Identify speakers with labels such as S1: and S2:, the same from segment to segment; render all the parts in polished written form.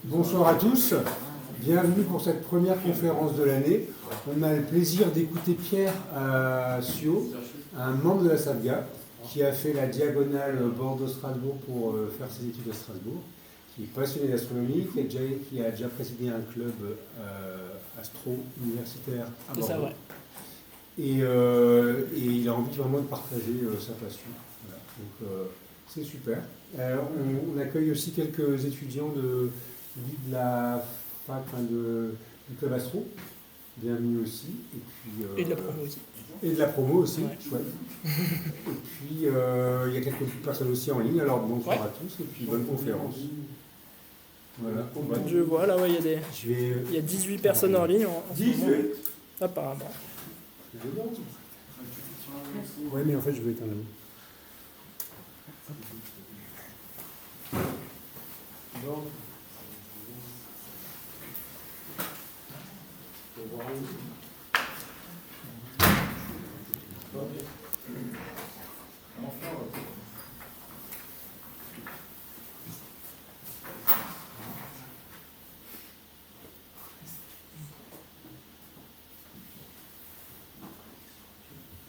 S1: Bonsoir à tous, bienvenue pour cette première conférence de l'année. On a le plaisir d'écouter Pierre Sio, un membre de la SAFGA, qui a fait la diagonale Bordeaux-Strasbourg pour faire ses études à Strasbourg, qui est passionné d'astronomie, qui a déjà présidé un club astro-universitaire à Bordeaux.
S2: Ça, ouais.
S1: Et il a envie vraiment de partager sa passion. Voilà. Donc c'est super. On accueille aussi quelques étudiants de la fac, du club astro. Bienvenue aussi.
S2: Et de la promo aussi.
S1: Et de la promo aussi,
S2: ouais.
S1: Chouette. Et puis il y a quelques personnes aussi en ligne, alors bonsoir à tous et puis bonne conférence. Voilà.
S2: Je vois là, ouais, il y a 18 personnes en ligne en ce moment. Apparemment.
S1: Ouais, mais en fait je vais éteindre la main.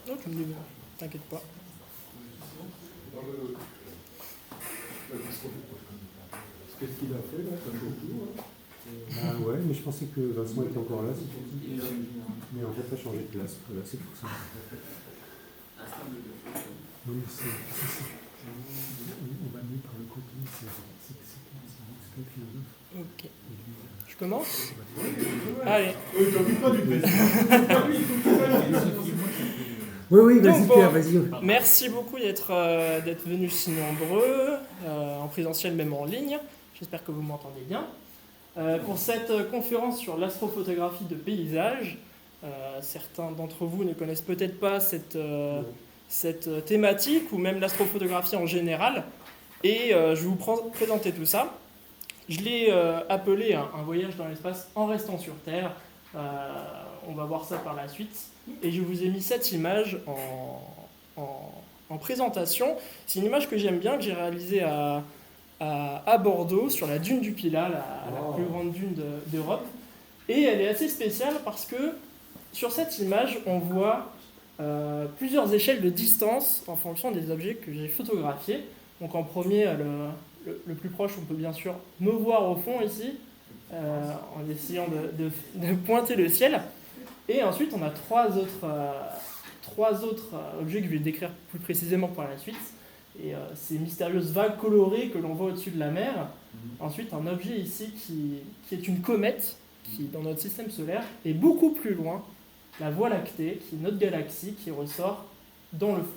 S2: Non, tu me dis, t'inquiète pas.
S1: Qu'est-ce qu'il a fait là, comme tour, Ah ouais, mais je pensais que Vincent était encore là. Mais en fait, il a changé de place. Voilà, c'est pour ça. Oui, on va mieux par le côté. C'est philosophe.
S2: Ok. Je commence ? Allez.
S1: Oui, vas-y
S2: Donc,
S1: Pierre, vas-y.
S2: Merci beaucoup d'être venus si nombreux, en présentiel même en ligne. J'espère que vous m'entendez bien. Pour cette conférence sur l'astrophotographie de paysage, certains d'entre vous ne connaissent peut-être pas cette thématique ou même l'astrophotographie en général. Et je vais vous présenter tout ça. Je l'ai appelé un voyage dans l'espace en restant sur Terre. On va voir ça par la suite. Et je vous ai mis cette image en présentation. C'est une image que j'aime bien, que j'ai réalisée à Bordeaux, sur la dune du Pilat, la plus grande dune d'Europe. Et elle est assez spéciale parce que sur cette image, on voit plusieurs échelles de distance en fonction des objets que j'ai photographiés. Donc en premier, le plus proche, on peut bien sûr me voir au fond ici, en essayant de pointer le ciel. Et ensuite, on a trois autres objets que je vais décrire plus précisément par la suite. Et ces mystérieuses vagues colorées que l'on voit au-dessus de la mer. Ensuite, un objet ici qui est une comète, qui, dans notre système solaire, est beaucoup plus loin, la Voie lactée, qui est notre galaxie, qui ressort dans le fond.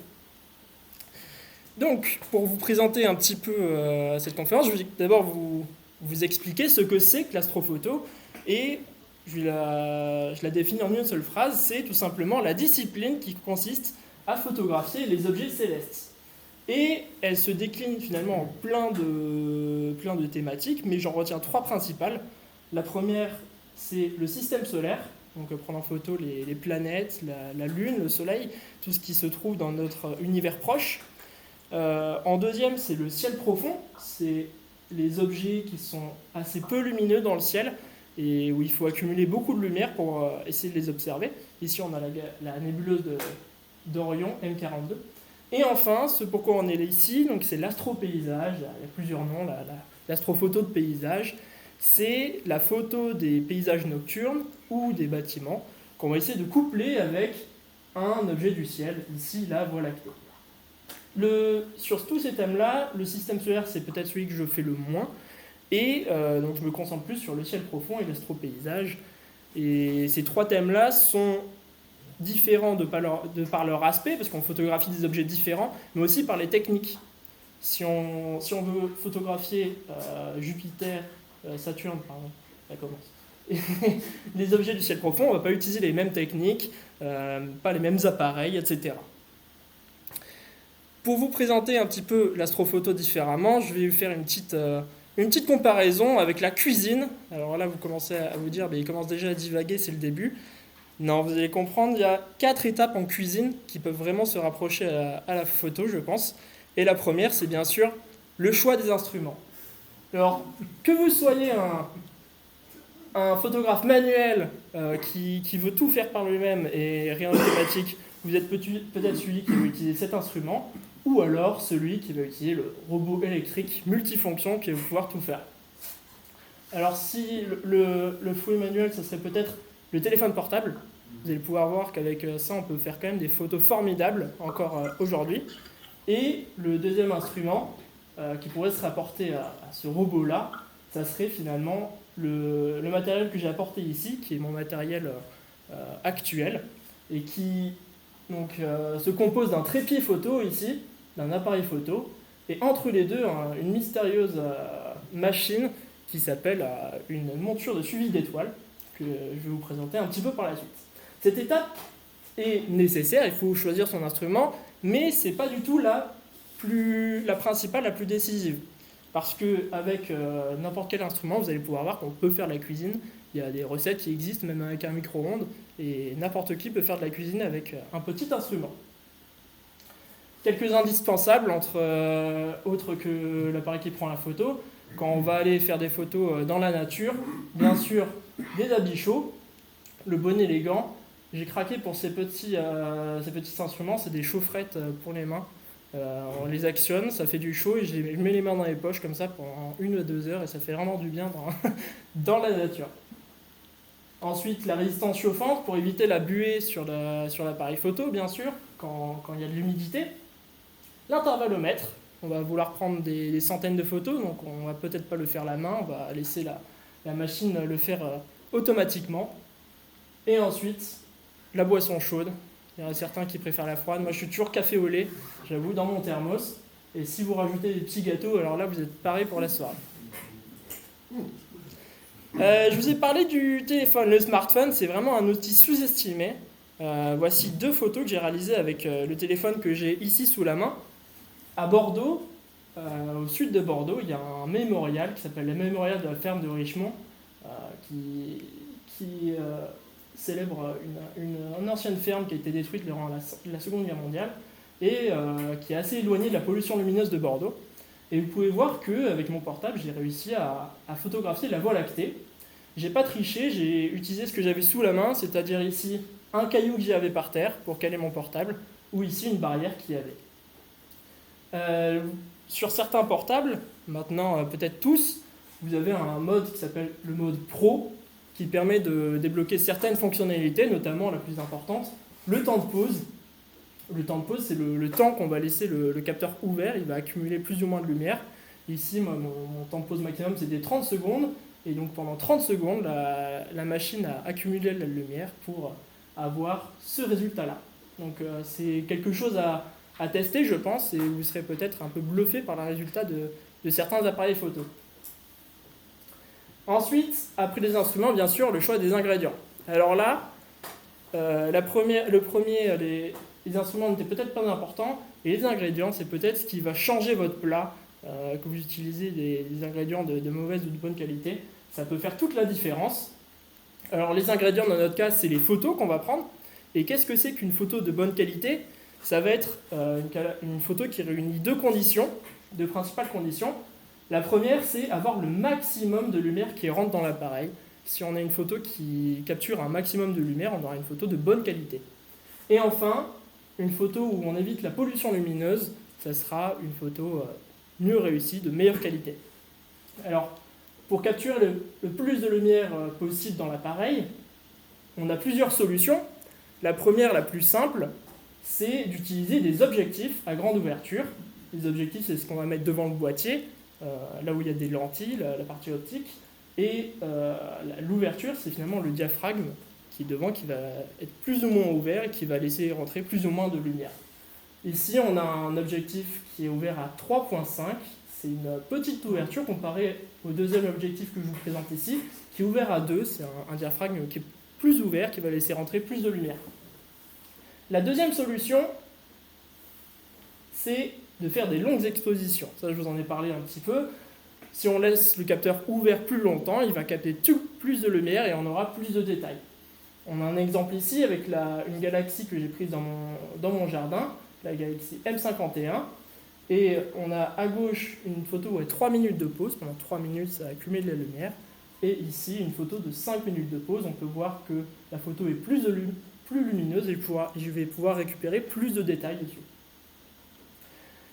S2: Donc, pour vous présenter un petit peu cette conférence, je vais d'abord vous expliquer ce que c'est que l'astrophoto. Et je la définis en une seule phrase, c'est tout simplement la discipline qui consiste à photographier les objets célestes. Et elle se décline finalement en plein de thématiques, mais j'en retiens trois principales. La première, c'est le système solaire, donc prendre en photo les planètes, la Lune, le Soleil, tout ce qui se trouve dans notre univers proche. En deuxième, c'est le ciel profond, c'est les objets qui sont assez peu lumineux dans le ciel, et où il faut accumuler beaucoup de lumière pour essayer de les observer. Ici, on a la nébuleuse d'Orion, M42. Et enfin, ce pourquoi on est ici, donc c'est l'astropaysage, il y a plusieurs noms, l'astrophoto de paysage. C'est la photo des paysages nocturnes ou des bâtiments qu'on va essayer de coupler avec un objet du ciel, ici la Voie lactée. Sur tous ces thèmes-là, le système solaire, c'est peut-être celui que je fais le moins. Et donc je me concentre plus sur le ciel profond et l'astropaysage. Et ces trois thèmes-là sont différents de par leur aspect, parce qu'on photographie des objets différents, mais aussi par les techniques. Si on veut photographier Jupiter, Saturne, pardon, ça commence. Les objets du ciel profond, on ne va pas utiliser les mêmes techniques, pas les mêmes appareils, etc. Pour vous présenter un petit peu l'astrophoto différemment, je vais vous faire une petite comparaison avec la cuisine. Alors là, vous commencez à vous dire, il commence déjà à divaguer, c'est le début. Non, vous allez comprendre, il y a 4 étapes en cuisine qui peuvent vraiment se rapprocher à la photo, je pense. Et la première, c'est bien sûr le choix des instruments. Alors, que vous soyez un photographe manuel qui veut tout faire par lui-même et rien d'automatique, vous êtes peut-être celui qui va utiliser cet instrument, ou alors celui qui va utiliser le robot électrique multifonction qui va pouvoir tout faire. Alors si le fouet manuel, ça serait peut-être le téléphone portable. Vous allez pouvoir voir qu'avec ça, on peut faire quand même des photos formidables encore aujourd'hui. Et le deuxième instrument qui pourrait se rapporter à ce robot-là, ça serait finalement le matériel que j'ai apporté ici, qui est mon matériel actuel, et qui donc, se compose d'un trépied photo ici, d'un appareil photo, et entre les deux, une mystérieuse machine qui s'appelle une monture de suivi d'étoiles, que je vais vous présenter un petit peu par la suite. Cette étape est nécessaire, il faut choisir son instrument, mais ce n'est pas du tout la principale, la plus décisive. Parce qu'avec n'importe quel instrument, vous allez pouvoir voir qu'on peut faire de la cuisine. Il y a des recettes qui existent, même avec un micro-ondes, et n'importe qui peut faire de la cuisine avec un petit instrument. Quelques indispensables, autres que l'appareil qui prend la photo. Quand on va aller faire des photos dans la nature, bien sûr, des habits chauds, le bonnet, les gants. J'ai craqué pour ces petits instruments, c'est des chaufferettes pour les mains. On les actionne, ça fait du chaud et je mets les mains dans les poches comme ça pendant 1 ou 2 heures et ça fait vraiment du bien dans la nature. Ensuite, la résistance chauffante pour éviter la buée sur l'appareil photo, bien sûr, quand il y a de l'humidité. L'intervallomètre, on va vouloir prendre des centaines de photos, donc on va peut-être pas le faire la main, on va laisser la machine le faire automatiquement. Et ensuite, la boisson chaude. Il y en a certains qui préfèrent la froide. Moi, je suis toujours café au lait, j'avoue, dans mon thermos. Et si vous rajoutez des petits gâteaux, alors là, vous êtes parés pour la soirée. Je vous ai parlé du téléphone. Le smartphone, c'est vraiment un outil sous-estimé. Voici 2 photos que j'ai réalisées avec le téléphone que j'ai ici sous la main. À Bordeaux, au sud de Bordeaux, il y a un mémorial qui s'appelle le mémorial de la ferme de Richemont, qui célèbre une ancienne ferme qui a été détruite durant la Seconde Guerre mondiale et qui est assez éloignée de la pollution lumineuse de Bordeaux. Et vous pouvez voir qu'avec mon portable, j'ai réussi à photographier la Voie lactée. J'ai pas triché, j'ai utilisé ce que j'avais sous la main, c'est-à-dire ici un caillou que j'avais par terre pour caler mon portable, ou ici une barrière qu'il y avait. Sur certains portables, maintenant peut-être tous, vous avez un mode qui s'appelle le mode Pro, qui permet de débloquer certaines fonctionnalités, notamment la plus importante, le temps de pause. Le temps de pause, c'est le temps qu'on va laisser le capteur ouvert, il va accumuler plus ou moins de lumière. Ici, moi, mon temps de pause maximum, c'était 30 secondes, et donc pendant 30 secondes, la machine a accumulé la lumière pour avoir ce résultat-là. Donc c'est quelque chose à tester, je pense, et vous serez peut-être un peu bluffé par le résultat de certains appareils photo. Ensuite, après les instruments, bien sûr, le choix des ingrédients. Alors là, les instruments n'étaient peut-être pas importants, et les ingrédients, c'est peut-être ce qui va changer votre plat, que vous utilisez des ingrédients de mauvaise ou de bonne qualité. Ça peut faire toute la différence. Alors les ingrédients, dans notre cas, c'est les photos qu'on va prendre. Et qu'est-ce que c'est qu'une photo de bonne qualité ? Ça va être une photo qui réunit 2 principales conditions. La première, c'est avoir le maximum de lumière qui rentre dans l'appareil. Si on a une photo qui capture un maximum de lumière, on aura une photo de bonne qualité. Et enfin, une photo où on évite la pollution lumineuse, ça sera une photo mieux réussie, de meilleure qualité. Alors, pour capturer le plus de lumière possible dans l'appareil, on a plusieurs solutions. La première, la plus simple, c'est d'utiliser des objectifs à grande ouverture. Les objectifs, c'est ce qu'on va mettre devant le boîtier, là où il y a des lentilles, la partie optique. Et l'ouverture, c'est finalement le diaphragme qui est devant, qui va être plus ou moins ouvert et qui va laisser rentrer plus ou moins de lumière. Ici, on a un objectif qui est ouvert à 3.5. C'est une petite ouverture comparée au deuxième objectif que je vous présente ici, qui est ouvert à 2. C'est un diaphragme qui est plus ouvert, qui va laisser rentrer plus de lumière. La deuxième solution, c'est de faire des longues expositions. Ça, je vous en ai parlé un petit peu. Si on laisse le capteur ouvert plus longtemps, il va capter plus de lumière et on aura plus de détails. On a un exemple ici avec une galaxie que j'ai prise dans mon jardin, la galaxie M51. Et on a à gauche une photo où il y a 3 minutes de pause, pendant 3 minutes ça accumule la lumière. Et ici une photo de 5 minutes de pause, on peut voir que la photo est plus lumineuse et je vais pouvoir récupérer plus de détails dessus.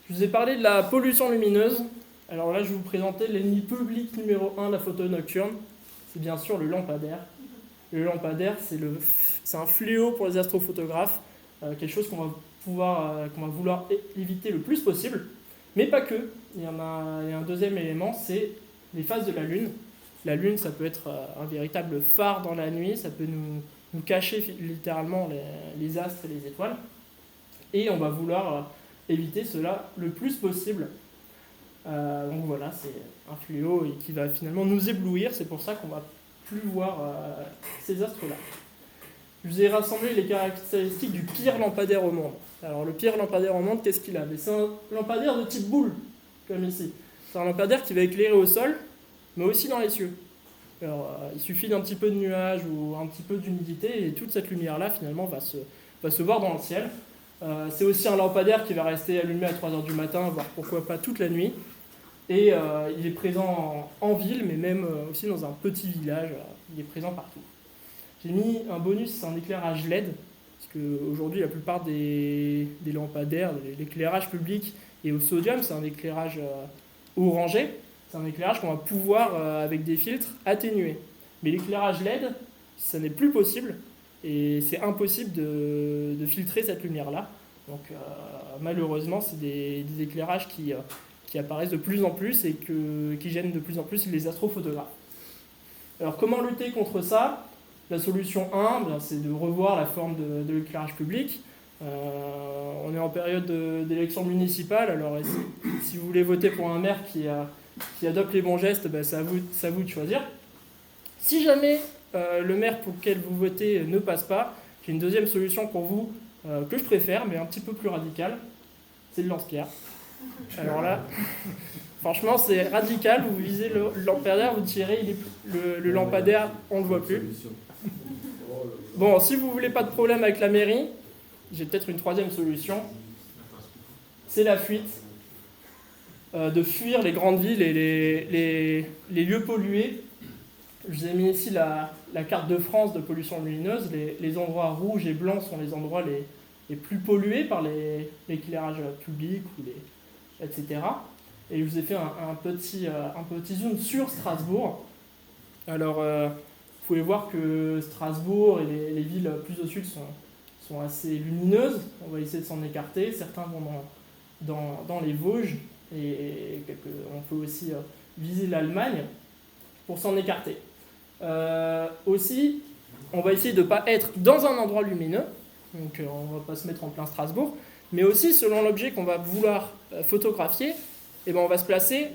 S2: Je vous ai parlé de la pollution lumineuse. Alors là je vais vous présenter l'ennemi public numéro 1 de la photo nocturne, c'est bien sûr le lampadaire. Le lampadaire c'est un fléau pour les astrophotographes, quelque chose qu'on va vouloir éviter le plus possible, mais pas que. Il y a un deuxième élément, c'est les phases de la Lune. La Lune, ça peut être un véritable phare dans la nuit, ça peut nous cacher littéralement les astres et les étoiles, et on va vouloir éviter cela le plus possible. Donc voilà, c'est un fléau et qui va finalement nous éblouir, c'est pour ça qu'on va plus voir ces astres-là. Je vous ai rassemblé les caractéristiques du pire lampadaire au monde. Alors le pire lampadaire au monde, qu'est-ce qu'il a? C'est un lampadaire de type boule, comme ici. C'est un lampadaire qui va éclairer au sol, mais aussi dans les cieux. Alors il suffit d'un petit peu de nuages ou un petit peu d'humidité et toute cette lumière-là finalement va se voir dans le ciel. C'est aussi un lampadaire qui va rester allumé à 3h du matin, voire pourquoi pas toute la nuit. Et il est présent en ville, mais même aussi dans un petit village, il est présent partout. J'ai mis un bonus, c'est un éclairage LED, parce qu'aujourd'hui la plupart des lampadaires, l'éclairage public est au sodium, c'est un éclairage orangé, c'est un éclairage qu'on va pouvoir, avec des filtres, atténuer. Mais l'éclairage LED, ça n'est plus possible, et c'est impossible de filtrer cette lumière-là. Donc malheureusement, c'est des éclairages qui apparaissent de plus en plus et qui gênent de plus en plus les astrophotographes. Alors comment lutter contre ça? La solution 1, c'est de revoir la forme de l'éclairage public. On est en période d'élection municipale, alors si vous voulez voter pour un maire qui adopte les bons gestes, c'est à vous de choisir. Si jamais le maire pour lequel vous votez ne passe pas, j'ai une deuxième solution pour vous que je préfère, mais un petit peu plus radicale, c'est le lance-pierre. Alors là, franchement, c'est radical, vous visez le lampadaire, vous tirez, le lampadaire, on ne le voit plus. Bon, si vous ne voulez pas de problème avec la mairie, j'ai peut-être une troisième solution, c'est la fuite. De fuir les grandes villes et les lieux pollués. Je vous ai mis ici la carte de France de pollution lumineuse. Les endroits rouges et blancs sont les endroits les plus pollués par l'éclairage public, etc. Et je vous ai fait un petit zoom sur Strasbourg. Alors, vous pouvez voir que Strasbourg et les villes plus au sud sont assez lumineuses. On va essayer de s'en écarter. Certains vont dans les Vosges. Et on peut aussi viser l'Allemagne pour s'en écarter. Aussi, on va essayer de ne pas être dans un endroit lumineux, donc on ne va pas se mettre en plein Strasbourg, mais aussi selon l'objet qu'on va vouloir photographier, on va se placer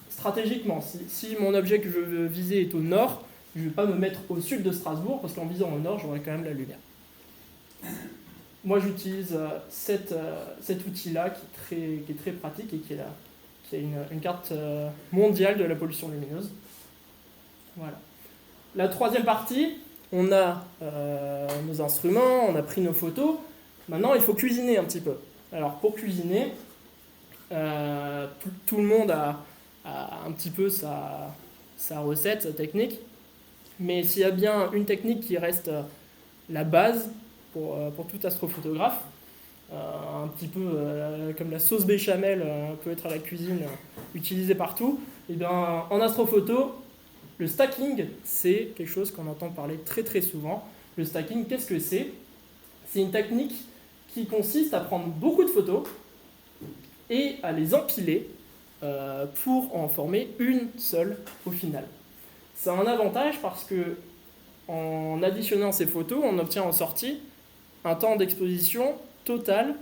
S2: stratégiquement. Si mon objet que je veux viser est au nord, je ne vais pas me mettre au sud de Strasbourg, parce qu'en visant au nord, j'aurai quand même la lumière. Moi, j'utilise cet outil-là qui est très pratique et qui a une carte mondiale de la pollution lumineuse. Voilà. La troisième partie, on a nos instruments, on a pris nos photos. Maintenant, il faut cuisiner un petit peu. Alors, pour cuisiner, tout le monde a un petit peu sa recette, sa technique. Mais s'il y a bien une technique qui reste la base pour tout astrophotographe, un petit peu comme la sauce béchamel peut être à la cuisine, utilisée partout, et bien en astrophoto, le stacking, c'est quelque chose qu'on entend parler très très souvent. Le stacking, qu'est-ce que c'est? C'est une technique qui consiste à prendre beaucoup de photos et à les empiler pour en former une seule au final. Ça a un avantage parce que en additionnant ces photos, on obtient en sortie un temps d'exposition total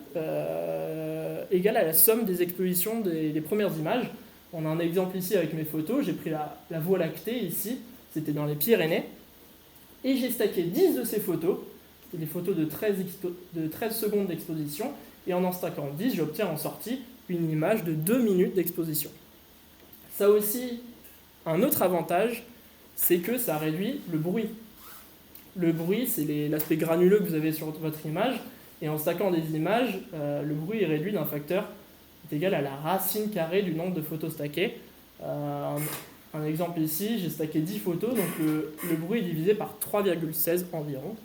S2: égal à la somme des expositions des premières images. On a un exemple ici avec mes photos. J'ai pris la Voie lactée ici, c'était dans les Pyrénées. Et j'ai stacké 10 de ces photos. C'était des photos de 13 secondes d'exposition. Et en stackant 10, j'obtiens en sortie une image de 2 minutes d'exposition. Ça a aussi un autre avantage, c'est que ça réduit le bruit. Le bruit, c'est l'aspect granuleux que vous avez sur votre image. Et en stackant des images, le bruit est réduit d'un facteur est égal à la racine carrée du nombre de photos stackées. Un exemple ici, j'ai stacké 10 photos, donc le bruit est divisé par 3,16 environ.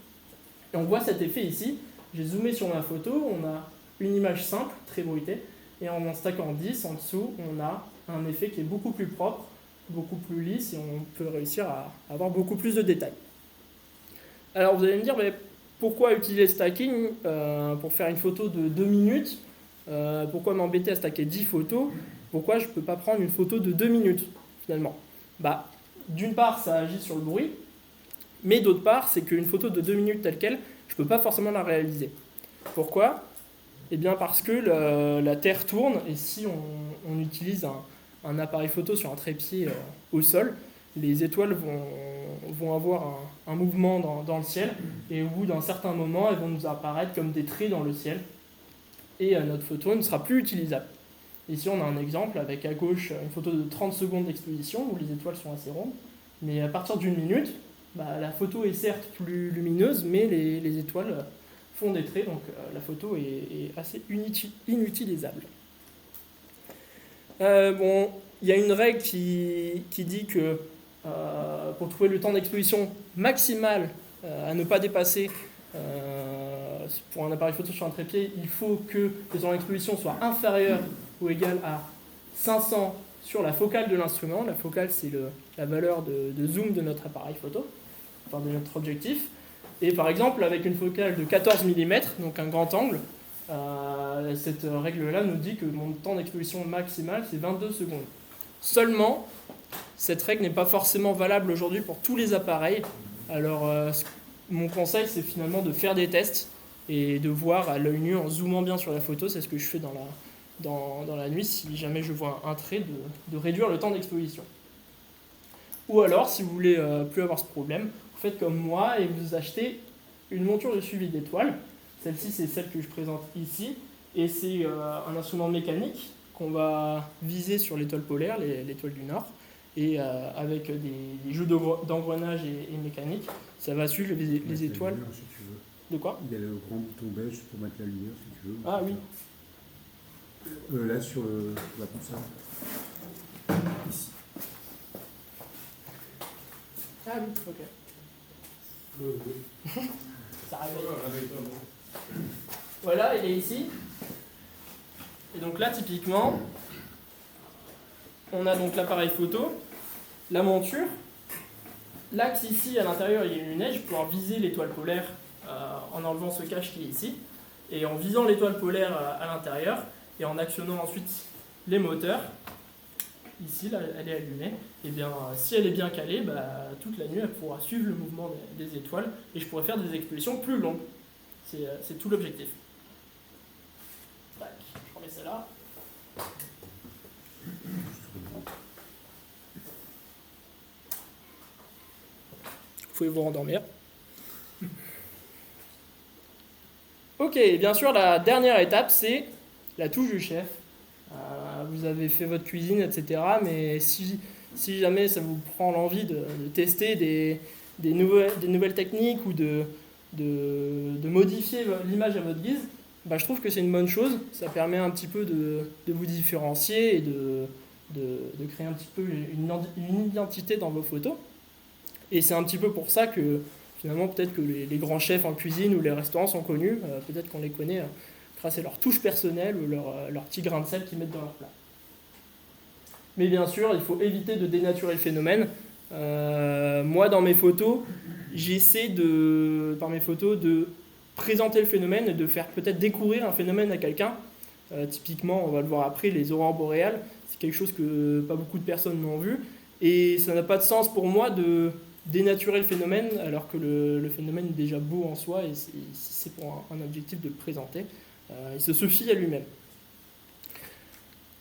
S2: Et on voit cet effet ici. J'ai zoomé sur ma photo, on a une image simple, très bruitée, et en stackant 10 en dessous, on a un effet qui est beaucoup plus propre, beaucoup plus lisse, et on peut réussir à avoir beaucoup plus de détails. Alors vous allez me dire, mais pourquoi utiliser le stacking pour faire une photo de 2 minutes? Pourquoi m'embêter à stacker 10 photos? Pourquoi je ne peux pas prendre une photo de 2 minutes finalement? D'une part, ça agit sur le bruit, mais d'autre part, c'est qu'une photo de 2 minutes telle qu'elle, je ne peux pas forcément la réaliser. Pourquoi? Eh bien parce que la Terre tourne, et si on utilise un appareil photo sur un trépied au sol, les étoiles vont avoir un mouvement dans le ciel, et au bout d'un certain moment, elles vont nous apparaître comme des traits dans le ciel, et notre photo ne sera plus utilisable. Ici, on a un exemple avec à gauche une photo de 30 secondes d'exposition, où les étoiles sont assez rondes, mais à partir d'une minute, la photo est certes plus lumineuse, mais les étoiles font des traits, donc la photo est assez inutilisable. Il y a une règle qui dit que pour trouver le temps d'exposition maximal à ne pas dépasser pour un appareil photo sur un trépied, il faut que le temps d'exposition soit inférieur ou égal à 500 sur la focale de l'instrument. La focale, c'est la valeur de zoom de notre appareil photo, enfin de notre objectif. Et par exemple, avec une focale de 14 mm, donc un grand angle, cette règle-là nous dit que mon temps d'exposition maximal, c'est 22 secondes. Seulement, cette règle n'est pas forcément valable aujourd'hui pour tous les appareils. Alors, mon conseil, c'est finalement de faire des tests et de voir à l'œil nu en zoomant bien sur la photo. C'est ce que je fais dans la nuit, si jamais je vois un trait, de réduire le temps d'exposition. Ou alors, si vous voulez plus avoir ce problème, vous faites comme moi et vous achetez une monture de suivi d'étoiles. Celle-ci, c'est celle que je présente ici, et c'est un instrument mécanique qu'on va viser sur l'étoile polaire, l'étoile du Nord, et avec des jeux d'engrenage et mécanique, ça va suivre les étoiles.
S1: Lumière, si tu veux.
S2: De quoi?
S1: Il y a le grand bouton beige pour mettre la lumière, si tu veux.
S2: Ah oui.
S1: Là, sur la console. Ici.
S2: Ah oui, ok. Ça arrive. Voilà, il est ici. Et donc là, typiquement, on a donc l'appareil photo, la monture. L'axe ici, à l'intérieur, il y a une lunette. Je vais pouvoir viser l'étoile polaire en enlevant ce cache qui est ici. Et en visant l'étoile polaire à l'intérieur, et en actionnant ensuite les moteurs, ici, là, elle est allumée, et bien si elle est bien calée, toute la nuit, elle pourra suivre le mouvement des étoiles, et je pourrai faire des expositions plus longues. C'est tout l'objectif. Tac, je remets celle-là. Vous pouvez vous rendormir. Ok, bien sûr, la dernière étape, c'est la touche du chef. Vous avez fait votre cuisine, etc. Mais si jamais ça vous prend l'envie de tester des nouvelles techniques ou de modifier l'image à votre guise, je trouve que c'est une bonne chose. Ça permet un petit peu de vous différencier et de créer un petit peu une identité dans vos photos. Et c'est un petit peu pour ça que finalement peut-être que les grands chefs en cuisine ou les restaurants sont connus. Peut-être qu'on les connaît grâce à leur touche personnelle ou leur petit grain de sel qu'ils mettent dans leur plat. Mais bien sûr, il faut éviter de dénaturer le phénomène. Moi, dans mes photos, j'essaie par mes photos de présenter le phénomène et de faire peut-être découvrir un phénomène à quelqu'un. Typiquement, on va le voir après, les aurores boréales, c'est quelque chose que pas beaucoup de personnes n'ont vu. Et ça n'a pas de sens pour moi de dénaturer le phénomène alors que le phénomène est déjà beau en soi et c'est pour un objectif de le présenter. Il se suffit à lui-même.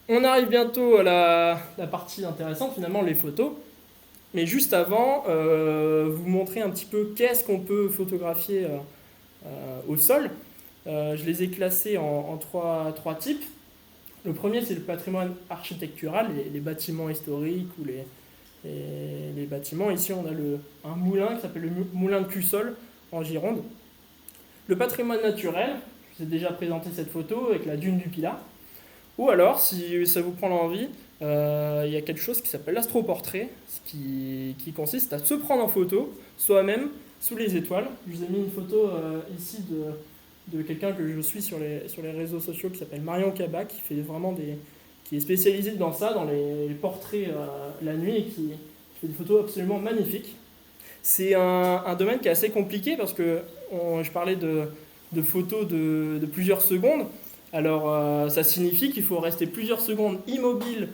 S2: On arrive bientôt à la partie intéressante, finalement, les photos. Mais juste avant, vous montrer un petit peu qu'est-ce qu'on peut photographier au sol. Je les ai classés en trois types. Le premier, c'est le patrimoine architectural, les bâtiments historiques ou les bâtiments. Ici, on a un moulin qui s'appelle le moulin de Cussol en Gironde. Le patrimoine naturel, je vous ai déjà présenté cette photo avec la dune du Pilat. Ou alors, si ça vous prend l'envie, il y a quelque chose qui s'appelle l'astroportrait, qui consiste à se prendre en photo, soi-même, sous les étoiles. Je vous ai mis une photo ici de quelqu'un que je suis sur les réseaux sociaux qui s'appelle Marion Cabas, qui est spécialisé dans ça, dans les portraits la nuit et qui fait des photos absolument magnifiques. C'est un domaine qui est assez compliqué parce que je parlais de photos de plusieurs secondes. Alors ça signifie qu'il faut rester plusieurs secondes immobile,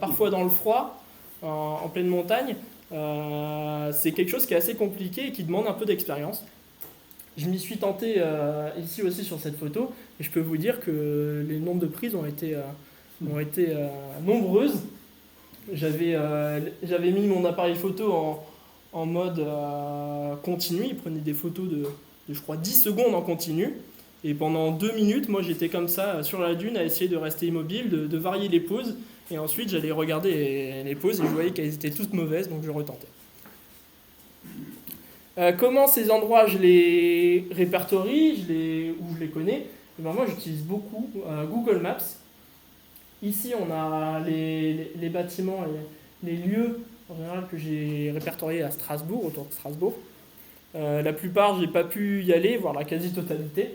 S2: parfois dans le froid, en pleine montagne. C'est quelque chose qui est assez compliqué et qui demande un peu d'expérience. Je m'y suis tenté ici aussi sur cette photo et je peux vous dire que les nombres de prises ont été nombreuses. J'avais mis mon appareil photo en mode continu. Il prenait des photos de, je crois, 10 secondes en continu. Et pendant 2 minutes, moi j'étais comme ça sur la dune à essayer de rester immobile, de varier les poses. Et ensuite j'allais regarder les poses et je voyais qu'elles étaient toutes mauvaises, donc je retentais. Comment ces endroits je les répertorie, ou je les connais? Et ben moi j'utilise beaucoup Google Maps. Ici on a les bâtiments et les lieux en général que j'ai répertoriés à Strasbourg, autour de Strasbourg. La plupart j'ai pas pu y aller, voire la quasi-totalité,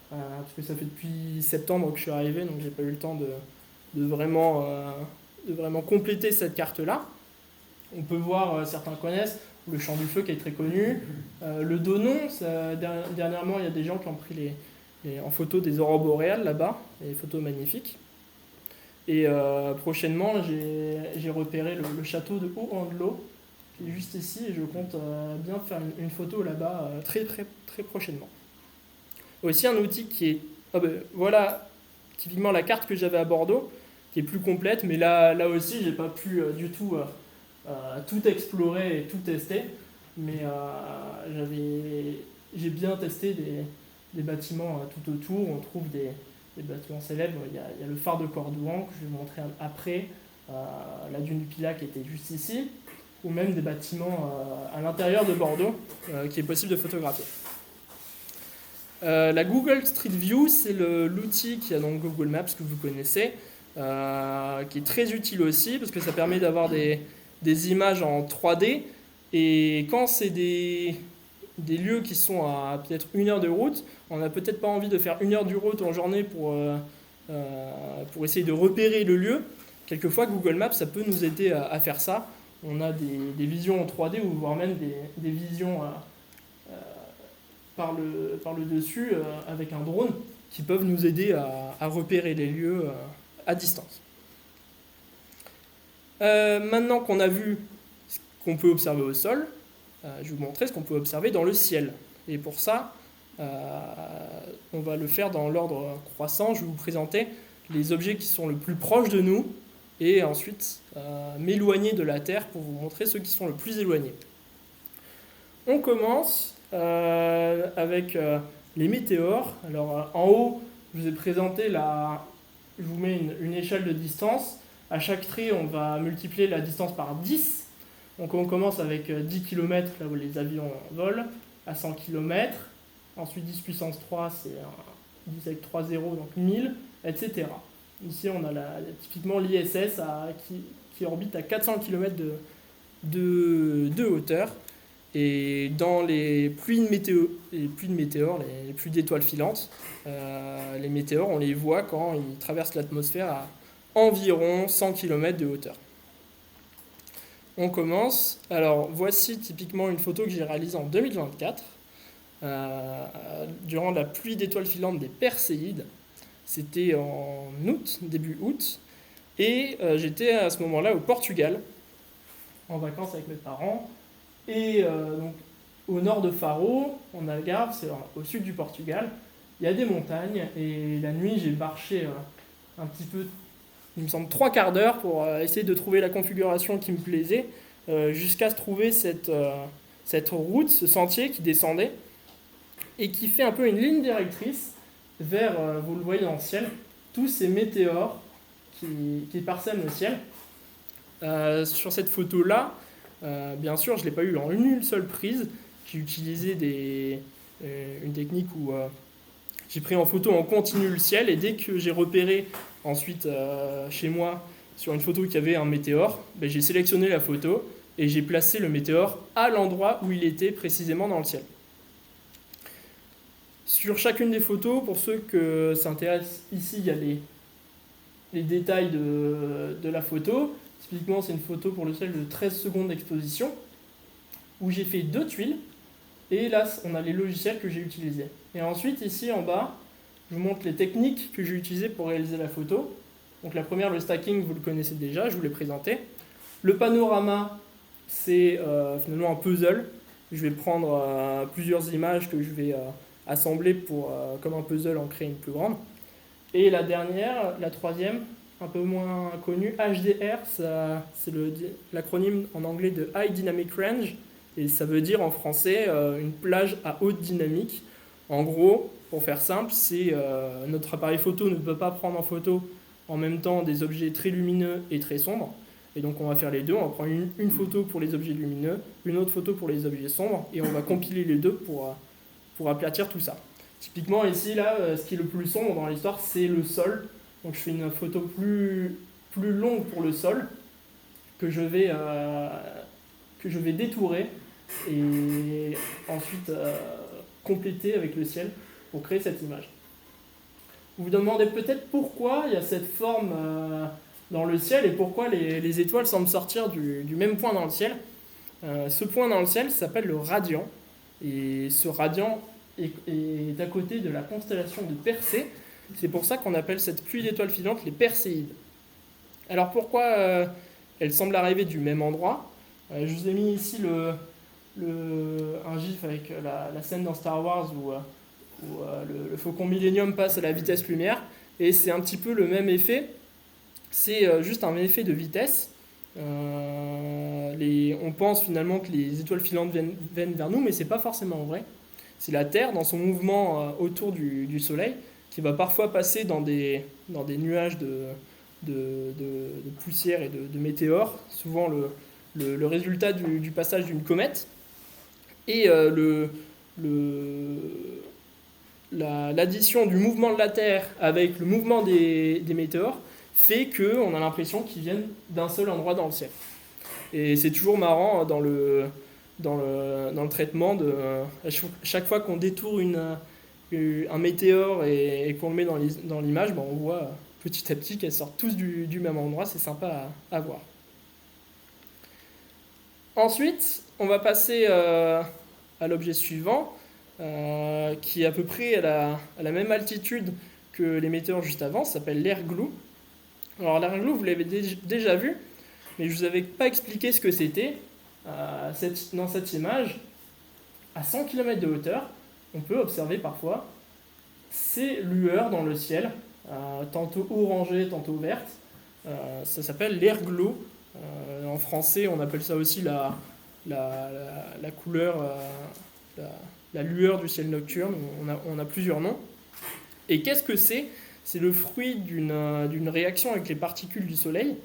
S2: parce que ça fait depuis septembre que je suis arrivé, donc j'ai pas eu le temps de vraiment compléter cette carte-là. On peut voir, certains connaissent, le Champ du Feu qui est très connu. Le Donon, dernièrement, il y a des gens qui ont pris en photo des aurores boréales là-bas, des photos magnifiques. Et prochainement, j'ai repéré le château de Haut-Andelot, qui est juste ici, et je compte bien faire une photo là-bas très, très, très prochainement. Aussi un outil qui est... voilà, typiquement la carte que j'avais à Bordeaux, qui est plus complète, mais là aussi, j'ai pas pu du tout... tout explorer et tout tester, mais j'ai bien testé des bâtiments tout autour. On trouve des bâtiments célèbres. Il y a le phare de Cordouan que je vais vous montrer après, la dune du Pilat qui était juste ici, ou même des bâtiments à l'intérieur de Bordeaux qui est possible de photographier. La Google Street View, c'est l'outil qui a dans Google Maps que vous connaissez, qui est très utile aussi parce que ça permet d'avoir des images en 3D, et quand c'est des lieux qui sont à peut-être 1 heure de route, on n'a peut-être pas envie de faire 1 heure de route en journée pour essayer de repérer le lieu. Quelquefois Google Maps ça peut nous aider à faire ça. On a des visions en 3D ou voire même des visions par le dessus avec un drone qui peuvent nous aider à repérer les lieux à distance. Maintenant qu'on a vu ce qu'on peut observer au sol, je vais vous montrer ce qu'on peut observer dans le ciel. Et pour ça, on va le faire dans l'ordre croissant. Je vais vous présenter les objets qui sont le plus proches de nous et ensuite m'éloigner de la Terre pour vous montrer ceux qui sont le plus éloignés. On commence avec les météores. Alors en haut, je vous ai présenté je vous mets une échelle de distance. À chaque trait, on va multiplier la distance par 10. Donc on commence avec 10 km, là où les avions volent, à 100 km. Ensuite 10 puissance 3, c'est 10 avec 3 zéros, donc 1000, etc. Ici, on a typiquement l'ISS qui orbite à 400 km de hauteur. Et dans les pluies de météores, les pluies d'étoiles filantes, les météores, on les voit quand ils traversent l'atmosphère à environ 100 km de hauteur. On commence. Alors, voici typiquement une photo que j'ai réalisée en 2024, durant la pluie d'étoiles filantes des Perséides. C'était en août, début août, et j'étais à ce moment-là au Portugal, en vacances avec mes parents, et donc au nord de Faro, en Algarve, c'est au sud du Portugal, il y a des montagnes, et la nuit j'ai marché un petit peu, il me semble 3 quarts d'heure pour essayer de trouver la configuration qui me plaisait, jusqu'à se trouver cette route, ce sentier qui descendait, et qui fait un peu une ligne directrice vers, vous le voyez dans le ciel, tous ces météores qui parsèment le ciel. Sur cette photo-là, bien sûr, je ne l'ai pas eu en une seule prise. J'ai utilisé une technique j'ai pris en photo en continu le ciel, et dès que j'ai repéré ensuite chez moi sur une photo qu'il y avait un météore, ben, j'ai sélectionné la photo et j'ai placé le météore à l'endroit où il était précisément dans le ciel. Sur chacune des photos, pour ceux que ça intéresse, ici il y a les détails de la photo. Typiquement, c'est une photo pour le ciel de 13 secondes d'exposition, où j'ai fait 2 tuiles, et là on a les logiciels que j'ai utilisés. Et ensuite, ici en bas, je vous montre les techniques que j'ai utilisées pour réaliser la photo. Donc la première, le stacking, vous le connaissez déjà, je vous l'ai présenté. Le panorama, c'est finalement un puzzle. Je vais prendre plusieurs images que je vais assembler pour, comme un puzzle, en créer une plus grande. Et la dernière, la troisième, un peu moins connue, HDR, c'est l'acronyme en anglais de High Dynamic Range, et ça veut dire en français une plage à haute dynamique. En gros, pour faire simple, c'est notre appareil photo ne peut pas prendre en photo en même temps des objets très lumineux et très sombres. Et donc on va faire les deux, on va prendre une photo pour les objets lumineux, une autre photo pour les objets sombres, et on va compiler les deux pour aplatir tout ça. Typiquement ici, là, ce qui est le plus sombre dans l'histoire, c'est le sol. Donc je fais une photo plus longue pour le sol, que je vais détourer, et ensuite compléter avec le ciel pour créer cette image. Vous vous demandez peut-être pourquoi il y a cette forme dans le ciel et pourquoi les étoiles semblent sortir du même point dans le ciel. Ce point dans le ciel s'appelle le radian, et ce radian est à côté de la constellation de Persée. C'est pour ça qu'on appelle cette pluie d'étoiles filantes les Perséides. Alors pourquoi elles semblent arriver du même endroit? Je vous ai mis ici un gif avec la scène dans Star Wars où le Faucon Millennium passe à la vitesse lumière, et c'est un petit peu le même effet. C'est juste un effet de vitesse. On pense finalement que les étoiles filantes viennent vers nous, mais c'est pas forcément vrai. C'est la Terre, dans son mouvement autour du Soleil, qui va parfois passer dans des nuages de poussière et de météores, souvent le résultat du passage d'une comète. Et l'addition du mouvement de la Terre avec le mouvement des météores fait qu'on a l'impression qu'ils viennent d'un seul endroit dans le ciel. Et c'est toujours marrant dans le traitement, chaque fois qu'on détourne un météore et qu'on le met dans l'image, on voit petit à petit qu'elles sortent tous du même endroit, c'est sympa à voir. Ensuite, on va passer à l'objet suivant, qui est à peu près à la même altitude que les météores juste avant, ça s'appelle l'air glue. Alors l'air glue, vous l'avez déjà vu, mais je ne vous avais pas expliqué ce que c'était. Dans cette image, à 100 km de hauteur, on peut observer parfois ces lueurs dans le ciel, tantôt orangées, tantôt vertes. Ça s'appelle l'air glue. En français, on appelle ça aussi la couleur, la lueur du ciel nocturne. On a plusieurs noms. Et qu'est-ce que c'est? C'est le fruit d'une réaction avec les particules du Soleil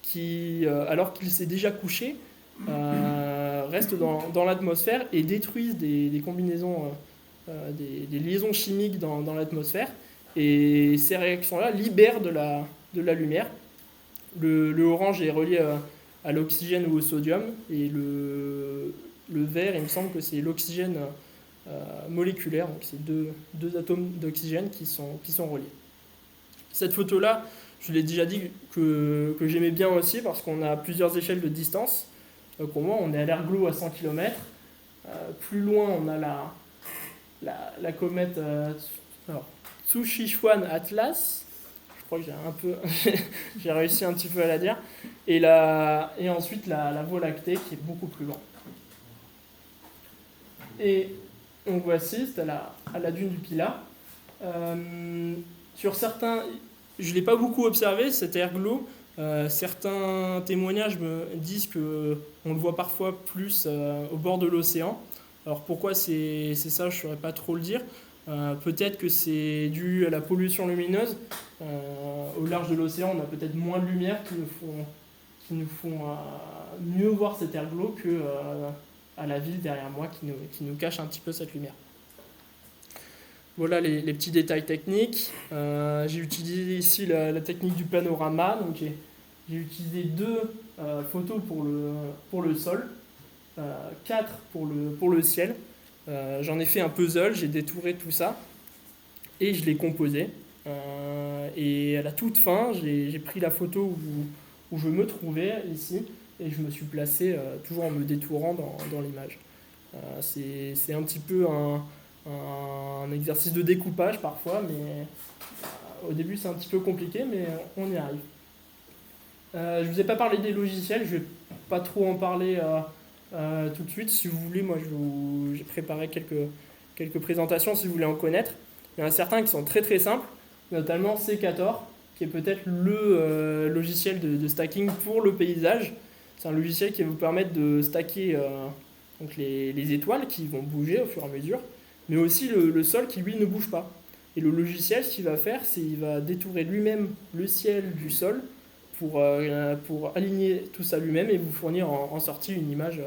S2: qui, alors qu'il s'est déjà couché, restent dans l'atmosphère et détruisent des combinaisons, des liaisons chimiques dans l'atmosphère. Et ces réactions-là libèrent de la lumière. Le orange est relié à l'oxygène ou au sodium, et le vert, il me semble que c'est l'oxygène moléculaire, donc c'est deux atomes d'oxygène qui sont reliés. Cette photo-là, je l'ai déjà dit que j'aimais bien aussi parce qu'on a plusieurs échelles de distance. Pour moi, on est à l'air glue à 100 km. Plus loin, on a la comète Tsushihuan Atlas. Je crois que j'ai réussi un petit peu à la dire. Et ensuite, la Voie lactée qui est beaucoup plus loin. Et on voit ici, c'est à la dune du Pilat. Sur certains, je ne l'ai pas beaucoup observé, cet air glue. Certains témoignages me disent qu'on le voit parfois plus au bord de l'océan. Alors pourquoi c'est ça, je ne saurais pas trop le dire. Peut-être que c'est dû à la pollution lumineuse. Au large de l'océan, on a peut-être moins de lumière qui nous font mieux voir cet air glue qu'à la ville derrière moi qui nous cache un petit peu cette lumière. Voilà les petits détails techniques. J'ai utilisé ici la technique du panorama. Donc j'ai utilisé 2 photos pour le sol, 4 pour le ciel. J'en ai fait un puzzle, j'ai détouré tout ça et je l'ai composé. Et à la toute fin, j'ai pris la photo où je me trouvais ici et je me suis placé toujours en me détourant dans l'image. C'est un petit peu un exercice de découpage parfois, mais au début c'est un petit peu compliqué, mais on y arrive. Je vous ai pas parlé des logiciels, je vais pas trop en parler tout de suite. Si vous voulez, moi j'ai préparé quelques présentations si vous voulez en connaître. Il y en a certains qui sont très très simples, notamment Secator, qui est peut-être le logiciel de stacking pour le paysage. C'est un logiciel qui va vous permettre de stacker donc les étoiles qui vont bouger au fur et à mesure, mais aussi le sol qui lui ne bouge pas. Et le logiciel, ce qu'il va faire, c'est qu'il va détourer lui-même le ciel du sol pour aligner tout ça lui-même et vous fournir en sortie une image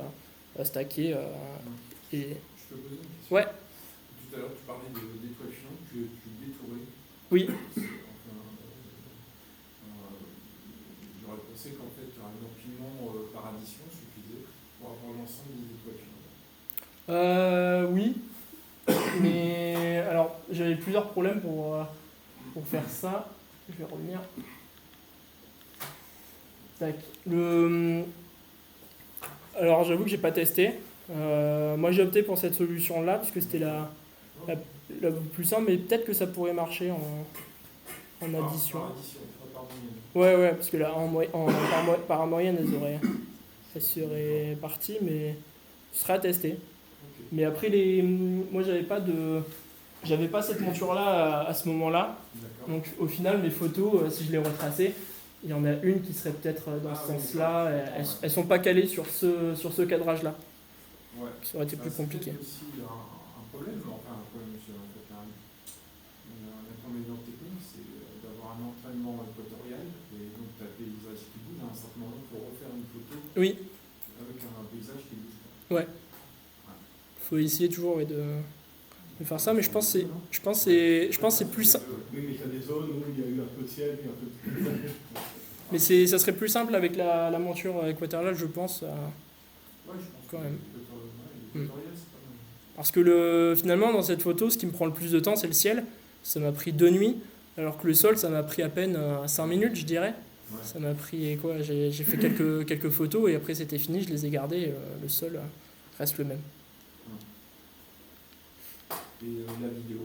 S2: stackée. Et...
S3: Je peux poser une question?
S2: Ouais.
S3: Tout à l'heure, tu parlais d'étoiles filantes, tu détourais.
S2: Oui.
S3: J'aurais pensé qu'en fait, un empilement par addition suffisait pour avoir l'ensemble des étoiles filantes.
S2: Oui. Mais alors, j'avais plusieurs problèmes pour faire ça. Je vais revenir. Tac. Alors, j'avoue que j'ai pas testé. Moi, j'ai opté pour cette solution-là parce que c'était la plus simple, mais peut-être que ça pourrait marcher en addition.
S3: Par addition, pas par moyenne.
S2: Ouais, parce que là, par moyenne, elles seraient parties, mais ce serait à tester.
S3: Okay.
S2: Mais après, moi, j'avais pas cette monture-là à ce moment-là.
S3: D'accord.
S2: Donc, au final, mes photos, si je les retraçais, il y en a une qui serait peut-être dans ce sens-là. Elles sont pas calées sur ce cadrage-là.
S3: Ouais.
S2: Ça aurait été plus compliqué.
S3: C'est aussi un problème, enfin un problème, c'est en fait un inconvénient technique, c'est d'avoir un entraînement équatorial et donc tu as un paysage qui bouge, à un certain moment il faut refaire une photo
S2: Oui.
S3: avec un paysage qui bouge pas.
S2: Ouais. Faut essayer toujours de faire ça, mais je pense que c'est plus simple.
S3: Oui, mais il y a des zones où il y a eu un peu de ciel et un peu de...
S2: Mais ça serait plus simple avec la monture équatoriale, je pense.
S3: Ouais, je pense
S2: quand même.
S3: L'équatorial, c'est pas mal.
S2: Parce que finalement, dans cette photo, ce qui me prend le plus de temps, c'est le ciel. Ça m'a pris 2 nuits, alors que le sol, ça m'a pris à peine 5 minutes, je dirais.
S3: Ouais.
S2: Ça m'a pris quoi? J'ai fait quelques photos et après c'était fini, je les ai gardées. Le sol reste le même.
S3: Et la vidéo,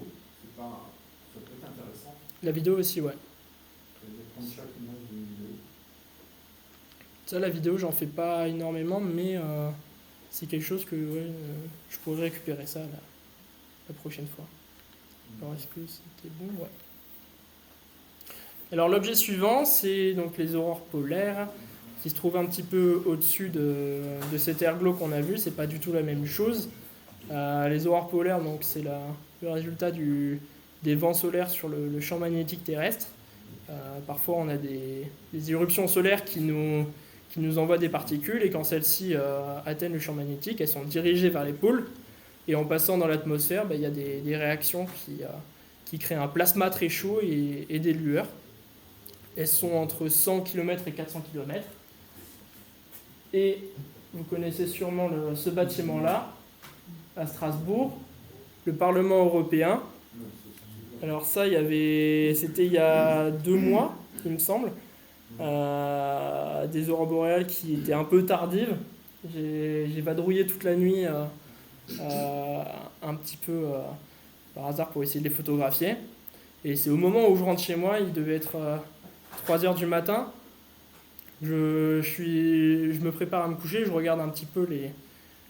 S3: ça peut être intéressant.
S2: La vidéo aussi, ouais.
S3: C'est-à-dire prendre chaque image d'une vidéo.
S2: Ça, la vidéo, j'en fais pas énormément, mais c'est quelque chose que je pourrais récupérer ça la prochaine fois. Alors, est-ce que c'était bon? Ouais. Alors, l'objet suivant, c'est donc les aurores polaires qui se trouvent un petit peu au-dessus de cet airglow qu'on a vu. C'est pas du tout la même chose. Les aurores polaires, donc, c'est le résultat des vents solaires sur le champ magnétique terrestre. Parfois, on a des éruptions solaires qui nous envoient des particules et quand celles-ci atteignent le champ magnétique, elles sont dirigées vers les pôles et en passant dans l'atmosphère, il y a des réactions qui créent un plasma très chaud et des lueurs. Elles sont entre 100 km et 400 km. Et vous connaissez sûrement ce bâtiment-là, à Strasbourg, le Parlement européen. Alors ça, c'était il y a 2 mois, il me semble. Des aurores boréales qui étaient un peu tardives. J'ai vadrouillé toute la nuit un petit peu par hasard pour essayer de les photographier. Et c'est au moment où je rentre chez moi, il devait être 3h du matin. Je me prépare à me coucher, je regarde un petit peu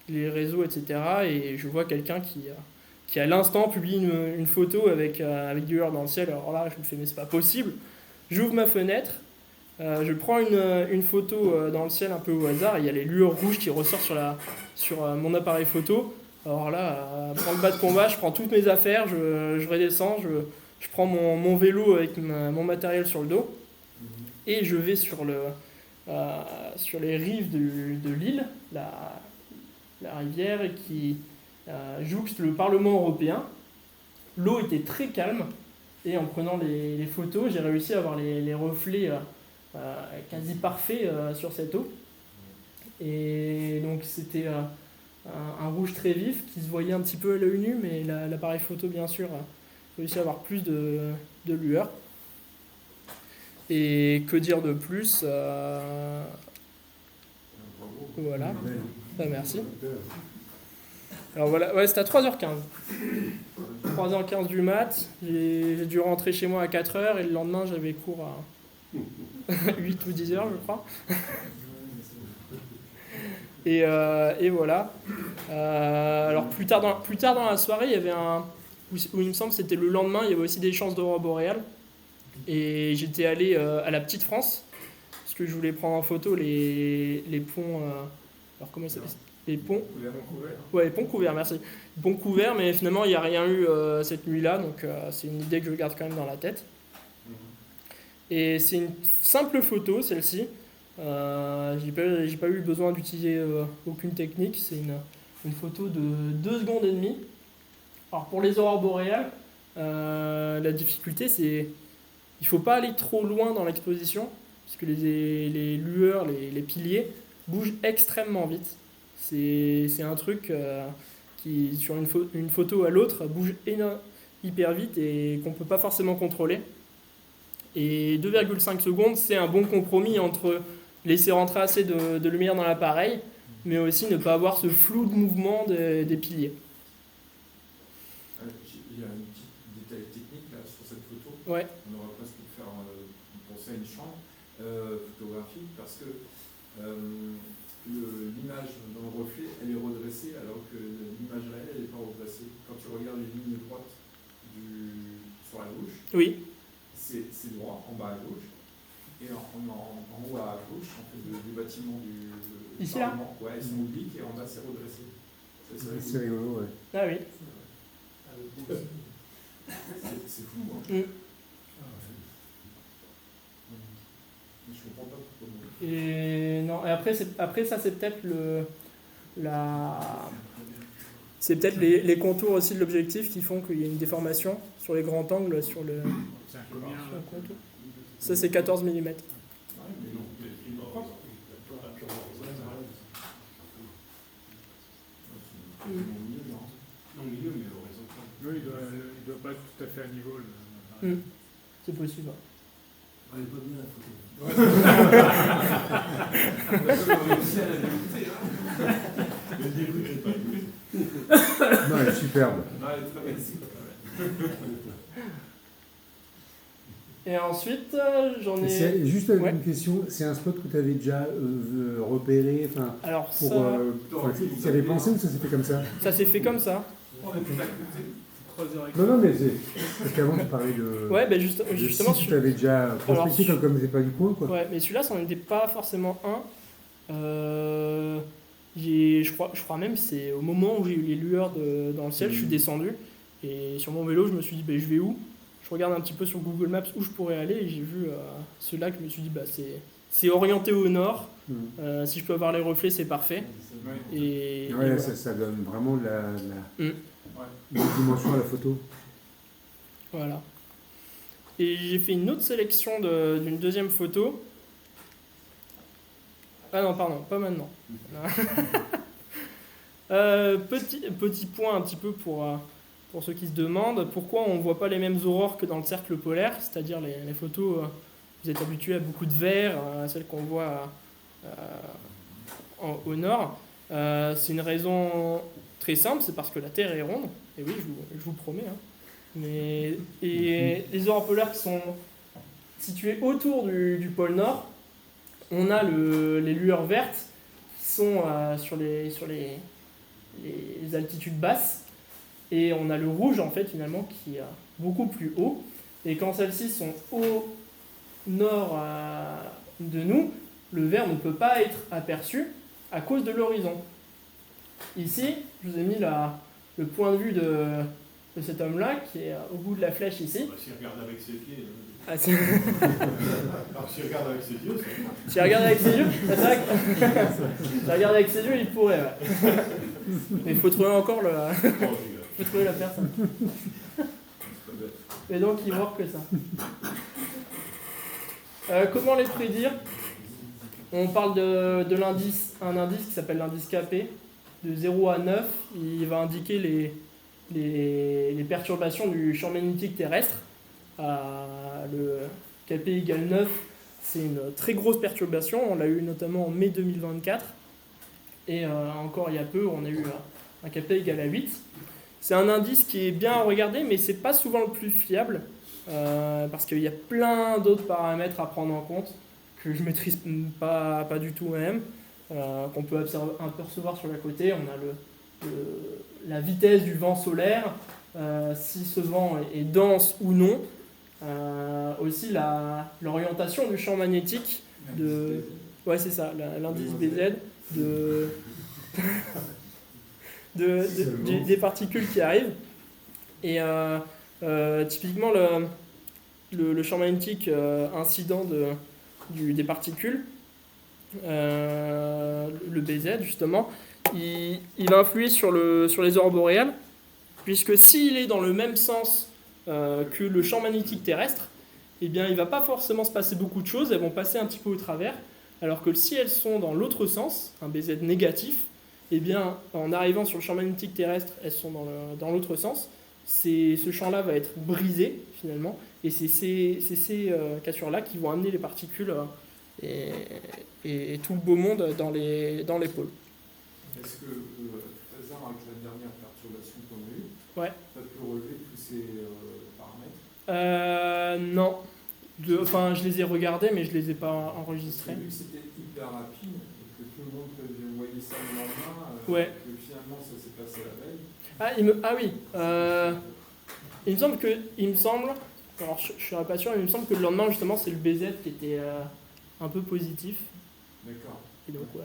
S2: les réseaux, etc. Et je vois quelqu'un qui à l'instant publie une photo avec du lueur dans le ciel. Alors là, je me fais, mais c'est pas possible. J'ouvre ma fenêtre. Je prends une photo dans le ciel un peu au hasard, et il y a les lueurs rouges qui ressortent sur mon appareil photo. Alors là, pour le bas de combat, je prends toutes mes affaires, je redescends, je prends mon vélo avec mon matériel sur le dos, et je vais sur les rives de l'île, la rivière qui jouxte le Parlement européen. l'eau était très calme, et en prenant les photos, j'ai réussi à avoir les reflets quasi parfaits sur cette eau. Et donc c'était un rouge très vif qui se voyait un petit peu à l'œil nu, mais l'appareil photo bien sûr a réussi à avoir plus de lueur. Et que dire de plus Voilà, merci. Alors voilà, ouais, c'était à 3h15. 3h15 du mat, j'ai dû rentrer chez moi à 4h et le lendemain j'avais cours à 8 ou 10h je crois. Et voilà. Alors plus tard dans la soirée, il y avait où il me semble que c'était le lendemain, il y avait aussi des chances d'aurore boréale. Et j'étais allé à la Petite France, parce que je voulais prendre en photo les ponts... alors comment ça s'appelle ? Les ponts. Ouais, les ponts couverts, merci. Les ponts couverts, mais finalement il n'y a rien eu cette nuit-là, donc c'est une idée que je garde quand même dans la tête. Et c'est une simple photo, celle-ci. J'ai pas eu besoin d'utiliser aucune technique, c'est une photo de 2 secondes et demie. Alors pour les aurores boréales, la difficulté c'est il faut pas aller trop loin dans l'exposition, parce que les lueurs, les piliers bougent extrêmement vite. C'est un truc qui, sur une photo à l'autre, bouge hyper vite et qu'on ne peut pas forcément contrôler. Et 2,5 secondes, c'est un bon compromis entre laisser rentrer assez de lumière dans l'appareil, mais aussi ne pas avoir ce flou de mouvement des piliers.
S3: Il y a un petit détail technique là, sur cette photo.
S2: Ouais.
S3: On aurait presque pu faire penser à une chambre photographique parce que l'image dans le reflet, elle est redressée alors que l'image réelle, elle n'est pas redressée. Quand tu regardes les lignes droites sur la gauche,
S2: oui.
S3: C'est droit, en bas à gauche, et en haut à gauche, en fait, du bâtiment du
S2: Ici,
S3: Parlement. Ouais, ils sont obliques et en bas c'est redressé.
S1: C'est rigolo, ouais.
S2: Ah oui.
S3: C'est fou, hein. Je comprends pas pourquoi.
S2: Et non, et après ça c'est peut-être c'est peut-être les contours aussi de l'objectif qui font qu'il y a une déformation sur les grands angles sur le contour. Ça c'est 14 mm.
S4: Non, milieu, mais horizontal. Oui, il doit pas être tout à fait à niveau.
S2: C'est possible.
S5: On n'est pas bien la photo.
S1: Non, elle est superbe.
S3: Non, elle est très belle.
S2: Et ensuite, j'en ai...
S1: Juste une question, c'est un spot que tu avais déjà repéré, enfin,
S2: alors
S1: pour, tu avais pensé ou ça s'est fait comme ça?
S2: Ça s'est fait comme ça.
S1: Non, mais c'est... Parce qu'avant, tu parlais de...
S2: Ouais, ben justement...
S1: Tu avais déjà prospecté comme c'est pas du coin, quoi.
S2: Ouais, mais celui-là, ça n'en était pas forcément un. Je crois même que c'est au moment où j'ai eu les lueurs dans le ciel, je suis descendu. Et sur mon vélo, je me suis dit, ben, je vais où? Je regarde un petit peu sur Google Maps où je pourrais aller et j'ai vu ce lac, je me suis dit, bah, c'est orienté au nord. Si je peux avoir les reflets, c'est parfait. Et
S1: voilà. Ça donne vraiment la dimension à la photo.
S2: Voilà. Et j'ai fait une autre sélection d'une deuxième photo. Ah non, pardon, pas maintenant. Petit point un petit peu pour ceux qui se demandent pourquoi on ne voit pas les mêmes aurores que dans le cercle polaire, c'est-à-dire les photos, vous êtes habitués à beaucoup de vert, celles qu'on voit au nord. C'est une raison très simple, c'est parce que la Terre est ronde, et oui, je vous promets. Et les aurores polaires qui sont situées autour du pôle Nord, on a les lueurs vertes qui sont sur les altitudes basses, et on a le rouge en fait finalement qui est beaucoup plus haut. Et quand celles-ci sont au nord de nous, le vert ne peut pas être aperçu à cause de l'horizon. Ici, je vous ai mis le point de vue de cet homme-là qui est au bout de la flèche ici.
S4: S'il regarde avec ses pieds.
S2: Ah,
S4: Alors s'il regarde avec ses yeux, c'est...
S2: S'il regarde avec ses yeux, c'est vrai que... S'il regarde avec ses yeux, il pourrait. Ouais. Mais il faut trouver encore faut trouver la personne. Et donc, il voir que ça. Comment les prédire? On parle de l'indice, un indice qui s'appelle l'indice KP, de 0 à 9. Il va indiquer les perturbations du champ magnétique terrestre. Le KP égale 9, c'est une très grosse perturbation. On l'a eu notamment en mai 2024. Et encore il y a peu, on a eu un KP égal à 8. C'est un indice qui est bien à regarder, mais c'est pas souvent le plus fiable. Parce qu'il y a plein d'autres paramètres à prendre en compte que je maîtrise pas du tout même, qu'on peut apercevoir sur le côté. On a la vitesse du vent solaire, si ce vent est dense ou non. Aussi l'orientation du champ magnétique ouais, c'est ça, l'indice BZ des particules qui arrivent. Et typiquement le champ magnétique incident des particules, le BZ justement, il va influer sur les aurores boréales, puisque s'il est dans le même sens que le champ magnétique terrestre, eh bien, il ne va pas forcément se passer beaucoup de choses, elles vont passer un petit peu au travers, alors que si elles sont dans l'autre sens, un BZ négatif, eh bien, en arrivant sur le champ magnétique terrestre, elles sont dans l'autre sens, ce champ-là va être brisé finalement, et c'est ces cassures-là qui vont amener les particules et tout le beau monde dans les pôles.
S3: Est-ce que, hasard, avec la dernière perturbation qu'on a eue,
S2: Ouais.
S3: tu as pu relever tous ces paramètres?
S2: Non. Enfin, je les ai regardés, mais je ne les ai pas enregistrés.
S3: Vu que c'était hyper rapide et que tout le monde voyait ça le lendemain,
S2: ouais.
S3: que finalement ça s'est passé la veille.
S2: Oui. Il me semble, alors je ne serais pas sûr, mais il me semble que le lendemain, justement, c'est le BZ qui était un peu positif.
S3: D'accord.
S2: Et donc, ouais.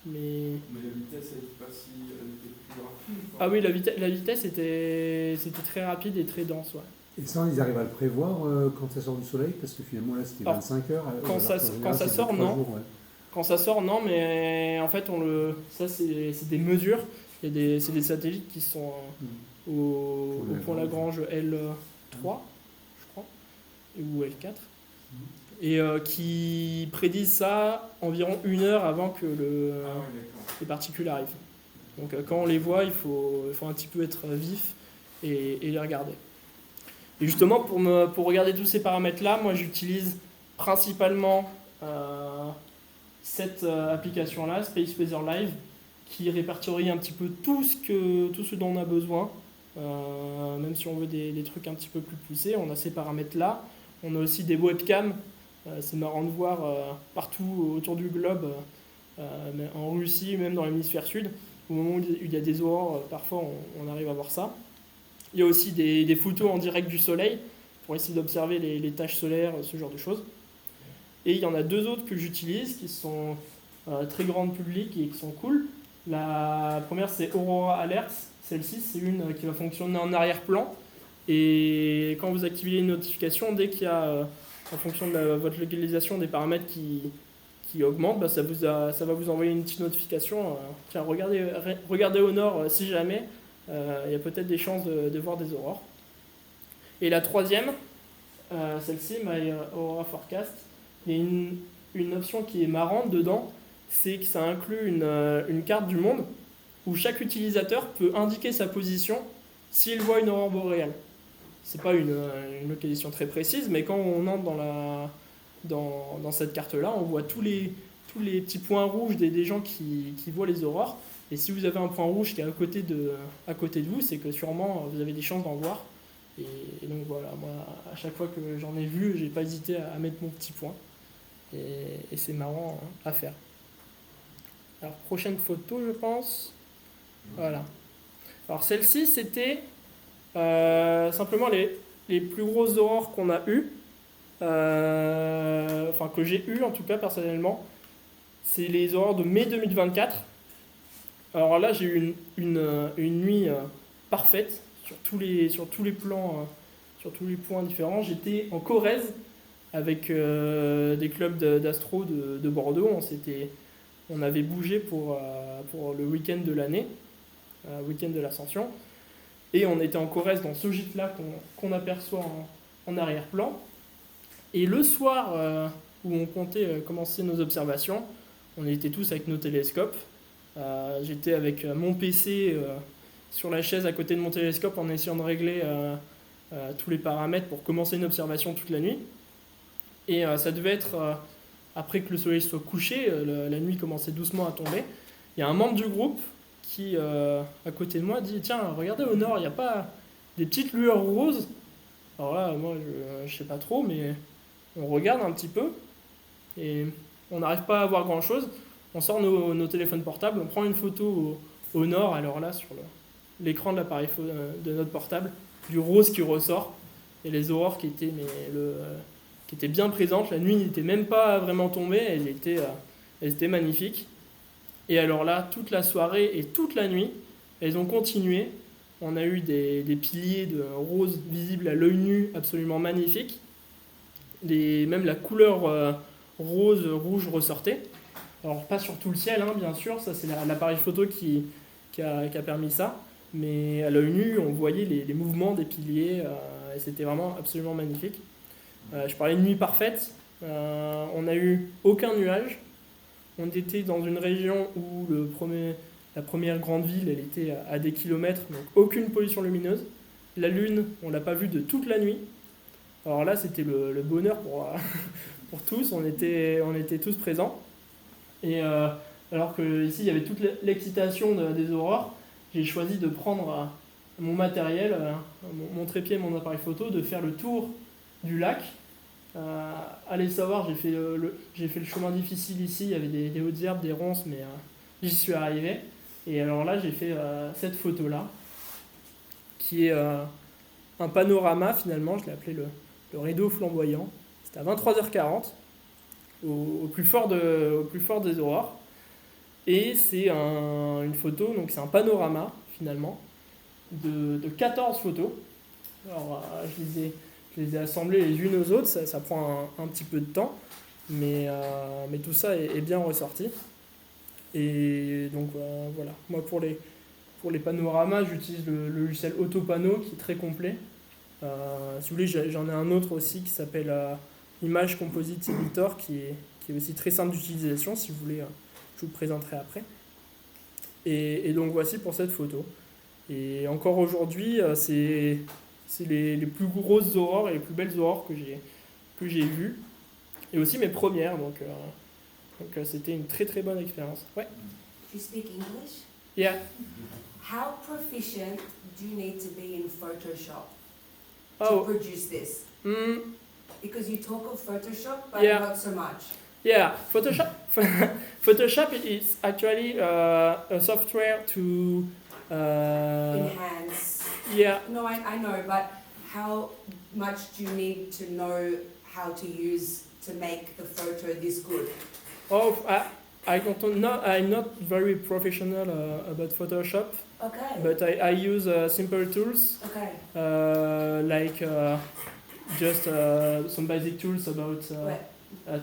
S2: Mais
S3: la vitesse, elle était plus rapide, quoi.
S2: Ah oui, la vitesse c'était très rapide et très dense, ouais.
S1: Et ça, ils arrivent à le prévoir quand ça sort du soleil? Parce que finalement, là, c'était 25 heures.
S2: Quand ça sort, non.
S1: Jours, ouais.
S2: Quand ça sort, non, mais en fait, ça, c'est des mesures. C'est des satellites qui sont au point Lagrange L3, je crois, ou L4, et qui prédisent ça environ 1 heure avant que les particules arrivent. Donc quand on les voit, il faut un petit peu être vif et les regarder. Et justement, pour regarder tous ces paramètres-là, moi j'utilise principalement cette application-là, Space Weather Live, qui répertorie un petit peu tout ce dont on a besoin. Même si on veut des trucs un petit peu plus poussés, on a ces paramètres-là. On a aussi des webcams. C'est marrant de voir partout autour du globe, en Russie, même dans l'hémisphère sud. Au moment où il y a des aurores, parfois on arrive à voir ça. Il y a aussi des photos en direct du soleil pour essayer d'observer les taches solaires, ce genre de choses. Et il y en a 2 autres que j'utilise qui sont très grand public et qui sont cool. La première, c'est Aurora Alerts. Celle-ci, c'est une qui va fonctionner en arrière-plan. Et quand vous activez les notifications, dès qu'il y a, en fonction de votre localisation, des paramètres qui augmentent, ça va vous envoyer une petite notification. Tiens, regardez au nord si jamais. Il y a peut-être des chances de voir des aurores. Et la troisième, celle-ci, My Aurora Forecast, il y a une option qui est marrante dedans, c'est que ça inclut une carte du monde où chaque utilisateur peut indiquer sa position s'il voit une aurore boréale. C'est pas une localisation très précise, mais quand on entre dans cette carte-là, on voit tous les petits points rouges des gens qui voient les aurores. Et si vous avez un point rouge qui est à côté de vous, c'est que sûrement vous avez des chances d'en voir. Et donc voilà, moi, à chaque fois que j'en ai vu, j'ai pas hésité à mettre mon petit point. Et c'est marrant à faire. Alors, prochaine photo, je pense. Voilà. Alors, celle-ci, c'était simplement les plus grosses aurores qu'on a eues. Enfin, que j'ai eues, en tout cas, personnellement. C'est les aurores de mai 2024. Alors là, j'ai eu une nuit parfaite sur tous les plans, sur tous les points différents. J'étais en Corrèze avec des clubs d'astro de Bordeaux. On avait bougé pour le week-end de l'année, week-end de l'Ascension. Et on était en Corrèze dans ce gîte-là qu'on aperçoit en arrière-plan. Et le soir où on comptait commencer nos observations, on était tous avec nos télescopes. J'étais avec mon PC sur la chaise à côté de mon télescope en essayant de régler tous les paramètres pour commencer une observation toute la nuit. Et ça devait être, après que le soleil soit couché, la nuit commençait doucement à tomber. Il y a un membre du groupe qui, à côté de moi, dit « Tiens, regardez au nord, il n'y a pas des petites lueurs roses ?» Alors là, moi, je sais pas trop, mais on regarde un petit peu et on n'arrive pas à voir grand-chose. On sort nos téléphones portables, on prend une photo au nord, alors là, sur l'écran de l'appareil de notre portable, du rose qui ressort et les aurores qui étaient bien présentes. La nuit n'était même pas vraiment tombée, elles étaient magnifiques. Et alors là, toute la soirée et toute la nuit, elles ont continué. On a eu des piliers de rose visibles à l'œil nu, absolument magnifiques. Même la couleur rose, rouge ressortait. Alors pas sur tout le ciel, hein, bien sûr, ça c'est l'appareil photo qui a permis ça. Mais à l'œil nu, on voyait les mouvements des piliers, et c'était vraiment absolument magnifique. Je parlais de nuit parfaite, on n'a eu aucun nuage. On était dans une région où la première grande ville, elle était à des kilomètres, donc aucune pollution lumineuse. La lune, on ne l'a pas vue de toute la nuit. Alors là, c'était le bonheur pour tous, on était tous présents. Et alors qu'ici, il y avait toute l'excitation des aurores, j'ai choisi de prendre mon matériel, mon trépied et mon appareil photo, de faire le tour du lac. Allez savoir, j'ai fait le chemin difficile ici, il y avait des hautes herbes, des ronces, mais j'y suis arrivé. Et alors là, j'ai fait cette photo-là, qui est un panorama finalement, je l'ai appelé le rideau flamboyant. C'était à 23h40, au plus fort des aurores. Et c'est une photo, donc c'est un panorama finalement, de 14 photos. Alors je les ai assemblées les unes aux autres, ça prend un petit peu de temps, mais tout ça est bien ressorti. Et donc voilà, moi pour les panoramas, j'utilise le logiciel Autopano qui est très complet. Si vous voulez, j'en ai un autre aussi qui s'appelle Image Composite Editor qui est aussi très simple d'utilisation. Si vous voulez, je vous le présenterai après. Et donc voici pour cette photo. Et encore aujourd'hui, c'est les plus grosses aurores et les plus belles aurores que j'ai vues. Et aussi mes premières, donc c'était une très très bonne expérience. Ouais.
S6: Do you speak English?
S2: Yeah.
S6: How proficient do you need to be in Photoshop
S2: Oh.
S6: to produce this? Because you talk of Photoshop, but
S2: Yeah.
S6: not so much.
S2: Yeah, Photoshop is actually a software to
S6: Enhance.
S2: yeah.
S6: No, I know, but how much do you need to know how to use to make the photo this good?
S2: Oh, I don't know. I'm not very professional about Photoshop,
S6: Okay.
S2: but I use simple tools
S6: Okay.
S2: like just some basic tools about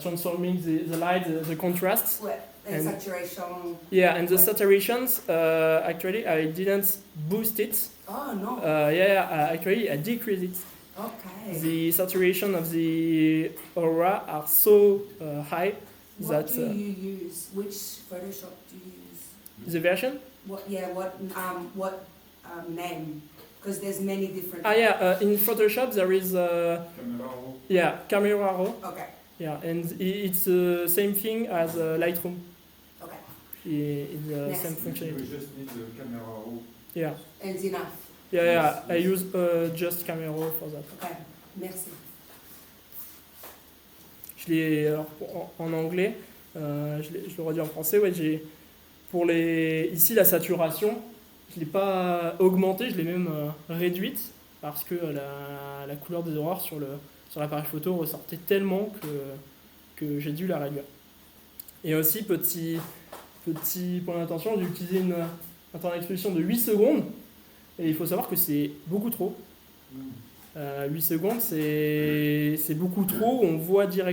S2: transforming the light, the contrasts.
S6: Well, and
S2: And-
S6: saturation.
S2: Yeah, and the saturations, actually, I didn't boost it.
S6: Oh no.
S2: Actually, I decreased it.
S6: Okay.
S2: The saturation of the aura are so high
S6: What
S2: that
S6: do you use? Which Photoshop do you use?
S2: the version.
S6: What? Yeah. What name? Because there's many different.
S2: In Photoshop there is
S3: Caméra raw.
S2: Camera Raw.
S6: Okay.
S2: Yeah, and it's the same thing as Lightroom.
S6: Okay.
S2: It's the
S6: Yes.
S2: same
S3: You
S2: functionality.
S3: just need the camera raw.
S2: Yeah,
S6: And it's enough.
S2: yeah. I use just Camera Raw for that.
S6: Okay. Merci.
S2: Je l'ai alors, en anglais, je le redis en français. Ouais, ici la saturation, je l'ai pas augmentée, je l'ai même réduite parce que la couleur des aurores sur l'appareil photo ressortait tellement que j'ai dû la réduire. Et aussi petit point d'attention, j'ai utilisé un temps d'exposition de 8 secondes et il faut savoir que c'est beaucoup trop. 8 secondes, c'est beaucoup trop. On voit déjà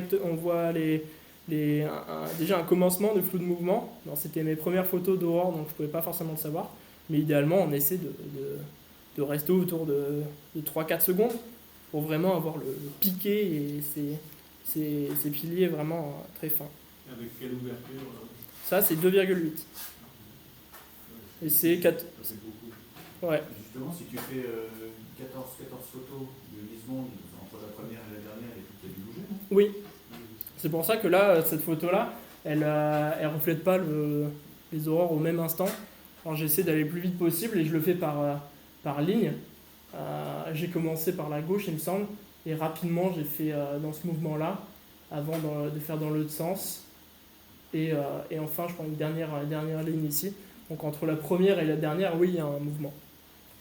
S2: un commencement de flou de mouvement. Alors, c'était mes premières photos d'aurore, donc je ne pouvais pas forcément le savoir. Mais idéalement, on essaie de rester autour de 3-4 secondes pour vraiment avoir le piqué et ces piliers vraiment très fins.
S4: Avec quelle ouverture
S2: Ça, c'est 2,8. Et c'est 4.
S4: Ça fait beaucoup.
S2: Ouais.
S7: Justement, si tu fais 14 photos de Lisbonne entre la première et la dernière, et tout a dû bouger, non?
S2: Oui. C'est pour ça que là, cette photo-là, elle reflète pas les aurores au même instant. Alors j'essaie d'aller le plus vite possible et je le fais par ligne. J'ai commencé par la gauche, il me semble, et rapidement j'ai fait dans ce mouvement-là, avant de faire dans l'autre sens. Et enfin, je prends une dernière ligne ici. Donc entre la première et la dernière, oui, il y a un mouvement.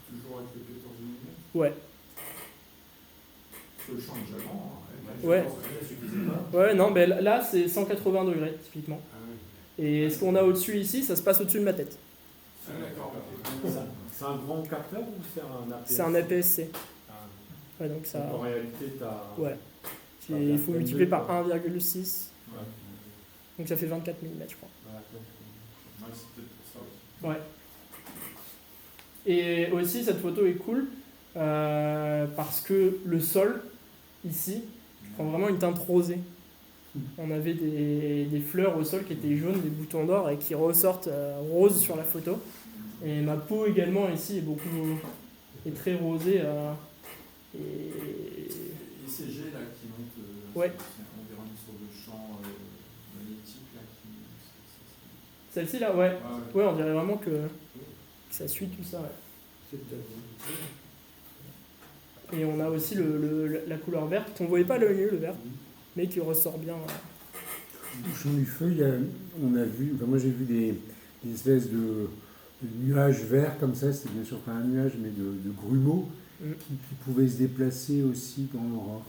S3: Toujours avec le 14 mm.
S2: Ouais.
S3: Le champ est déjà grand.
S2: Ouais.
S7: Ça suffisait pas.
S2: Ouais, non, mais là, c'est 180 degrés, typiquement.
S3: Ah oui.
S2: Et ce qu'on a au-dessus ici, ça se passe au-dessus de ma tête.
S3: Ah, d'accord.
S4: C'est un grand capteur ou c'est un APS-C?
S2: C'est un APS-C.
S4: Ah.
S2: Ouais, donc ça.
S4: Donc en réalité, tu as.
S2: Ouais. Il faut multiplier par 1,6.
S4: Ouais.
S2: Donc ça fait 24 mm, je crois.
S3: Ouais, c'est peut-être pour ça aussi.
S2: Ouais. Et aussi, cette photo est cool parce que le sol, ici, prend vraiment une teinte rosée. On avait des fleurs au sol qui étaient jaunes, des boutons d'or et qui ressortent roses sur la photo. Et ma peau également ici est très rosée. Et
S3: ces jets là qui montent,
S2: Ouais.
S3: on dirait une sorte de champ magnétique là qui.
S2: celle-ci là, ouais.
S3: Ouais.
S2: Ouais, on dirait vraiment que ça suit tout ça. Ouais.
S5: C'est peut-être.
S2: Et on a aussi la couleur verte, qu'on ne voyait pas à l'œil nu, le vert, mais qui ressort bien.
S1: Au champ du feu, on a vu, enfin moi j'ai vu des espèces de nuages verts comme ça, c'était bien sûr pas un nuage, mais de grumeaux qui pouvaient se déplacer aussi dans l'aurore.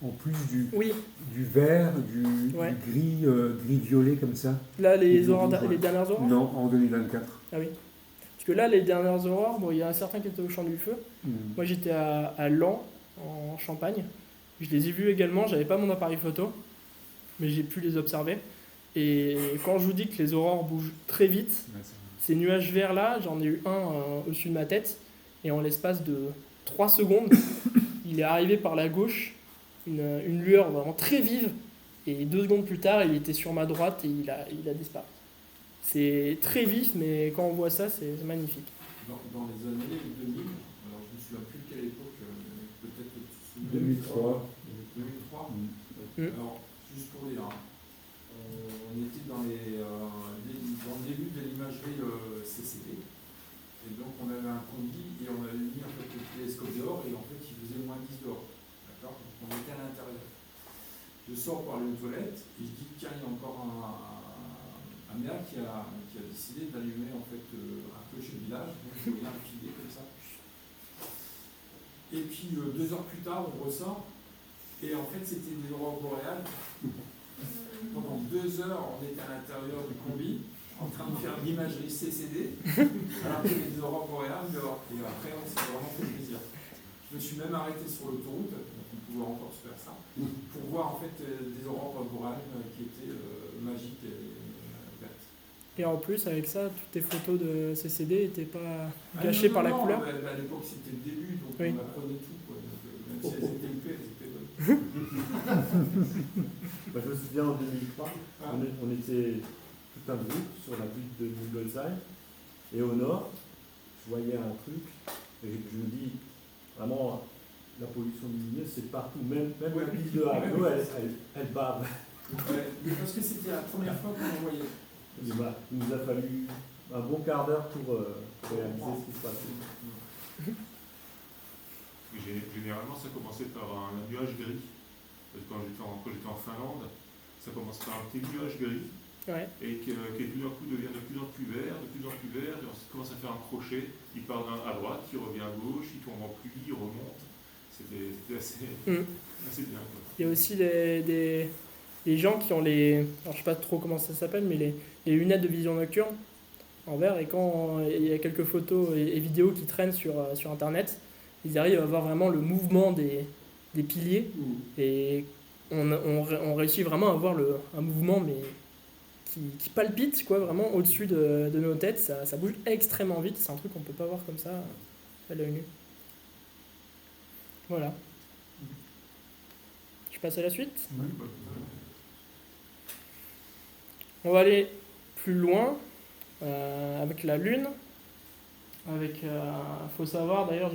S1: En plus
S2: Oui,
S1: du vert, du
S2: Ouais.
S1: gris, gris-violet comme ça.
S2: là, les
S1: Ouais.
S2: dernières aurores.
S1: Non, en 2024.
S2: Ah oui. Parce que là, les dernières aurores, bon, il y a un certain qui était au champ du feu. Moi, j'étais à Laon, en Champagne. Je les ai vus également, j'avais pas mon appareil photo, mais j'ai pu les observer. Et quand je vous dis que les aurores bougent très vite,
S1: Ouais,
S2: ces nuages verts là, j'en ai eu un au-dessus de ma tête, et en l'espace de 3 secondes, il est arrivé par la gauche, une lueur vraiment très vive, et 2 secondes plus tard, il était sur ma droite et il a disparu. C'est très vif, mais quand on voit ça, c'est magnifique.
S3: Dans les années 2000, alors je ne me souviens plus de quelle époque, peut-être
S1: 2003.
S3: 2003.
S2: Mm.
S3: Alors, juste pour dire, on était dans le début de l'imagerie CCD. Et donc on avait un combi et on avait mis en fait le télescope dehors et en fait il faisait moins 10 dehors. D'accord. Donc on était à l'intérieur. Je sors par les toilettes et je dis tiens, il y a encore un maire qui a décidé d'allumer en fait un clocher de village. Donc je voyais un filet comme ça. Et puis 2 heures plus tard, on ressort et en fait c'était des aurores boréales. Pendant 2 heures, on était à l'intérieur du combi en train de faire l'imagerie CCD alors qu'il y avait des aurores boréales dehors. Et après, on s'est vraiment fait plaisir. Je me suis même arrêté sur l'autoroute, donc on pouvait encore se faire ça, pour voir en fait des aurores boréales qui étaient magiques et vertes.
S2: Et en plus, avec ça, toutes tes photos de CCD n'étaient pas gâchées par la couleur.
S3: À l'époque, c'était le début, donc
S2: Oui.
S3: on apprenait tout. Quoi. Donc, même si elles étaient huppées, elles étaient bonnes.
S8: Bah, je me souviens en 2003, on était tout un groupe sur la butte de Nibelheim, et au nord, je voyais un truc, et je me dis, vraiment, la pollution lumineuse, c'est partout, même la ville de Haguenau, elle barre.
S3: Ouais, parce que c'était la première fois qu'on en voyait.
S8: Et bah, il nous a fallu un bon quart d'heure pour réaliser ce qui se passait.
S9: Généralement, ça commençait par un nuage gris. Parce que quand j'étais en Finlande, ça commence par un petit nuage gris.
S2: Ouais.
S9: Et qui tout d'un coup devient de plus en plus vert, et ensuite commence à faire un crochet, il part à droite, il revient à gauche, il tombe en pluie, il remonte. C'était assez bien. Quoi.
S2: Il y a aussi des gens qui ont alors je sais pas trop comment ça s'appelle, mais les lunettes de vision nocturne en vert, et quand il y a quelques photos et vidéos qui traînent sur internet, ils arrivent à voir vraiment le mouvement des piliers, et on réussit vraiment à voir un mouvement mais qui palpite quoi, vraiment au-dessus de nos têtes. Ça bouge extrêmement vite, c'est un truc qu'on peut pas voir comme ça. à l'œil nu. Voilà. Je passe à la suite. On va aller plus loin avec la Lune. Faut savoir, d'ailleurs,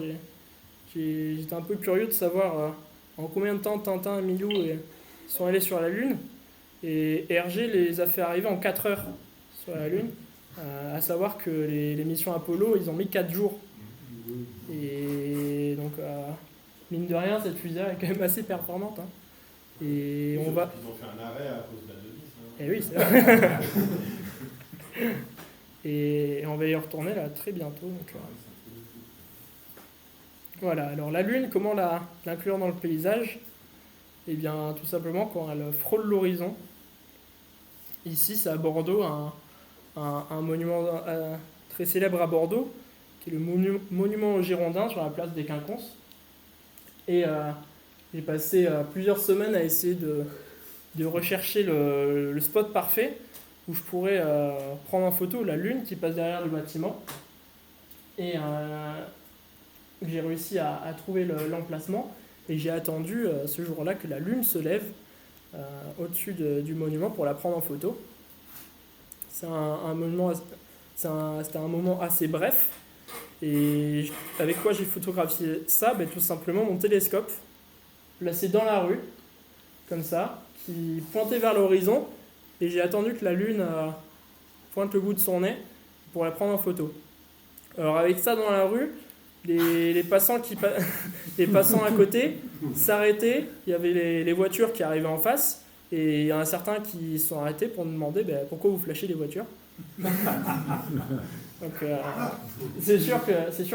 S2: j'étais un peu curieux de savoir en combien de temps Tintin et Milou sont allés sur la Lune. Et Hergé les a fait arriver en 4 heures sur la Lune. À savoir que les missions Apollo, ils ont mis 4 jours. Et donc, mine de rien, cette fusée est quand même assez performante. Hein. Et
S10: Ils
S2: on
S10: ont
S2: va...
S10: fait un arrêt à cause de la devise. Hein.
S2: Eh oui, c'est vrai. Et on va y retourner là très bientôt. Donc, voilà, alors la Lune, comment l'inclure dans le paysage? Eh bien, tout simplement quand elle frôle l'horizon. Ici, c'est à Bordeaux, un monument très célèbre à Bordeaux, qui est le monument aux Girondins sur la place des Quinconces. Et j'ai passé plusieurs semaines à essayer de rechercher le spot parfait où je pourrais prendre en photo la Lune qui passe derrière le bâtiment. Et j'ai réussi à trouver l'emplacement et j'ai attendu ce jour-là que la Lune se lève au-dessus du monument pour la prendre en photo. C'était un moment assez bref. Et avec quoi j'ai photographié ça? Tout simplement mon télescope, placé dans la rue, comme ça, qui pointait vers l'horizon. Et j'ai attendu que la Lune pointe le bout de son nez pour la prendre en photo. Alors avec ça dans la rue, les passants à côté s'arrêtaient. Il y avait les voitures qui arrivaient en face. Et il y en a certains qui se sont arrêtés pour me demander pourquoi vous flashez les voitures. Donc c'est sûr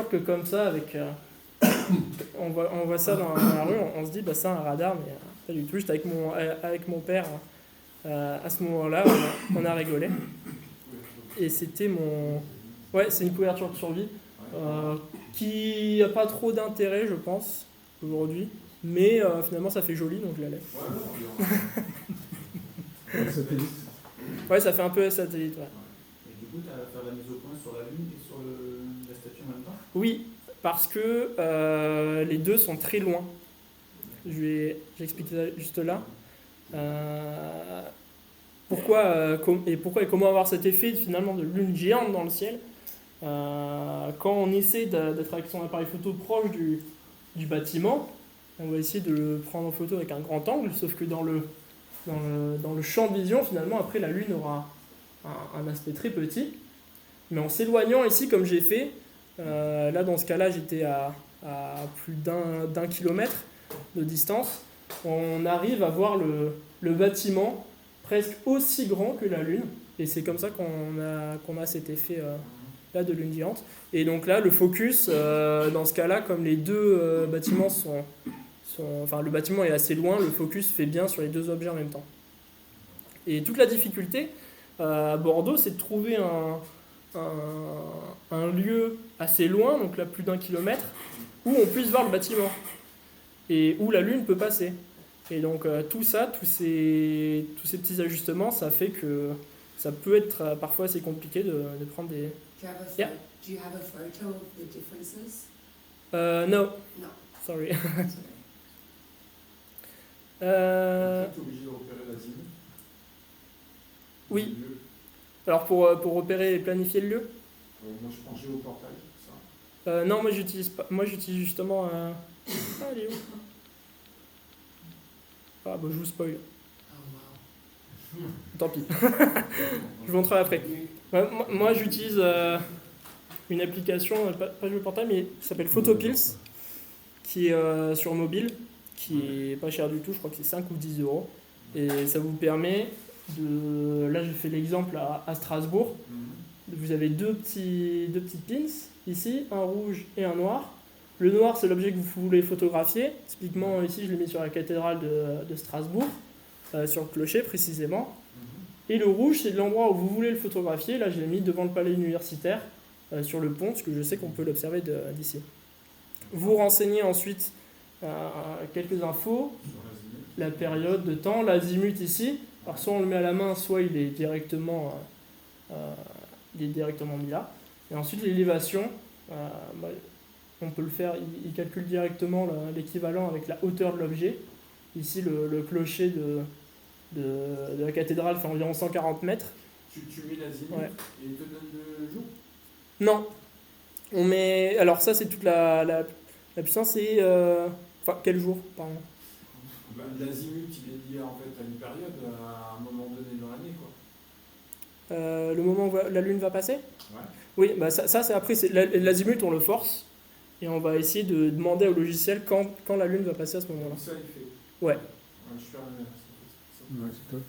S2: que comme ça, on voit ça dans la rue, on se dit c'est un radar, mais pas du tout. Juste avec mon père, à ce moment-là, on a rigolé. Et c'était c'est une couverture de survie qui n'a pas trop d'intérêt, je pense, aujourd'hui. Mais finalement, ça fait joli, donc je la lève.
S1: Satellite.
S2: Ouais, ça fait un peu satellite, ouais.
S7: Et du coup, tu vas faire la mise au point sur la Lune et sur la statue en même temps?
S2: Oui, parce que les deux sont très loin. J'explique ça juste là. Pourquoi et comment avoir cet effet finalement de lune géante dans le ciel quand on essaie d'être avec son appareil photo proche du bâtiment, on va essayer de le prendre en photo avec un grand angle, sauf que dans le champ de vision, finalement, après la Lune aura un aspect très petit. Mais en s'éloignant ici, comme j'ai fait, là dans ce cas-là, j'étais à plus d'un kilomètre de distance, on arrive à voir le bâtiment presque aussi grand que la Lune. Et c'est comme ça qu'on a cet effet là de lune géante. Et donc là, le focus, dans ce cas-là, comme les deux bâtiments enfin, le bâtiment est assez loin, le focus fait bien sur les deux objets en même temps. Et toute la difficulté à Bordeaux, c'est de trouver un lieu assez loin, donc là plus d'un kilomètre, où on puisse voir le bâtiment et où la Lune peut passer. Et donc tout ça, tous ces petits ajustements, ça fait que ça peut être parfois assez compliqué de prendre des...
S6: Do you have a photo of the differences?
S2: No.
S6: No.
S2: Sorry.
S3: Tu es obligé de repérer l'azimut?
S2: Oui. Alors pour repérer et planifier le lieu?
S3: Moi je prends géoportail, ça.
S2: Non, moi j'utilise justement... Ah, elle est où? Ah je vous spoil.
S6: Oh wow.
S2: Tant pis. Je vous montrerai après. Moi j'utilise une application, pas géoportail, mais qui s'appelle Photopills, qui est sur mobile, qui est pas cher du tout, je crois que c'est 5 ou 10 euros. Et ça vous permet de... Là j'ai fait l'exemple à Strasbourg. Vous avez deux petites pins ici, un rouge et un noir. Le noir c'est l'objet que vous voulez photographier. Typiquement ici je l'ai mis sur la cathédrale de Strasbourg, sur le clocher précisément. Et le rouge c'est l'endroit où vous voulez le photographier. Là je l'ai mis devant le palais universitaire, sur le pont, parce que je sais qu'on peut l'observer d'ici. Vous renseignez ensuite quelques infos, la période de temps, l'azimut ici. Alors soit on le met à la main, soit il est directement mis là. Et ensuite l'élévation, on peut le faire, il calcule directement l'équivalent avec la hauteur de l'objet. Ici, le clocher de la cathédrale fait environ 140 mètres.
S3: Tu mets l'azimut
S2: Ouais.
S3: et il te donne le jour.
S2: Non, on met. Alors, ça, c'est toute la puissance. Et. Enfin, quel jour, pardon.
S3: L'azimut, il est lié en fait à une période, à un moment donné dans l'année, quoi.
S2: Le moment où la Lune va passer ?
S3: Ouais.
S2: Oui, bah ça c'est après, l'azimut, on le force. Et on va essayer de demander au logiciel quand la Lune va passer à ce moment-là.
S3: Donc ça, il fait.
S2: Ouais.
S3: Je suis
S1: Ouais, c'est top.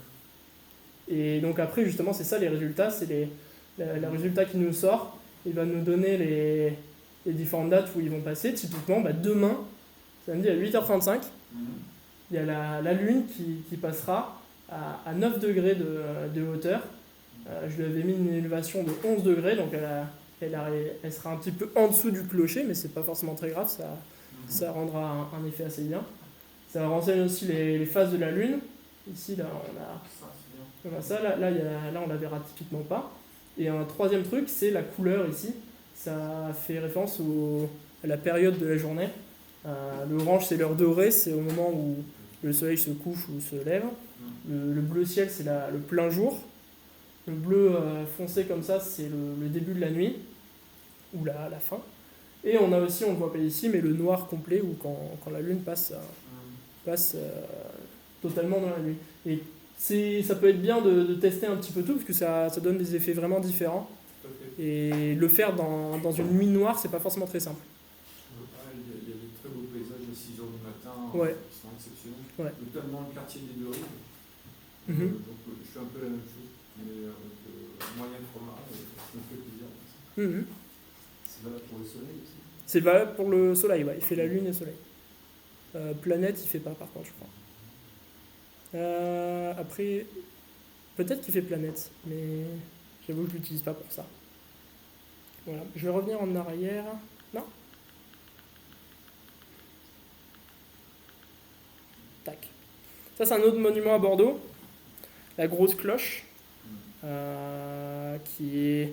S2: Et donc après, justement, c'est ça les résultats. C'est les résultats qui nous sort. Il va nous donner les différentes dates où ils vont passer. Typiquement, demain, samedi à 8h35, il y a la Lune qui passera à 9 degrés de hauteur. Je lui avais mis une élévation de 11 degrés, donc elle sera un petit peu en dessous du clocher, mais c'est pas forcément très grave, ça rendra un effet assez bien. Ça renseigne aussi les phases de la Lune. Ici, là, on a ça, là on la verra typiquement pas. Et un troisième truc, c'est la couleur ici. Ça fait référence à la période de la journée. Le orange, c'est l'heure dorée, c'est au moment où le soleil se couche ou se lève. Le bleu ciel, c'est le plein jour. Le bleu foncé comme ça, c'est le début de la nuit, ou la fin. Et on a aussi, on ne le voit pas ici, mais le noir complet, où quand la Lune passe totalement dans la nuit. Et ça peut être bien de tester un petit peu tout, parce que ça donne des effets vraiment différents. Et le faire dans une nuit noire, c'est pas forcément très simple.
S3: Il y a des très beaux paysages à 6h du matin
S2: Ouais.
S3: qui sont exceptionnels,
S2: Ouais.
S3: notamment le quartier des Deux Rives. Donc je fais un peu la même chose, mais avec moyen format, ça me fait plaisir.
S7: C'est valable pour le soleil aussi.
S2: C'est valable pour le soleil, ouais. Il fait la Lune et le soleil. Planète, il fait pas par contre, je crois. Après, peut-être qu'il fait planète, mais j'avoue que je l'utilise pas pour ça. Voilà, je vais revenir en arrière. Non ? Tac. Ça, c'est un autre monument à Bordeaux, la grosse cloche, qui est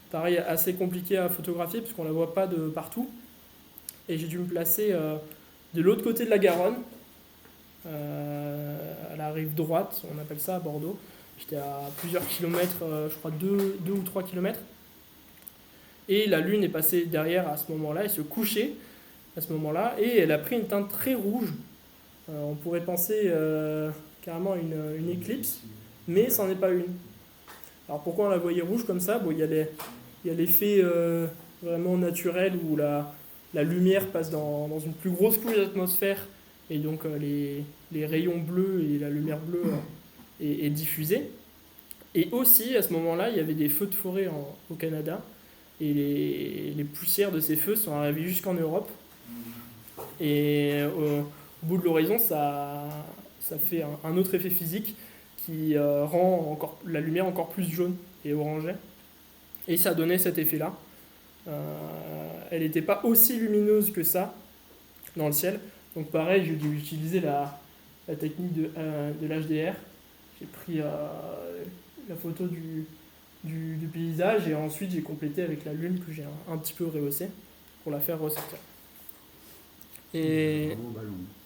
S2: pareil assez compliqué à photographier puisqu'on la voit pas de partout. Et j'ai dû me placer de l'autre côté de la Garonne, à la rive droite, on appelle ça à Bordeaux. J'étais à plusieurs kilomètres, je crois 2 ou 3 kilomètres. Et la Lune est passée derrière à ce moment-là, elle se couchait à ce moment-là, et elle a pris une teinte très rouge. On pourrait penser carrément à une éclipse, mais ça n'en est pas une. Alors pourquoi on la voyait rouge comme ça ? Bon, il y a l'effet vraiment naturel où la lumière passe dans une plus grosse couche d'atmosphère, et donc les rayons bleus et la lumière bleue est diffusée. Et aussi, à ce moment-là, il y avait des feux de forêt au Canada, et les poussières de ces feux sont arrivées jusqu'en Europe. Et au bout de l'horizon, ça fait un autre effet physique qui rend la lumière encore plus jaune et orangée. Et ça donnait cet effet-là. Elle n'était pas aussi lumineuse que ça dans le ciel. Donc pareil, j'ai dû utiliser la technique de l'HDR. J'ai pris la photo du paysage et ensuite j'ai complété avec la lune que j'ai un petit peu rehaussée pour la faire ressortir. Et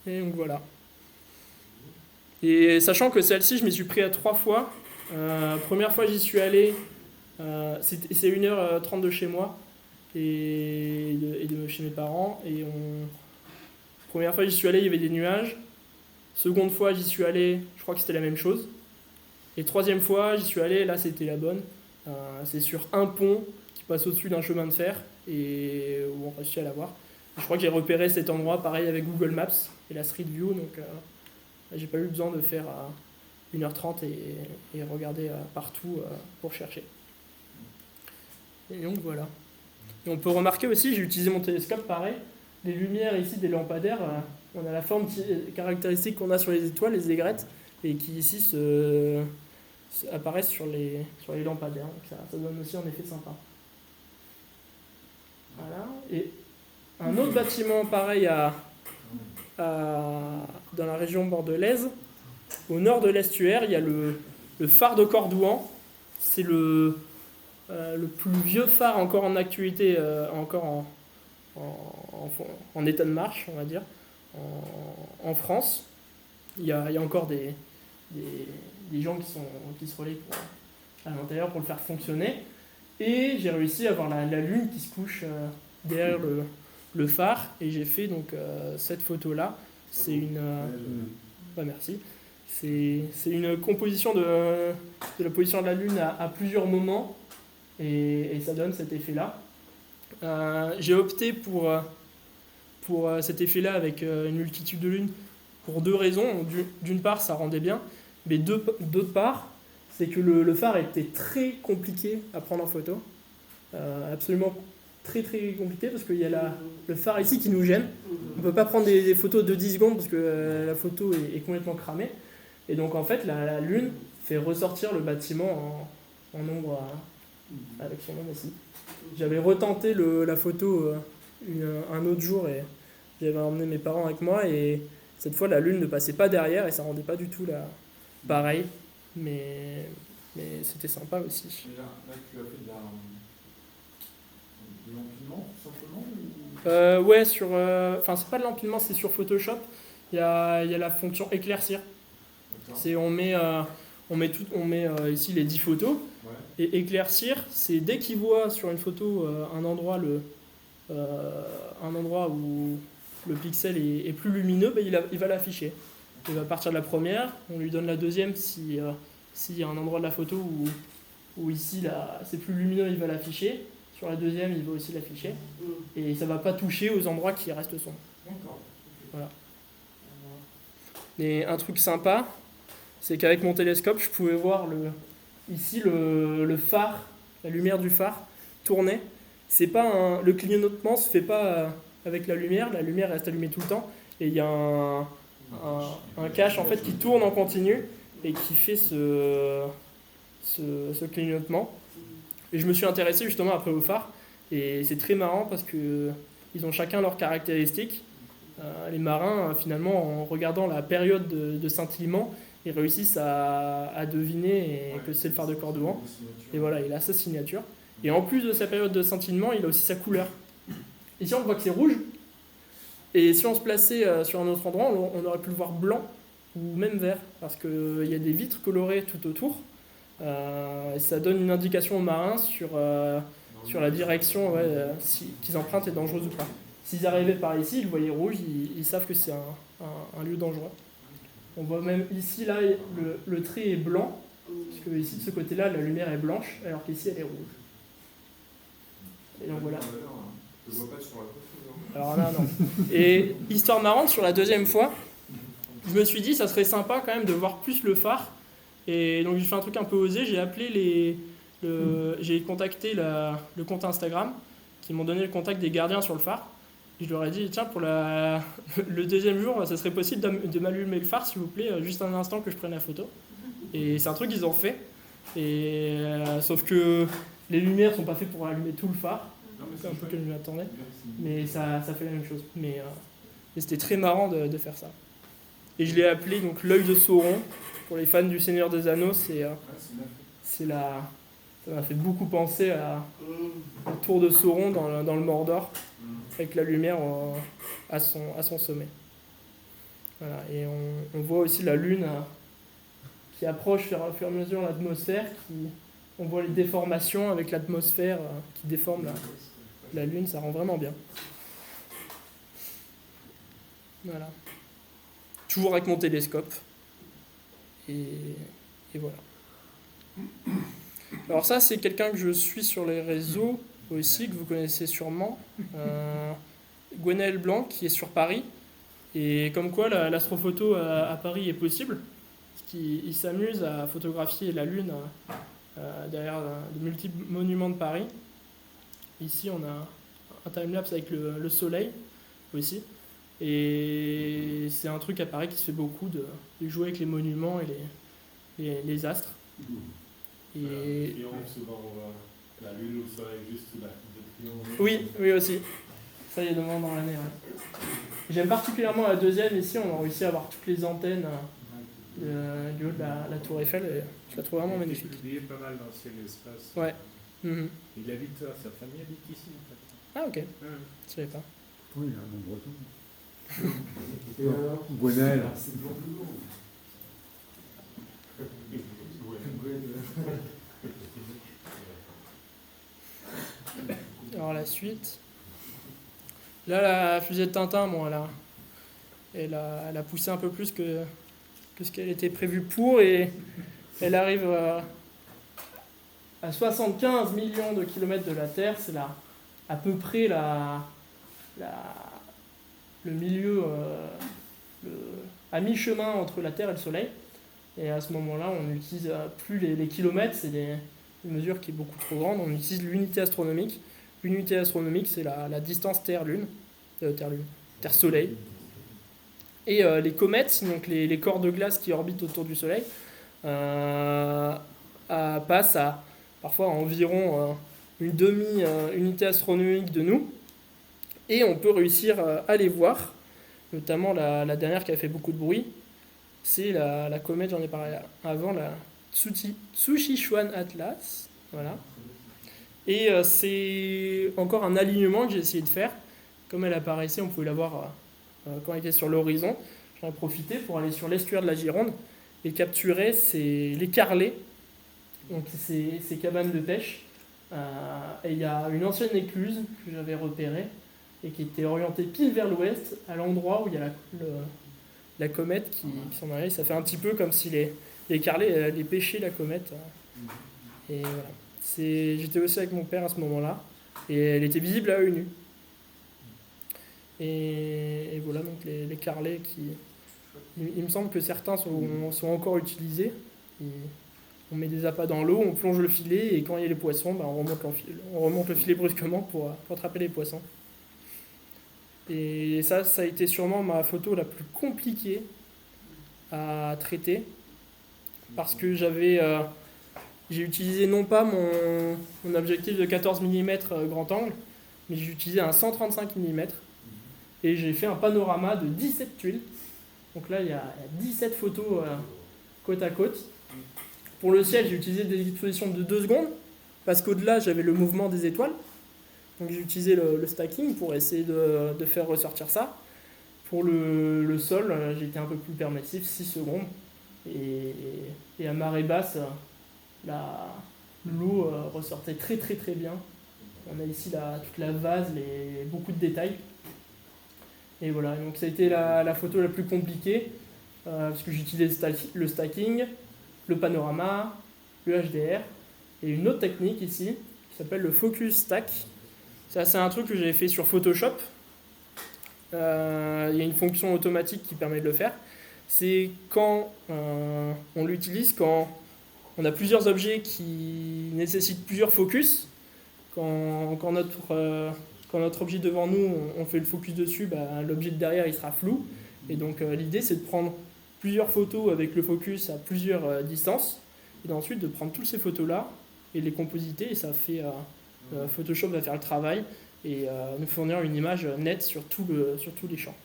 S2: donc voilà. Et sachant que celle-ci, je m'y suis pris à 3 fois. Première fois, j'y suis allé, c'est 1h30 de chez moi et de chez mes parents. Et première fois, j'y suis allé, il y avait des nuages. Seconde fois, j'y suis allé, je crois que c'était la même chose. Et troisième fois, j'y suis allé, là c'était la bonne. C'est sur un pont qui passe au-dessus d'un chemin de fer et où on réussit à la voir. Je crois que j'ai repéré cet endroit pareil avec Google Maps et la Street View, donc j'ai pas eu besoin de faire 1h30 et regarder partout pour chercher. Et donc voilà. Et on peut remarquer aussi, j'ai utilisé mon télescope pareil, les lumières ici des lampadaires, on a la forme caractéristique qu'on a sur les étoiles, les aigrettes, et qui ici apparaissent sur les lampadaires. Donc ça donne aussi un effet sympa. Voilà. Et un autre bâtiment pareil dans la région bordelaise, au nord de l'estuaire, il y a le phare de Cordouan. C'est le plus vieux phare encore en actualité, encore en état de marche, on va dire, en France. Il y a encore des gens qui se relaient à l'intérieur pour le faire fonctionner. Et j'ai réussi à voir la lune qui se couche derrière le phare. Et j'ai fait donc cette photo-là. C'est une... merci. C'est une composition de la position de la lune à plusieurs moments. Et ça donne cet effet-là. J'ai opté pour cet effet-là avec une multitude de lunes pour deux raisons. D'une part, ça rendait bien. Mais d'autre part, c'est que le phare était très compliqué à prendre en photo. Absolument très très compliqué parce qu'il y a le phare ici qui nous gêne. On ne peut pas prendre des photos de 10 secondes parce que la photo est complètement cramée. Et donc en fait, la lune fait ressortir le bâtiment en ombre avec son nom ici. J'avais retenté la photo un autre jour et j'avais emmené mes parents avec moi et cette fois la lune ne passait pas derrière et ça rendait pas du tout pareil. Mais c'était sympa aussi.
S3: Et là, tu as fait de l'empilement, tout simplement
S2: Ouais, c'est pas de l'empilement, c'est sur Photoshop. Il y a la fonction éclaircir. C'est on met ici les 10 photos.
S3: Ouais.
S2: Et éclaircir, c'est dès qu'il voit sur une photo un endroit où le pixel est plus lumineux, il va l'afficher. Il va partir de la première, on lui donne la deuxième s'il y a un endroit de la photo où ici c'est plus lumineux, il va l'afficher. Sur la deuxième, il va aussi l'afficher. Et ça ne va pas toucher aux endroits qui restent sombres.
S3: D'accord.
S2: Voilà. Et un truc sympa, c'est qu'avec mon télescope, je pouvais voir ici le phare, la lumière du phare tourner. Le clignotement ne se fait pas avec la lumière reste allumée tout le temps. Et il y a un cache en fait qui tourne en continu et qui fait ce clignotement. Et je me suis intéressé justement après au phare et c'est très marrant parce que ils ont chacun leurs caractéristiques. Les marins finalement en regardant la période de scintillement ils réussissent à deviner que c'est le phare de Cordouan. Et voilà, il a sa signature. Et en plus de sa période de scintillement, il a aussi sa couleur. Ici on voit que c'est rouge. Et si on se plaçait sur un autre endroit, on aurait pu le voir blanc ou même vert, parce qu'il y a des vitres colorées tout autour. Et ça donne une indication aux marins sur la direction qu'ils empruntent est dangereuse ou pas. S'ils arrivaient par ici, ils le voyaient rouge, ils savent que c'est un lieu dangereux. On voit même ici, là, le trait est blanc, parce que ici, de ce côté-là, la lumière est blanche, alors qu'ici, elle est rouge. Et donc voilà.
S3: Je ne vois pas sur la photo.
S2: Alors là, non. Et histoire marrante, sur la deuxième fois, je me suis dit, ça serait sympa quand même de voir plus le phare. Et donc j'ai fait un truc un peu osé, j'ai contacté le compte Instagram, qui m'ont donné le contact des gardiens sur le phare. Et je leur ai dit, tiens, pour le deuxième jour, ça serait possible de m'allumer le phare, s'il vous plaît, juste un instant que je prenne la photo. Et c'est un truc qu'ils ont fait. Sauf que les lumières sont pas faites pour allumer tout le phare. C'est un peu comme je m'attendais. Mais ça fait la même chose. Mais c'était très marrant de faire ça. Et je l'ai appelé donc l'œil de Sauron. Pour les fans du Seigneur des Anneaux, ça m'a fait beaucoup penser au tour de Sauron dans le Mordor, avec la lumière à son sommet. Voilà. Et on voit aussi la lune qui approche au fur et à mesure l'atmosphère, on voit les déformations avec l'atmosphère qui déforme la lune, ça rend vraiment bien. Voilà. Toujours avec mon télescope. Et voilà. Alors ça, c'est quelqu'un que je suis sur les réseaux aussi, que vous connaissez sûrement. Gwenaël Blanc, qui est sur Paris. Et comme quoi, l'astrophoto à Paris est possible. Parce qu'il s'amuse à photographier la Lune derrière de multiples monuments de Paris. Ici, on a un timelapse avec le soleil aussi. Et c'est un truc à Paris qui se fait beaucoup, de jouer avec les monuments et les astres. Et
S10: souvent on voit la lune ou le soleil juste sous la coupe de triomphe.
S2: Oui aussi. Ça, il y a des moments dans l'année. Ouais. J'aime particulièrement la deuxième. Ici, on a réussi à avoir toutes les antennes du haut de la tour Eiffel. Et je la trouve vraiment magnifique.
S4: Il est publié pas mal dans Ciel et Espace.
S2: Ouais.
S4: Il habite, sa famille habite ici en fait.
S2: Ah ok, je savais pas.
S1: Oui, il y a un nom breton.
S3: Et alors
S1: Gwenaël.
S3: C'est de l'anglais.
S2: Alors la suite. Là, la fusée de Tintin, bon, elle a poussé un peu plus que ce qu'elle était prévue pour, et elle arrive à 75 millions de kilomètres de la Terre. C'est là à peu près le milieu, à mi-chemin entre la Terre et le Soleil. Et à ce moment-là, on n'utilise plus les kilomètres, c'est une mesure qui est beaucoup trop grande. On utilise l'unité astronomique. L'unité astronomique, c'est la distance Terre-Lune, Terre-Soleil. Et les comètes, donc les corps de glace qui orbitent autour du Soleil, passent à parfois environ une demi-unité astronomique de nous. Et on peut réussir à les voir, notamment la dernière qui a fait beaucoup de bruit. C'est la comète, j'en ai parlé avant, la Tsushichuan Atlas. Voilà. Et c'est encore un alignement que j'ai essayé de faire. Comme elle apparaissait, on pouvait la voir quand elle était sur l'horizon. J'en ai profité pour aller sur l'estuaire de la Gironde et capturer les carlets, donc ces cabanes de pêche. Et il y a une ancienne écluse que j'avais repérée et qui était orientée pile vers l'ouest, à l'endroit où il y a la comète qui s'en allait. Ça fait un petit peu comme si les carlets allaient pêcher la comète. Et voilà. J'étais aussi avec mon père à ce moment-là, et elle était visible à œil nu. Et voilà, donc les carlets il me semble que certains sont encore utilisés. On met des appâts dans l'eau, on plonge le filet, et quand il y a les poissons, on remonte le filet brusquement pour attraper les poissons. Et ça a été sûrement ma photo la plus compliquée à traiter, parce que j'ai utilisé non pas mon objectif de 14 mm grand angle, mais j'ai utilisé un 135 mm, et j'ai fait un panorama de 17 tuiles. Donc là, il y a 17 photos côte à côte. Pour le ciel, j'ai utilisé des expositions de 2 secondes, parce qu'au-delà, j'avais le mouvement des étoiles. Donc j'ai utilisé le stacking pour essayer de faire ressortir ça. Pour le sol, j'ai été un peu plus permissif, 6 secondes. Et à marée basse, l'eau ressortait très très très bien. On a ici toute la vase, beaucoup de détails. Et voilà, donc ça a été la photo la plus compliquée, parce que j'utilisais le stacking, le panorama, le HDR, et une autre technique ici, qui s'appelle le focus stack. Ça, c'est un truc que j'avais fait sur Photoshop. Il y a une fonction automatique qui permet de le faire. C'est quand on l'utilise, quand on a plusieurs objets qui nécessitent plusieurs focus. Quand notre objet devant nous, on fait le focus dessus, l'objet de derrière il sera flou. Et donc l'idée, c'est de prendre plusieurs photos avec le focus à plusieurs distances, et ensuite de prendre toutes ces photos-là et les compositer, et ça fait... Photoshop va faire le travail et nous fournir une image nette sur tous les champs.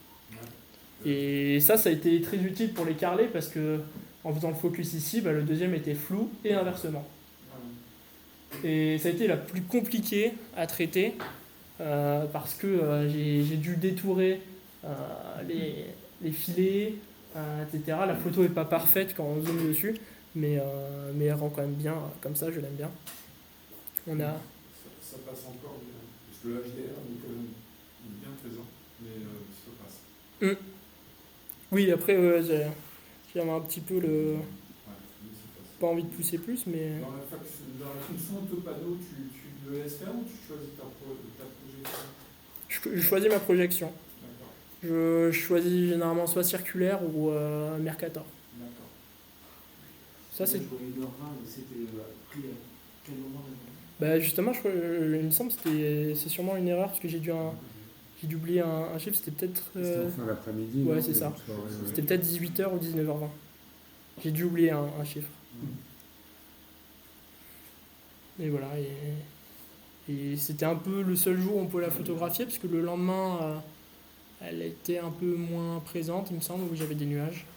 S2: Et ça a été très utile pour les carlets, parce que en faisant le focus ici, le deuxième était flou, et inversement. Et ça a été la plus compliquée à traiter, parce que j'ai dû détourer les filets, etc. La photo n'est pas parfaite quand on zoome dessus, mais elle rend quand même bien, comme ça, je l'aime bien.
S3: Ça passe encore bien, parce que le HDR est quand même bien présent, mais ça passe.
S2: Oui, après, j'ai un petit peu pas envie de pousser plus, mais...
S3: Dans la fonction autopanneau, tu le laisses faire ou tu choisis ta projection?
S2: Je choisis ma projection.
S3: D'accord.
S2: Je choisis généralement soit circulaire ou Mercator.
S3: D'accord.
S2: Ça, c'est...
S5: C'était pris à quel moment?
S2: Justement, il me semble que c'est sûrement une erreur, parce que j'ai dû oublier un chiffre, c'était peut-être...
S1: C'était en fin d'après-midi.
S2: Ouais, c'est ça. C'était peut-être 18h ou 19h20. J'ai dû oublier un chiffre. Et voilà, et c'était un peu le seul jour où on pouvait la photographier, parce que le lendemain, elle était un peu moins présente, il me semble, où j'avais des nuages.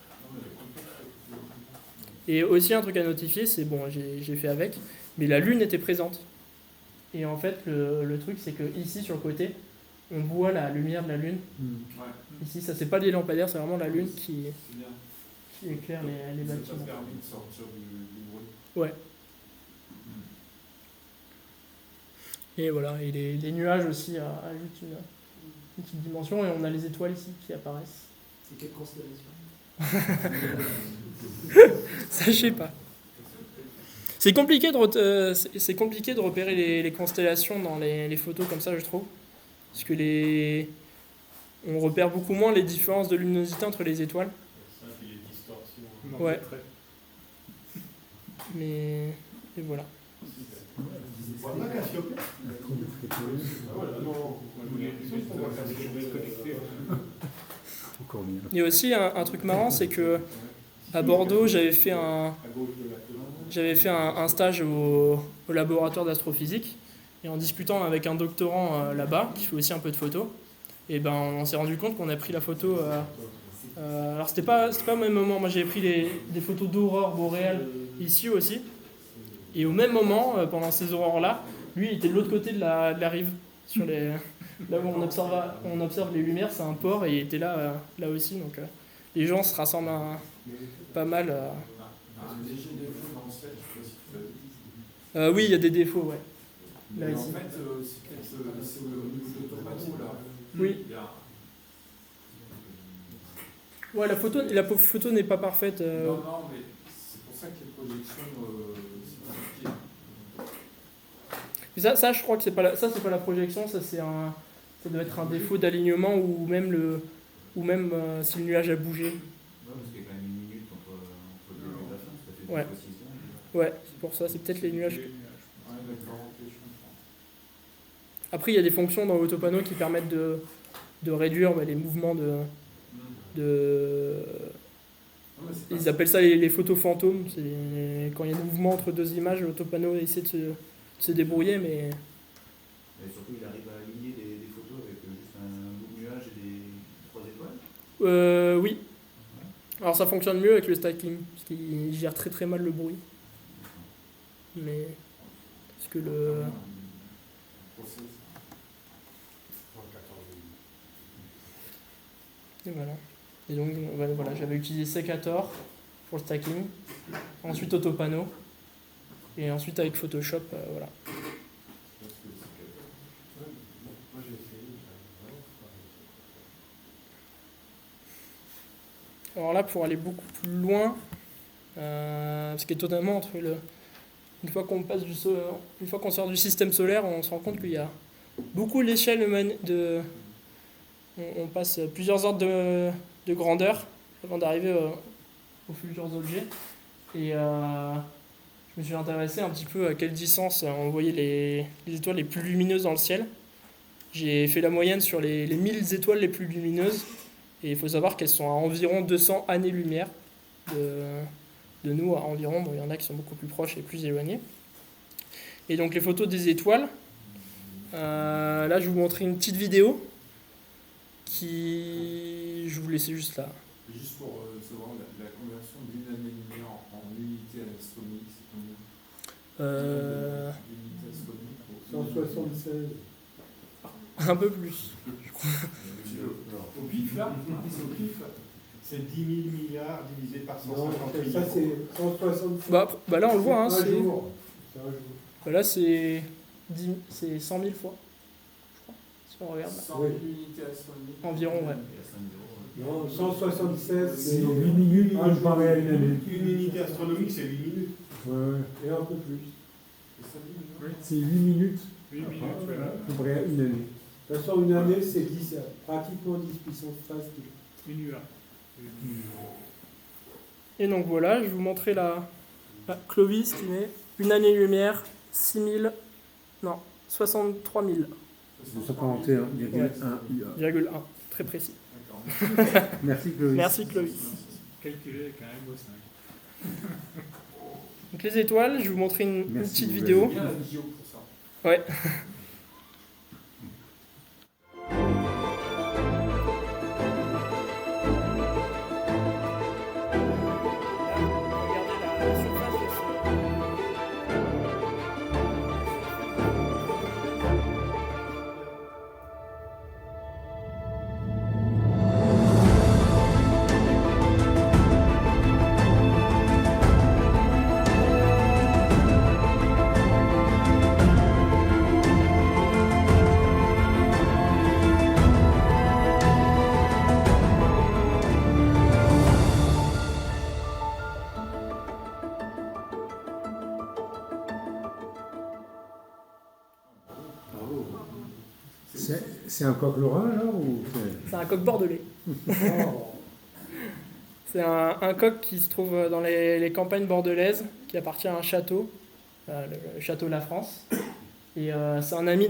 S2: Et aussi un truc à notifier, c'est, bon, j'ai fait avec, mais la Lune était présente. Et en fait, le truc, c'est que ici, sur le côté, on voit la lumière de la lune.
S3: Ouais,
S2: Ici, ça, c'est pas des lampadaires, c'est vraiment la lune qui
S3: c'est bien.
S2: éclaire les
S3: Ça
S2: bâtiments.
S3: t'a permis de sortir du bruit.
S2: Ouais. Et voilà, et les nuages aussi ajoutent une petite dimension, et on a les étoiles ici qui apparaissent.
S5: C'est quelle constellation?
S2: Ça, je sais pas. C'est compliqué de repérer les constellations dans les photos comme ça, je trouve. Parce que on repère beaucoup moins les différences de luminosité entre les étoiles.
S10: Ça, puis les distorsions.
S2: Ouais. Mais... Et voilà.
S10: Voilà, Cassiopée. Ah, voilà, non.
S8: Encore mieux.
S2: Il y a aussi un truc marrant, c'est que à Bordeaux, j'avais fait un stage au laboratoire d'astrophysique, et en discutant avec un doctorant là-bas, qui fait aussi un peu de photos, et ben on s'est rendu compte qu'on a pris la photo. Alors c'était pas au même moment, moi j'avais pris des photos d'aurore boréale ici aussi, et au même moment, pendant ces aurores-là, lui il était de l'autre côté de la rive, là où on observe les lumières, c'est un port, et il était là aussi, donc les gens se rassemblent pas mal.
S3: Un léger défaut dans le ciel, je sais pas si tu l'as dit.
S2: Oui, il y a des défauts, ouais. Là,
S3: Mais en
S2: ici.
S3: fait, c'est au niveau de l'autopanneau, là.
S2: Oui.
S3: Il y a-
S2: Ouais, la photo n'est pas parfaite.
S3: Non, mais c'est pour ça que les projections, c'est compliqué.
S2: Mais ça, je crois que c'est pas la projection, ça doit être un défaut d'alignement, ou même si le nuage a bougé.
S7: Ouais, parce qu'il y a quand même une minute entre le début et la fin, ça fait
S2: Ouais.
S7: des précisions.
S2: Ouais, c'est pour ça, c'est peut-être les nuages.
S3: Ouais, d'accord, ok, je comprends.
S2: Après, il y a des fonctions dans l'autopanneau qui permettent de réduire les mouvements de...
S3: Non, mais c'est pas
S2: Ils appellent ça les photos fantômes. C'est quand il y a des mouvements entre deux images, l'autopanneau essaie de se débrouiller, mais...
S7: Et surtout, il arrive à aligner des photos avec juste un bout de nuage et des 3 étoiles.
S2: Oui. Alors ça fonctionne mieux avec le stacking, parce qu'il gère très très mal le bruit. Mais... Parce que le...
S3: process.
S2: Et voilà. Et donc voilà, j'avais utilisé Secator pour le stacking, ensuite Autopanneau, et ensuite avec Photoshop, voilà.
S10: Moi, j'ai essayé.
S2: Alors là, pour aller beaucoup plus loin, parce qu'étonnamment, une fois qu'on sort du système solaire, on se rend compte qu'il y a beaucoup l'échelle on passe plusieurs ordres de grandeur avant d'arriver aux futurs objets. Et je me suis intéressé un petit peu à quelle distance on voyait les étoiles les plus lumineuses dans le ciel. J'ai fait la moyenne sur les 1000 étoiles les plus lumineuses. Et il faut savoir qu'elles sont à environ 200 années-lumière de nous, à environ. Bon, il y en a qui sont beaucoup plus proches et plus éloignés. Et donc les photos des étoiles, là je vais vous montrer une petite vidéo qui... Je vais vous laisser juste là.
S3: Juste pour savoir, la conversion d'une année-lumière en unité astronomique, c'est combien Unité astronomique
S1: 176.
S2: Un peu plus.
S10: Au pif, là, c'est au pif. C'est 10 000 milliards divisé par
S1: Non,
S10: 150
S1: ça
S10: millions.
S1: c'est 176.
S2: Bah là on le voit, hein,
S1: C'est un
S2: c'est...
S1: jour. C'est un jour.
S2: Bah là c'est 100 000 fois, je crois, si on regarde là.
S3: 100 000 unités astronomiques.
S2: Environ, ouais.
S7: Il y a 5 0.
S1: Non, 176, c'est
S8: 8 minutes,
S1: un
S8: il paraît à une année.
S10: Une unité astronomique, c'est 8 minutes.
S8: Ouais.
S1: et un peu plus.
S3: C'est 100 000, non
S8: C'est 8 minutes,
S4: 8 minutes,
S1: Ah,
S4: voilà.
S8: à peu près une année.
S1: De toute façon, une année, c'est pratiquement 10 puissance 13.
S4: Une UA.
S2: Et donc voilà, je vais vous montrer la Clovis qui met une année-lumière, 63 000,
S8: 241,1 UA.
S2: 1,1, très précis.
S3: D'accord.
S8: Merci Chloé.
S2: Merci Clovis.
S4: Calculé avec un MO5.
S2: Donc les étoiles, je vais vous montrer une
S8: Merci,
S2: petite
S8: vous
S2: vidéo.
S3: Bien la vidéo pour ça.
S2: Ouais. Regardez la surface de
S1: C'est un coq lorrain, alors ou
S2: C'est un coq bordelais. C'est un coq qui se trouve dans les campagnes bordelaises, qui appartient à un château, le château La France. Et c'est un ami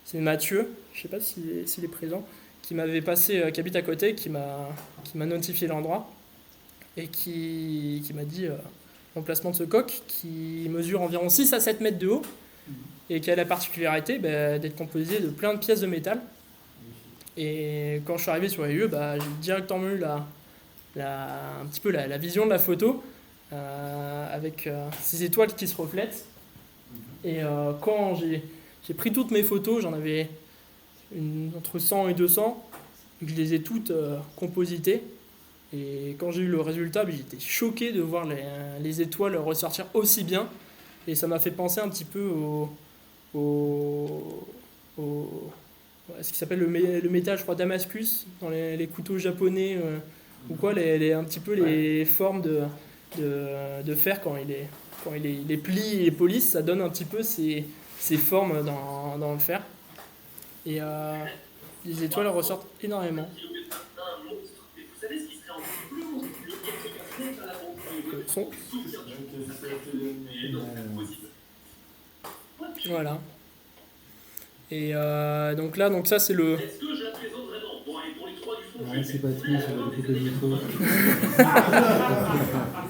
S2: c'est Mathieu, je sais pas s'il est présent, qui m'avait passé, qui habite à côté, qui m'a notifié l'endroit et qui m'a dit l'emplacement de ce coq qui mesure environ 6 à 7 mètres de haut et qui a la particularité d'être composé de plein de pièces de métal. Et quand je suis arrivé sur les lieux, j'ai directement eu un petit peu la vision de la photo avec ces étoiles qui se reflètent. Et quand j'ai pris toutes mes photos, j'en avais entre 100 et 200, et que je les ai toutes compositées. Et quand j'ai eu le résultat, j'étais choqué de voir les étoiles ressortir aussi bien. Et ça m'a fait penser un petit peu ce qui s'appelle le métal, je crois, Damascus, dans les couteaux japonais, ou quoi, un petit peu les formes de fer quand il est plié et poli, ça donne un petit peu ces formes dans le fer. Et les étoiles ressortent énormément. Le son. Voilà. Et donc ça c'est le...
S1: Ouais, c'est pas tout, ça va couper le micro.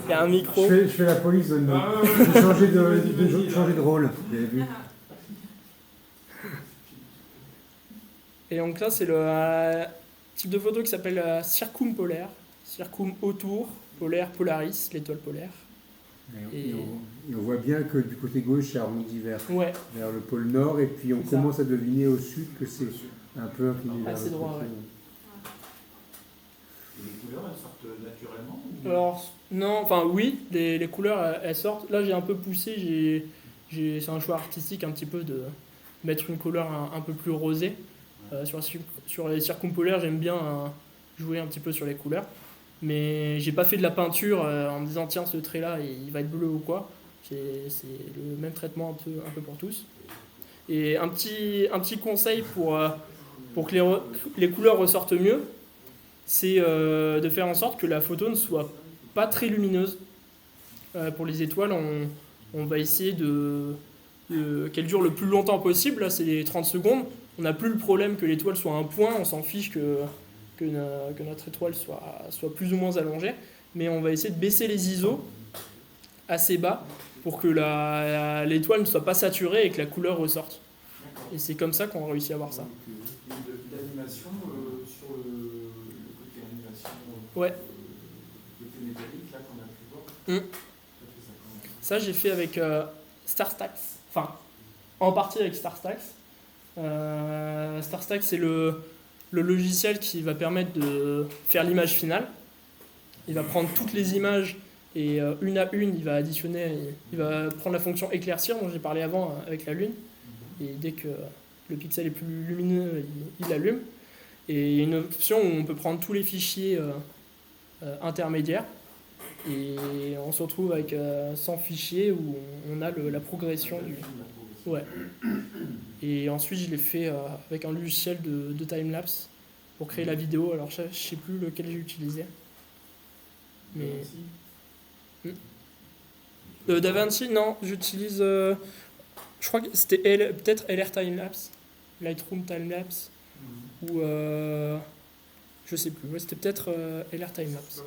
S2: Il y a un micro.
S1: Je fais la police, j'ai changé de rôle, vous avez vu.
S2: Et donc là, c'est le type de photo qui s'appelle circumpolaire. Circum autour, polaire, polaris, l'étoile polaire.
S1: Et on voit bien que du côté gauche, ça arrondit vers le pôle nord, et puis on commence à deviner au sud que c'est un peu incliné vers le
S2: droit,
S7: Et les couleurs, elles sortent naturellement
S2: Alors, non, enfin oui, les couleurs, elles sortent. Là, j'ai un peu poussé, c'est un choix artistique un petit peu de mettre une couleur un peu plus rosée. Sur les circumpolaires, j'aime bien jouer un petit peu sur les couleurs. Mais j'ai pas fait de la peinture en me disant tiens, ce trait là il va être bleu ou quoi. C'est le même traitement un peu pour tous. Et un petit conseil pour que les couleurs ressortent mieux, c'est de faire en sorte que la photo ne soit pas très lumineuse. Pour les étoiles, on va essayer qu'elle dure le plus longtemps possible. Là, c'est les 30 secondes. On n'a plus le problème que l'étoile soit un point, on s'en fiche que notre étoile soit plus ou moins allongée, mais on va essayer de baisser les ISO assez bas pour que l'étoile ne soit pas saturée et que la couleur ressorte. Et c'est comme ça qu'on réussit à avoir ça.
S3: L'animation sur le côté animation,
S2: ouais.
S3: Le côté métallique là qu'on a pu voir.
S2: Ça j'ai fait avec StarStax, enfin en partie avec StarStax. StarStax c'est le logiciel qui va permettre de faire l'image finale. Il va prendre toutes les images et une à une, il va additionner, il va prendre la fonction éclaircir dont j'ai parlé avant avec la lune. Et dès que le pixel est plus lumineux, il allume. Et il y a une option où on peut prendre tous les fichiers intermédiaires. Et on se retrouve avec 100 fichiers où on a la progression du... Ouais. Et ensuite, je l'ai fait avec un logiciel de timelapse pour créer la vidéo. Alors, je ne sais plus lequel j'ai utilisé. Mais... DaVinci, non, j'utilise... je crois que c'était peut-être LR Timelapse, Lightroom Timelapse, ou... je sais plus, ouais, c'était peut-être LR Timelapse.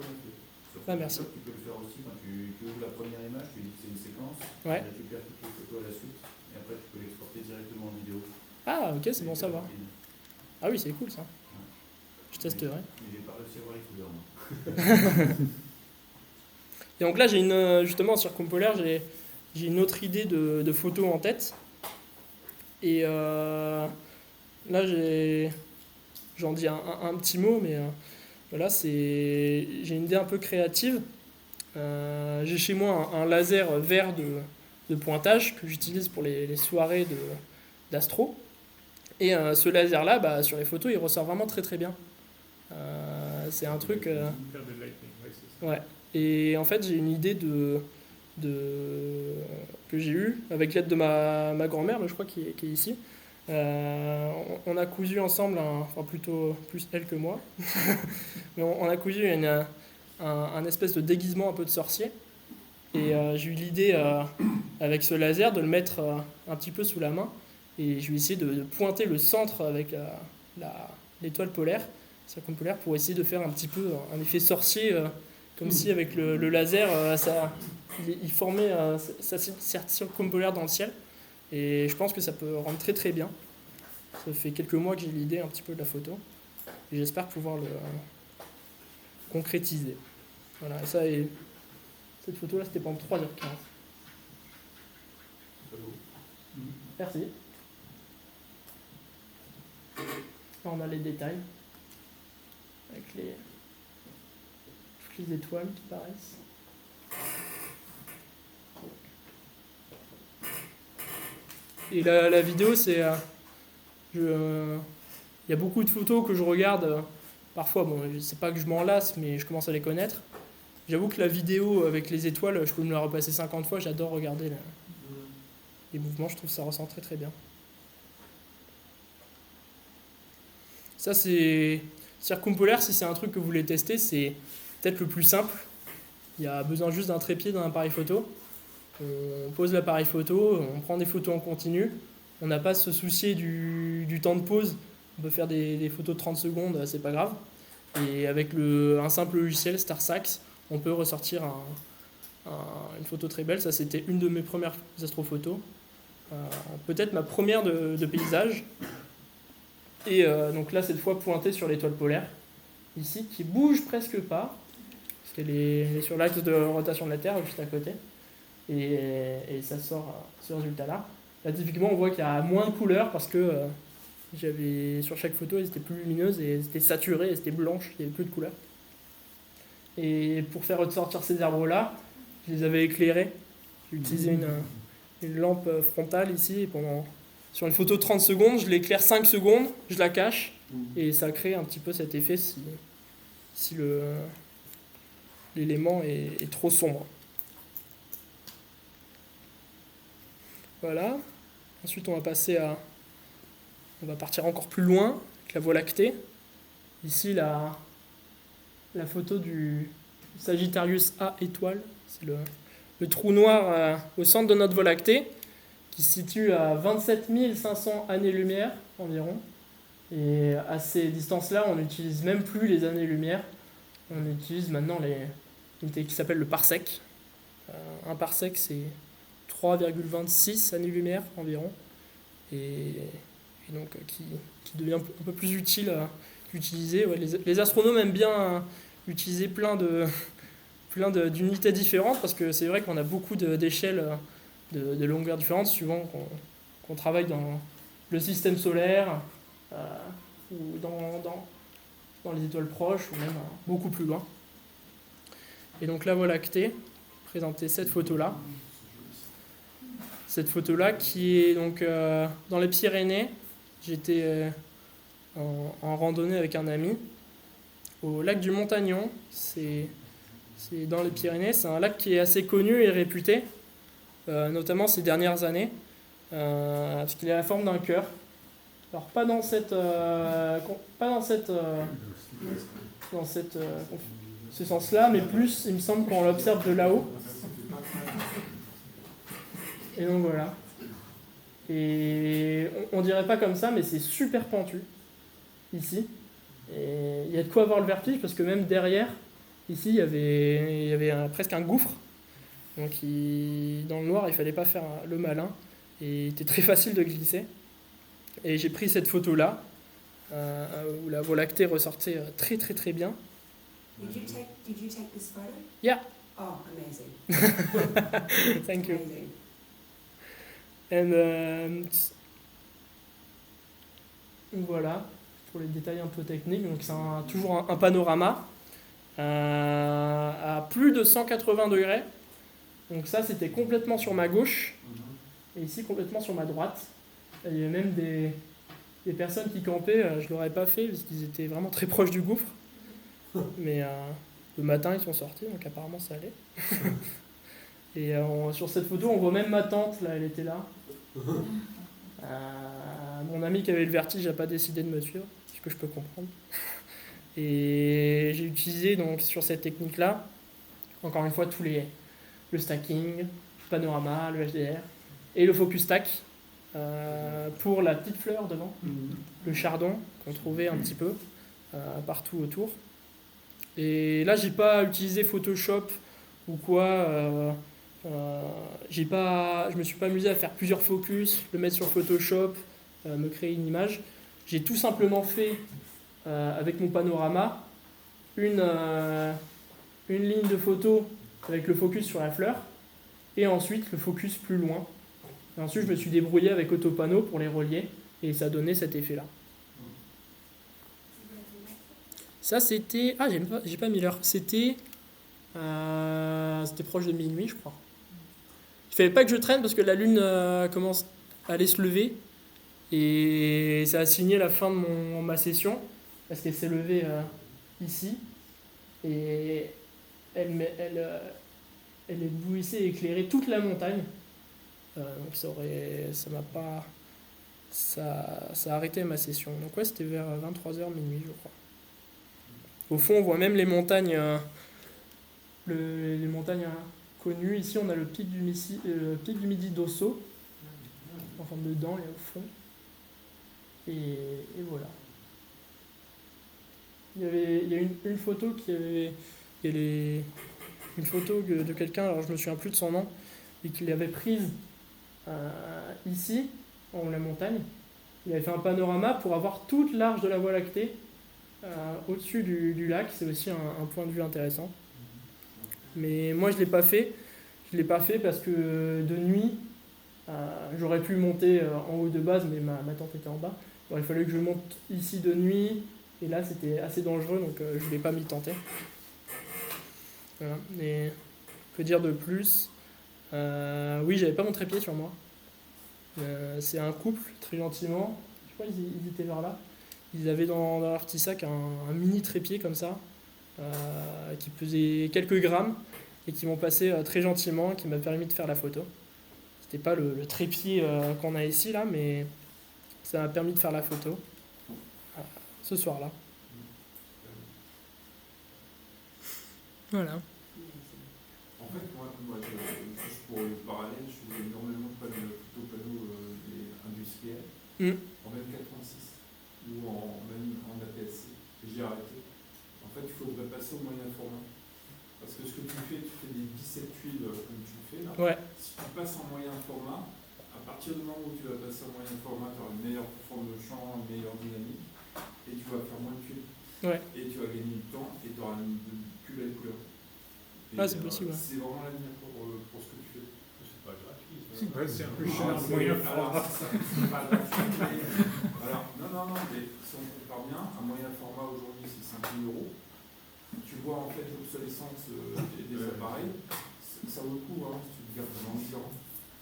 S2: Ah, merci.
S7: Tu peux le faire aussi quand tu ouvres la première image, tu dis que c'est une séquence, tu
S2: ouais.
S7: récupères toutes les photos à la suite, et après tu peux l'exporter directement en vidéo.
S2: Ah, ok, c'est bon, ça va. Ah oui, c'est cool ça. Je testerai.
S7: Mais j'ai pas réussi à voir les couleurs.
S2: Et donc là, justement, en circumpolaire, j'ai une autre idée de photo en tête. Et là, j'en dis un petit mot, mais voilà, j'ai une idée un peu créative. J'ai chez moi un laser vert de pointage que j'utilise pour les soirées d'astro. Et ce laser-là, sur les photos, il ressort vraiment très très bien. C'est un truc... ouais. Et en fait, j'ai une idée que j'ai eue avec l'aide de ma grand-mère, je crois, qui est ici. On a cousu ensemble, enfin plutôt plus elle que moi, mais on a cousu un espèce de déguisement un peu de sorcier. Et j'ai eu l'idée, avec ce laser, de le mettre un petit peu sous la main. Et je vais essayer de pointer le centre avec l'étoile polaire, circum polaire, pour essayer de faire un petit peu un effet sorcier, comme si avec le laser, il formait sa circum polaire dans le ciel. Et je pense que ça peut rendre très très bien. Ça fait quelques mois que j'ai l'idée un petit peu de la photo. Et j'espère pouvoir le concrétiser. Voilà, et ça est... Cette photo-là, c'était pendant 3h15. Merci. Là, on a les détails. Avec toutes les étoiles qui paraissent. Et la vidéo, c'est... il y a beaucoup de photos que je regarde. Parfois, bon, c'est pas que je m'en lasse, mais je commence à les connaître. J'avoue que la vidéo avec les étoiles, je peux me la repasser 50 fois, j'adore regarder les mouvements, je trouve que ça ressent très très bien. Ça c'est circum polaire, si c'est un truc que vous voulez tester, c'est peut-être le plus simple. Il y a besoin juste d'un trépied d'un appareil photo. On pose l'appareil photo, on prend des photos en continu. On n'a pas à se soucier du temps de pause. On peut faire des photos de 30 secondes, c'est pas grave. Et avec un simple logiciel, StarSax, on peut ressortir une photo très belle. Ça, c'était une de mes premières astrophotos. Peut-être ma première de paysage. Et donc là, cette fois, pointée sur l'étoile polaire, ici, qui bouge presque pas, parce qu'elle est sur l'axe de rotation de la Terre, juste à côté. Et ça sort ce résultat-là. Là, typiquement, on voit qu'il y a moins de couleurs, parce que sur chaque photo, elles étaient plus lumineuses, et elles étaient saturées, elles étaient blanches, il n'y avait plus de couleurs. Et pour faire ressortir ces arbres-là, je les avais éclairés. J'ai utilisé une lampe frontale ici, et sur une photo de 30 secondes, je l'éclaire 5 secondes, je la cache, et ça crée un petit peu cet effet si l'élément est trop sombre. Voilà. Ensuite, on va partir encore plus loin, avec la Voie lactée. Ici, la photo du Sagittarius A étoile, c'est le trou noir au centre de notre Voie lactée, qui se situe à 27 500 années-lumière environ. Et à ces distances-là, on n'utilise même plus les années-lumière. On utilise maintenant l'unité qui s'appelle le parsec. Un parsec, c'est 3,26 années-lumière environ. Et donc, qui devient un peu plus utile à utiliser. Ouais, les astronomes aiment bien utiliser plein d'unités différentes, parce que c'est vrai qu'on a beaucoup d'échelles de longueurs différentes, suivant qu'on travaille dans le système solaire, ou dans les étoiles proches, ou même beaucoup plus loin. Et donc la Voie lactée, présenter cette photo-là. Cette photo-là qui est donc dans les Pyrénées. J'étais en randonnée avec un ami au lac du Montagnon. C'est dans les Pyrénées. C'est un lac qui est assez connu et réputé, notamment ces dernières années, parce qu'il a la forme d'un cœur. Alors pas dans ce sens-là, mais plus, il me semble, quand on l'observe de là-haut. Et donc voilà. Et on dirait pas comme ça, mais c'est super pentu, ici. Et il y a de quoi avoir le vertige, parce que même derrière, ici, il y avait presque un gouffre. Donc dans le noir, il fallait pas faire le malin. Et il était très facile de glisser. Et j'ai pris cette photo-là, où la Voie lactée ressortait très très très bien.
S6: Did you take this photo?
S2: Yeah.
S6: Oh, amazing.
S2: Thank you.
S6: Amazing.
S2: And voilà, pour les détails un peu techniques. Donc c'est toujours un panorama à plus de 180 degrés. Donc ça, c'était complètement sur ma gauche, et ici complètement sur ma droite. Et il y avait même des personnes qui campaient, je ne l'aurais pas fait parce qu'ils étaient vraiment très proches du gouffre. Mais le matin, ils sont sortis, donc apparemment ça allait. Et sur cette photo, on voit même ma tante, là, elle était là. On mon ami qui avait le vertige n'a pas décidé de me suivre, ce que je peux comprendre. Et j'ai utilisé donc sur cette technique-là, encore une fois, le stacking, le panorama, le HDR et le focus stack pour la petite fleur devant, le chardon qu'on trouvait un petit peu partout autour. Et là, j'ai pas utilisé Photoshop ou quoi. Je me suis pas amusé à faire plusieurs focus, le mettre sur Photoshop, me créer une image. J'ai tout simplement fait avec mon panorama une ligne de photo avec le focus sur la fleur et ensuite le focus plus loin. Et ensuite, je me suis débrouillé avec Autopano pour les relier et ça donnait cet effet-là. Ça, c'était... Ah, j'ai pas mis l'heure. C'était proche de minuit, je crois. Il fallait pas que je traîne parce que la lune commence à aller se lever. Et ça a signé la fin de ma session. Parce qu'elle s'est levée ici. Et elle éblouissait et éclairait toute la montagne. Donc ça a arrêté ma session. Donc ouais, c'était vers 23h minuit, je crois. Au fond, on voit même les montagnes, les montagnes connues. Ici, on a le pic du Midi d'Osso, en forme de dent, là au fond. Et voilà. Il y a une photo une photo de quelqu'un, alors je me souviens plus de son nom, et qu'il avait prise ici, en haut de la montagne. Il avait fait un panorama pour avoir toute l'arche de la Voie lactée au-dessus du lac. C'est aussi un point de vue intéressant. Mais moi, je ne l'ai pas fait. Je ne l'ai pas fait parce que de nuit, j'aurais pu monter en haut de base, mais ma tente était en bas. Alors, il fallait que je monte ici de nuit. Et là, c'était assez dangereux, donc je ne l'ai pas m'y tenter. Voilà. Et que dire de plus ? Oui, j'avais pas mon trépied sur moi. C'est un couple, très gentiment. Je crois qu'ils étaient vers là. Ils avaient dans leur petit sac un mini trépied comme ça, qui pesait quelques grammes et qui m'ont passé très gentiment, qui m'a permis de faire la photo. C'était pas le trépied qu'on a ici là, mais ça m'a permis de faire la photo ce soir-là. Voilà.
S3: En fait, moi, juste pour le parallèle, je faisais énormément de panneaux industriels en M86 ou même en APS-C. Et j'ai arrêté. En fait, il faudrait passer au moyen format. Parce que ce que tu fais des 17 tuiles comme tu le fais là.
S2: Ouais.
S3: Si tu passes en moyen format, à partir du moment où tu vas passer en moyen format, tu auras une meilleure performance de champ, une meilleure dynamique, et tu vas faire moins de tuiles.
S2: Ouais.
S3: Et tu vas gagner du temps et tu auras une plus belle couleur.
S2: C'est possible.
S3: C'est vraiment l'avenir pour ce que tu fais.
S9: C'est pas gratuit.
S4: C'est un peu cher, moyen format.
S3: C'est pas gratuit. Alors, non, mais si on compare bien, un moyen format aujourd'hui c'est 5 000 €. Tu vois en fait l'obsolescence des appareils, ça vaut le coup si tu te gardes vraiment 10 ans.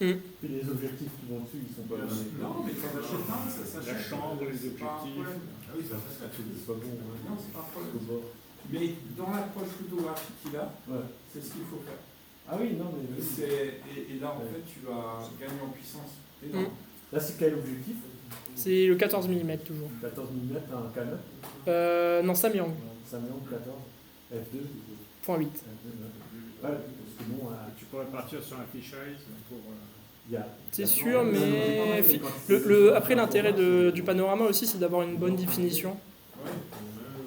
S8: Puis les objectifs qui vont dessus, ils sont pas bien.
S3: Non, mais tu en achètes un, ça s'achète.
S4: La chambre, les
S3: c'est pas un
S4: objectifs.
S3: problème.
S9: Ah oui, ça c'est
S8: C'est pas bon.
S3: Non, c'est pas un problème. Mais dans l'approche photographique qu'il a, c'est ce qu'il faut faire.
S8: Ah oui, non, mais.
S3: Et là, en fait, tu vas gagner en puissance.
S8: Là, c'est quel objectif?
S2: C'est le 14 mm toujours.
S8: 14 mm, un Canon
S2: Non, Samyang.
S8: Samyang 14, F2.
S2: .8.
S8: Ouais, parce que bon,
S4: Tu pourrais partir sur un fisheye pour.
S2: C'est sûr, mais après l'intérêt du panorama aussi, c'est d'avoir une bonne définition.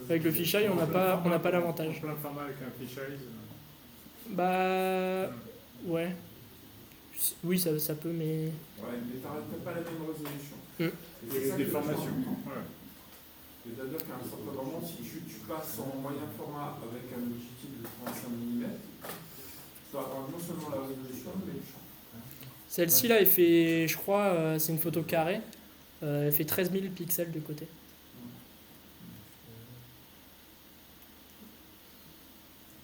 S2: Avec le fisheye, on n'a pas l'avantage.
S4: Plein format avec un fisheye.
S2: Bah ouais. Oui, ça peut, mais.
S3: Ouais, mais t'as pas la même résolution.
S4: Et des formations.
S3: C'est-à-dire qu'à un certain moment, si tu passes en moyen format avec un objectif de 35 mm, tu vas avoir non seulement la résolution, mais le champ.
S2: Celle-ci là, elle fait, je crois, c'est une photo carrée. Elle fait 13 000 pixels de côté.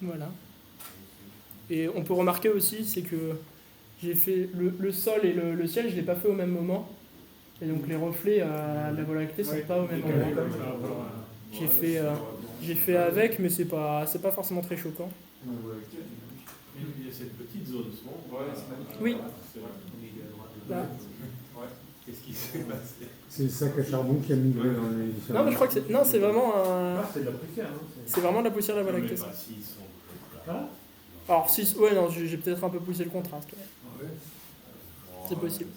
S2: Voilà. Et on peut remarquer aussi, c'est que j'ai fait le sol et le ciel, je ne l'ai pas fait au même moment. Et donc les reflets de la Voie lactée ne sont pas au même moment. J'ai fait avec, mais c'est pas forcément très choquant.
S9: Il y a cette petite zone, souvent.
S3: Ouais, c'est magnifique.
S2: Oui. Là.
S10: Qu'est-ce qui s'est passé?
S1: C'est le sac à charbon qui a migré dans les différents...
S2: Non, mais je crois que c'est, non, c'est vraiment,
S8: C'est de la poussière, hein.
S2: c'est vraiment de la poussière de la Voie lactée.
S10: Mais
S2: ça.
S10: pas s'ils sont
S8: Hein
S2: Alors, si, ouais, non, j'ai peut-être un peu poussé le contraste. Ouais. C'est possible.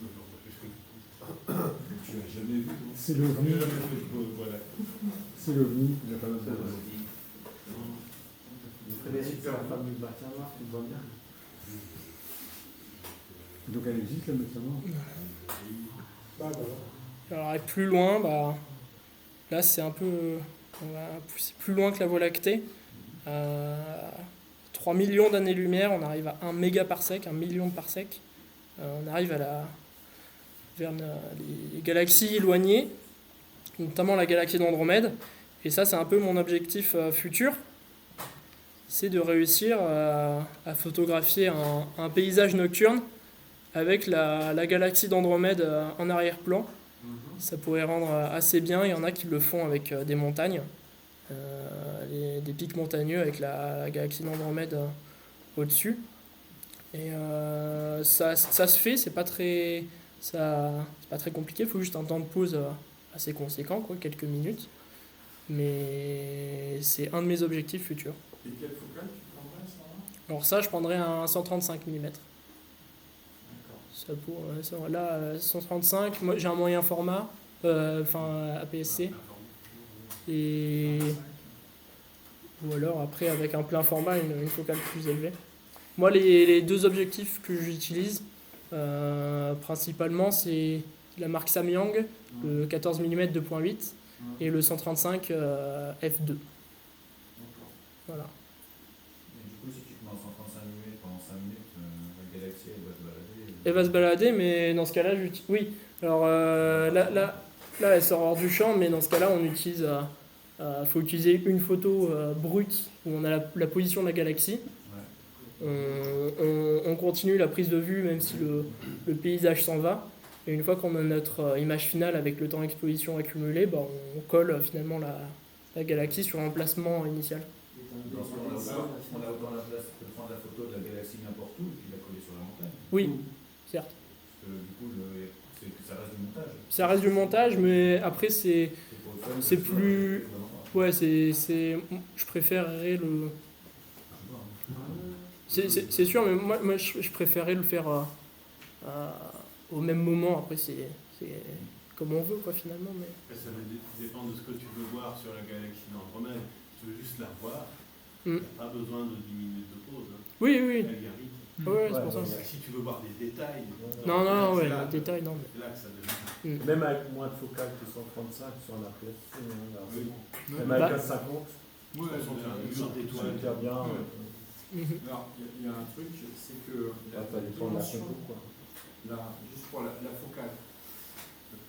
S3: Tu l'as jamais vu, toi?
S1: C'est l'OVNI.
S10: Voilà.
S1: C'est l'OVNI.
S8: Je connais super la femme du matin, Marc, tu vois bien.
S1: Donc elle existe, la médecin mort.
S10: Bah, voilà.
S2: Alors, et plus loin, bah, là, c'est un peu, on va pousser plus loin que la Voie lactée. 3 millions d'années-lumière, on arrive à 1 mégaparsec, 1 million de parsecs. On arrive vers les galaxies éloignées, notamment la galaxie d'Andromède. Et ça, c'est un peu mon objectif futur. C'est de réussir à photographier un paysage nocturne avec la galaxie d'Andromède en arrière-plan. Ça pourrait rendre assez bien. Il y en a qui le font avec des montagnes, des pics montagneux avec la galaxie d'Andromède au-dessus. Et ça se fait, c'est pas très compliqué, il faut juste un temps de pause assez conséquent, quoi, quelques minutes. Mais c'est un de mes objectifs futurs.
S3: Et quelle focale tu prendrais ça?
S2: Alors ça, je prendrais un 135 mm.
S3: D'accord.
S2: Là, 135, moi j'ai un moyen format, APS-C. Et... Ou alors après avec un plein format, une focale plus élevée. Moi, les deux objectifs que j'utilise, principalement, c'est la marque Samyang, le 14 mm 2.8 et le 135 f2.
S3: D'accord.
S2: Voilà.
S7: Et du coup, si tu te mets en 135 mm pendant 5 minutes, la galaxie elle va se balader.
S2: Elle va se balader, mais dans ce cas-là, oui. Alors là, elle sort hors du champ, mais dans ce cas-là, on utilise. Faut utiliser une photo brute où on a la position de la galaxie. On continue la prise de vue même si le paysage s'en va. Et une fois qu'on a notre image finale avec le temps d'exposition accumulé, bah, on colle finalement la galaxie sur l'emplacement initial.
S7: Dans ce cas, on a autant la place de prendre la photo de la galaxie n'importe où et puis la coller sur la montagne.
S2: Oui, certes.
S7: Parce que du coup, ça reste du montage.
S2: Ça reste du montage, mais après c'est
S7: pour le fun,
S2: c'est
S7: que ce
S2: plus...
S7: soit-
S2: Ouais, je préférerais le... C'est sûr, mais moi je préférerais le faire au même moment. Après, c'est comme on veut, quoi, finalement. Mais...
S10: Après, ça va dépendre de ce que tu veux voir sur la galaxie d'Andromède. Tu veux juste la voir,
S2: Mm.
S10: tu n'as pas besoin de 10 minutes de pause. Hein.
S2: Oui,
S10: Elle vient vite.
S2: ouais, c'est pour ça.
S10: Si tu veux voir des détails,
S2: Non,
S10: c'est
S2: ouais,
S10: là,
S2: les détails, non.
S10: c'est là que ça devient.
S8: Même avec moins de focale que 135 sur un APS-C,
S10: Oui.
S8: même avec un 50,
S10: Oui, elles sont bien. Une sorte
S8: c'est
S10: d'étoile.
S8: hyper bien.
S2: Mhm.
S3: Alors, il y a un truc, c'est que
S8: Ça dépend de la
S3: dimension,
S8: photo, quoi.
S3: juste pour la focale,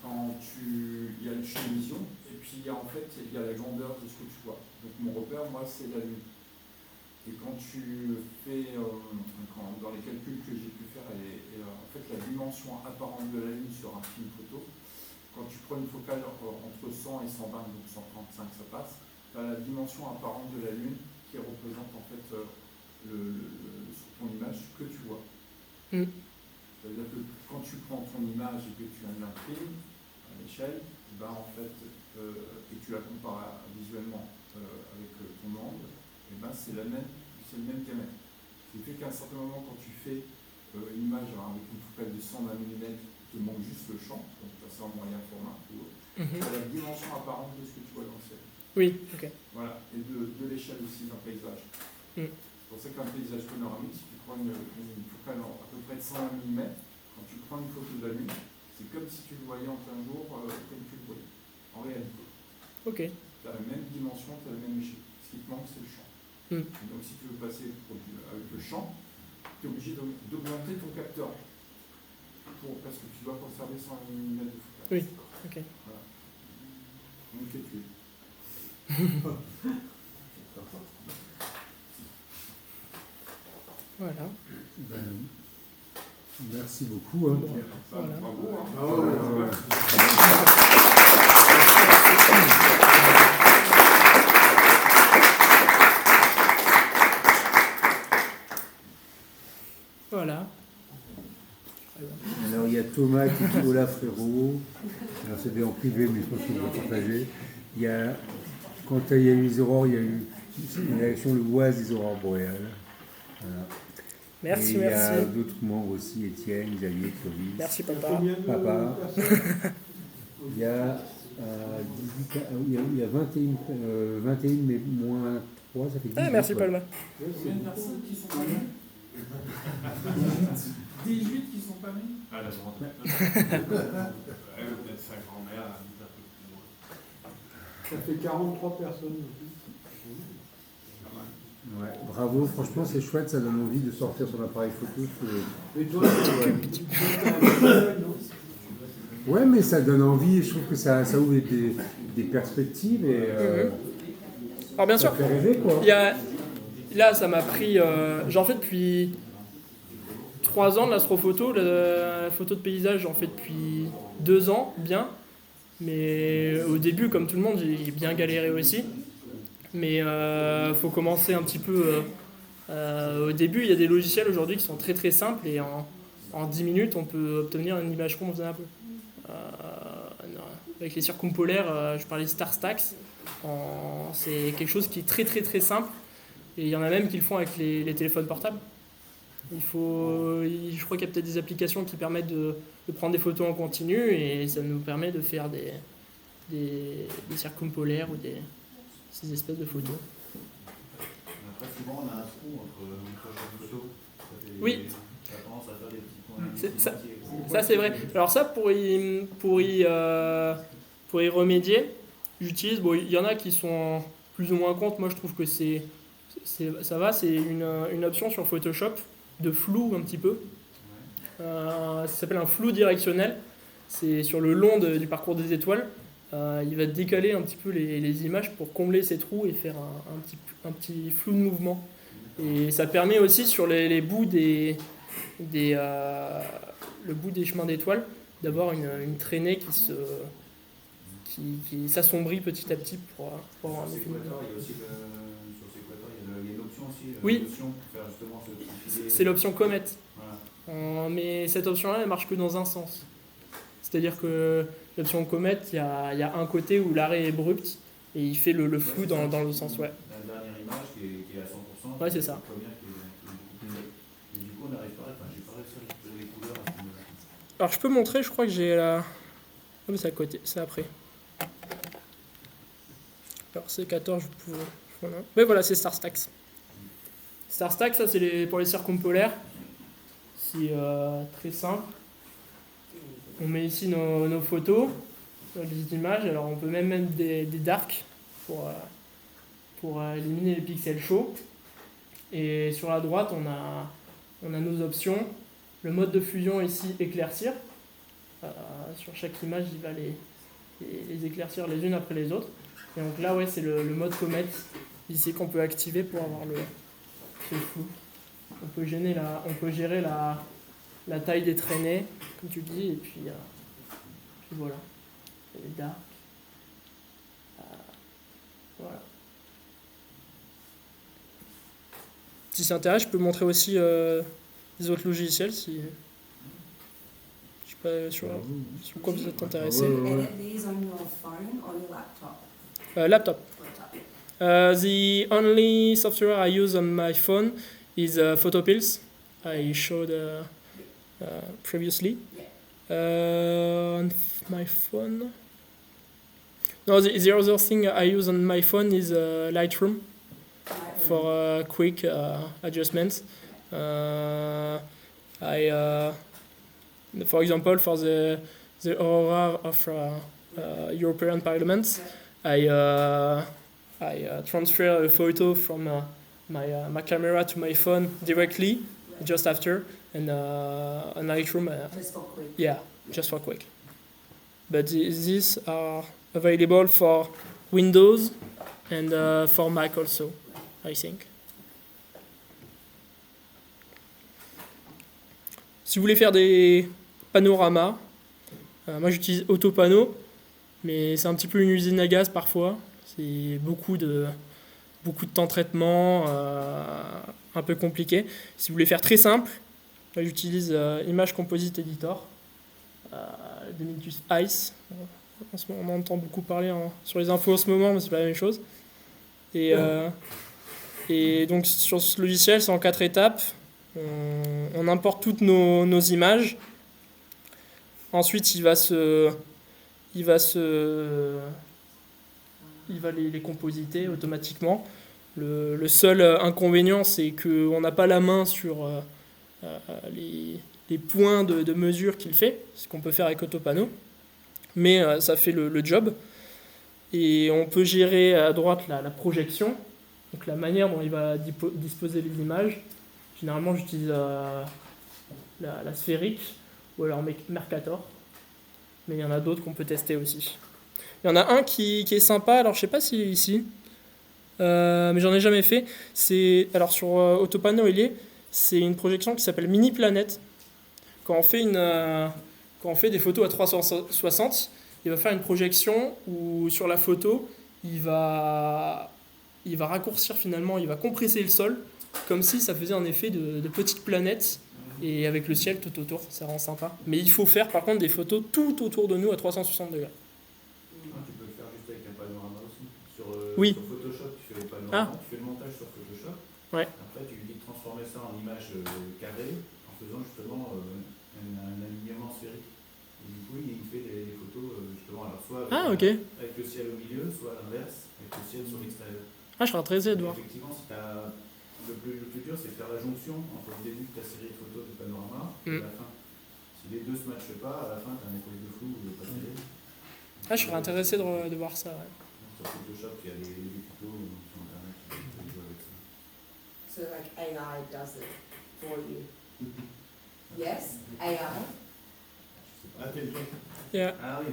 S3: quand il y a le champ de vision, et puis en fait, il y a la grandeur de ce que tu vois. Donc mon repère, moi, c'est la Lune. Et quand tu fais, dans les calculs que j'ai pu faire, en fait, la dimension apparente de la Lune sur un film photo, quand tu prends une focale entre 100 et 120, donc 135, ça passe, tu as la dimension apparente de la Lune qui représente en fait sur ton image ce que tu vois.
S2: Mm.
S3: Ça veut dire que quand tu prends ton image et que tu as mis un film à l'échelle, ben en fait, et que tu la compares visuellement avec ton angle, et ben c'est le même diamètre. Ce qui fait qu'à un certain moment, quand tu fais une image avec une focale de 120 mm, il te manque juste le champ, donc tu as ça en moyen format ou autre, tu as la dimension apparente de ce que tu vois dans le ciel.
S2: Oui, ok.
S3: Voilà, et de l'échelle aussi d'un paysage.
S2: Mm.
S3: C'est pour ça qu'un paysage panoramique, si tu prends une focale à peu près de 120 mm, quand tu prends une photo de la Lune, c'est comme si tu le voyais en plein jour, comme tu le voyais, en réalité.
S2: Ok.
S3: Tu as la même dimension, tu as la même échelle. Ce qui te manque, c'est le champ.
S2: Mm.
S3: Et donc si tu veux passer avec le champ, tu es obligé d'augmenter ton capteur. Parce que tu dois conserver 120 mm de focale.
S2: Oui, ok.
S3: Voilà. Donc tu es tué.
S2: Voilà.
S1: Ben, merci beaucoup. Hein.
S2: Voilà.
S3: Bravo, hein.
S1: Ah ouais, ouais.
S2: Voilà.
S11: Alors il y a
S1: Thomas qui dit Hola frérot. Alors c'était en privé, mais je pense qu'on va partager. Il y a, quand il y a eu les aurores, il y a eu une réaction le oise des aurores boréales. Voilà.
S2: Merci,
S1: Et il y a
S2: merci.
S1: d'autres membres aussi, Étienne, Xavier, Clovis.
S2: Merci
S10: Il y a
S2: papa.
S10: combien de
S1: Papa.
S10: personnes
S1: Il y a 18, il y a 21, mais moins 3, ça fait 18.
S2: Ah, merci
S1: ouais.
S2: Palma.
S5: Combien de personnes qui sont pas nées 18 qui sont pas nées
S9: Ah, la grande. Peut-être sa grand-mère, un peu plus loin.
S10: Ça fait 43 personnes.
S1: Ouais, bravo, franchement c'est chouette, ça donne envie de sortir son appareil photo.
S10: Mais toi, t'as un peu, non?
S1: Ouais, mais ça donne envie, je trouve que ça ouvre des perspectives et
S2: Alors bien
S1: ça
S2: sûr,
S1: fait rêver quoi.
S2: là ça m'a pris, j'en fais depuis 3 ans de l'astrophoto, la photo de paysage j'en fais depuis 2 ans, bien. Mais au début, comme tout le monde, j'ai bien galéré aussi. Mais faut commencer un petit peu au début. Il y a des logiciels aujourd'hui qui sont très très simples et en 10 minutes on peut obtenir une image ronde un peu. Avec les circumpolaires, je parlais de StarStax, c'est quelque chose qui est très très très simple et il y en a même qui le font avec les téléphones portables. Je crois qu'il y a peut-être des applications qui permettent de prendre des photos en continu et ça nous permet de faire des circumpolaires ou ces espèces de photos.
S7: Après, souvent, on a un trou entre chaque photo.
S2: Oui.
S7: Ça a tendance à faire des petits points.
S2: Ça c'est vrai. Alors ça pour y remédier, j'utilise. Bon, il y en a qui sont plus ou moins contre. Moi je trouve que ça va. C'est une option sur Photoshop de flou un petit peu. Ça s'appelle un flou directionnel. C'est sur le long du parcours des étoiles. Il va décaler un petit peu les images pour combler ces trous et faire un petit flou de mouvement. Et ça permet aussi sur les bouts le bout des chemins d'étoiles d'avoir une traînée qui s'assombrit petit à petit pour avoir un effet.
S7: Il y a aussi sur ces équateurs, il y a une option aussi.
S2: Oui.
S7: Une option pour faire justement ce filet.
S2: C'est l'option Comet.
S7: Voilà.
S2: Mais cette option-là, elle marche que dans un sens. C'est-à-dire que l'option Comet, il y a un côté où l'arrêt est abrupt et il fait le flou dans l'autre sens. Ouais.
S7: La dernière image qui est à 100%.
S2: Ouais, c'est ça.
S7: Et du coup, on n'arrive pas, j'ai pas réussi à récupérer les couleurs à ce moment-là.
S2: Alors je peux montrer, je crois que j'ai la... Ah mais c'est à côté, c'est après. Alors c'est 14, je peux... Voilà. Mais voilà, c'est StarStax. StarStax, ça c'est pour les circumpolaires. C'est très simple. On met ici nos photos, les images. Alors on peut même mettre des darks pour éliminer les pixels chauds. Et sur la droite, on a nos options. Le mode de fusion ici, éclaircir. Sur chaque image, il va les éclaircir les unes après les autres. Et donc là, ouais, c'est le mode Comet ici qu'on peut activer pour avoir le flou. On peut gérer la taille des traînées, comme tu dis, et puis voilà. Et les darks. Voilà. Si ça intéresse, je peux montrer aussi les autres logiciels si... Je sais pas sur quoi vous êtes intéressé.
S6: Edit these on your phone or your laptop?
S2: Laptop.
S6: Laptop.
S2: The only software I use on my phone is Photopills. I showed previously. On my phone. No, the other thing I use on my phone is Lightroom for quick adjustments. For example, for the aurora of European Parliament, I transfer a photo from my camera to my phone directly, just after, and on Lightroom.
S6: Just for quick.
S2: Yeah, just for quick. But these are available for Windows and for Mac also, I think. Si vous voulez faire des panoramas, moi j'utilise Autopano, mais c'est un petit peu une usine à gaz parfois. C'est beaucoup de temps de traitement, un peu compliqué. Si vous voulez faire très simple, moi j'utilise Image Composite Editor. Diminutus Ice. En ce moment, on entend beaucoup parler sur les infos en ce moment, mais c'est pas la même chose. Et donc sur ce logiciel, c'est en 4 étapes. On importe toutes nos images. Ensuite, il va les compositer automatiquement. Le seul inconvénient, c'est qu'on n'a pas la main sur les points de mesure qu'il fait, ce qu'on peut faire avec Autopano. Mais ça fait le job. Et on peut gérer à droite la projection, donc la manière dont il va disposer les images. Généralement, j'utilise la sphérique ou alors Mercator. Mais il y en a d'autres qu'on peut tester aussi. Il y en a un qui est sympa, alors je ne sais pas s'il est ici, mais j'en ai jamais fait. Alors sur Autopano, c'est une projection qui s'appelle Mini Planète. Quand on fait des photos à 360, il va faire une projection où sur la photo, il va raccourcir finalement, il va compresser le sol, comme si ça faisait un effet de petite planète, et avec le ciel tout autour, ça rend sympa. Mais il faut faire par contre des photos tout autour de nous à 360 degrés.
S7: Tu peux le faire juste avec un panorama aussi. Sur Photoshop, tu fais le panorama, tu fais le montage sur Photoshop.
S2: Ouais.
S7: Après, tu lui dis de transformer ça en image carrée en faisant justement un alignement sphérique. Et du coup, il fait des photos justement, alors soit avec le ciel au milieu, soit à l'inverse, avec le ciel sur l'extérieur.
S2: Ah, je serais intéressé de voir.
S7: Effectivement, le plus dur, c'est de faire la jonction entre le début de ta série de photos du panorama et la fin. Si les deux ne se matchent pas, à la fin, tu as un espèce de flou pas terrible.
S2: Ah, je serais intéressé de voir ça. Ouais.
S7: Sur Photoshop, il y a des tutos sur Internet qui peuvent jouer avec ça.
S6: So like AI does it for you. Yes, AI.
S2: Yeah.
S7: Ah oui.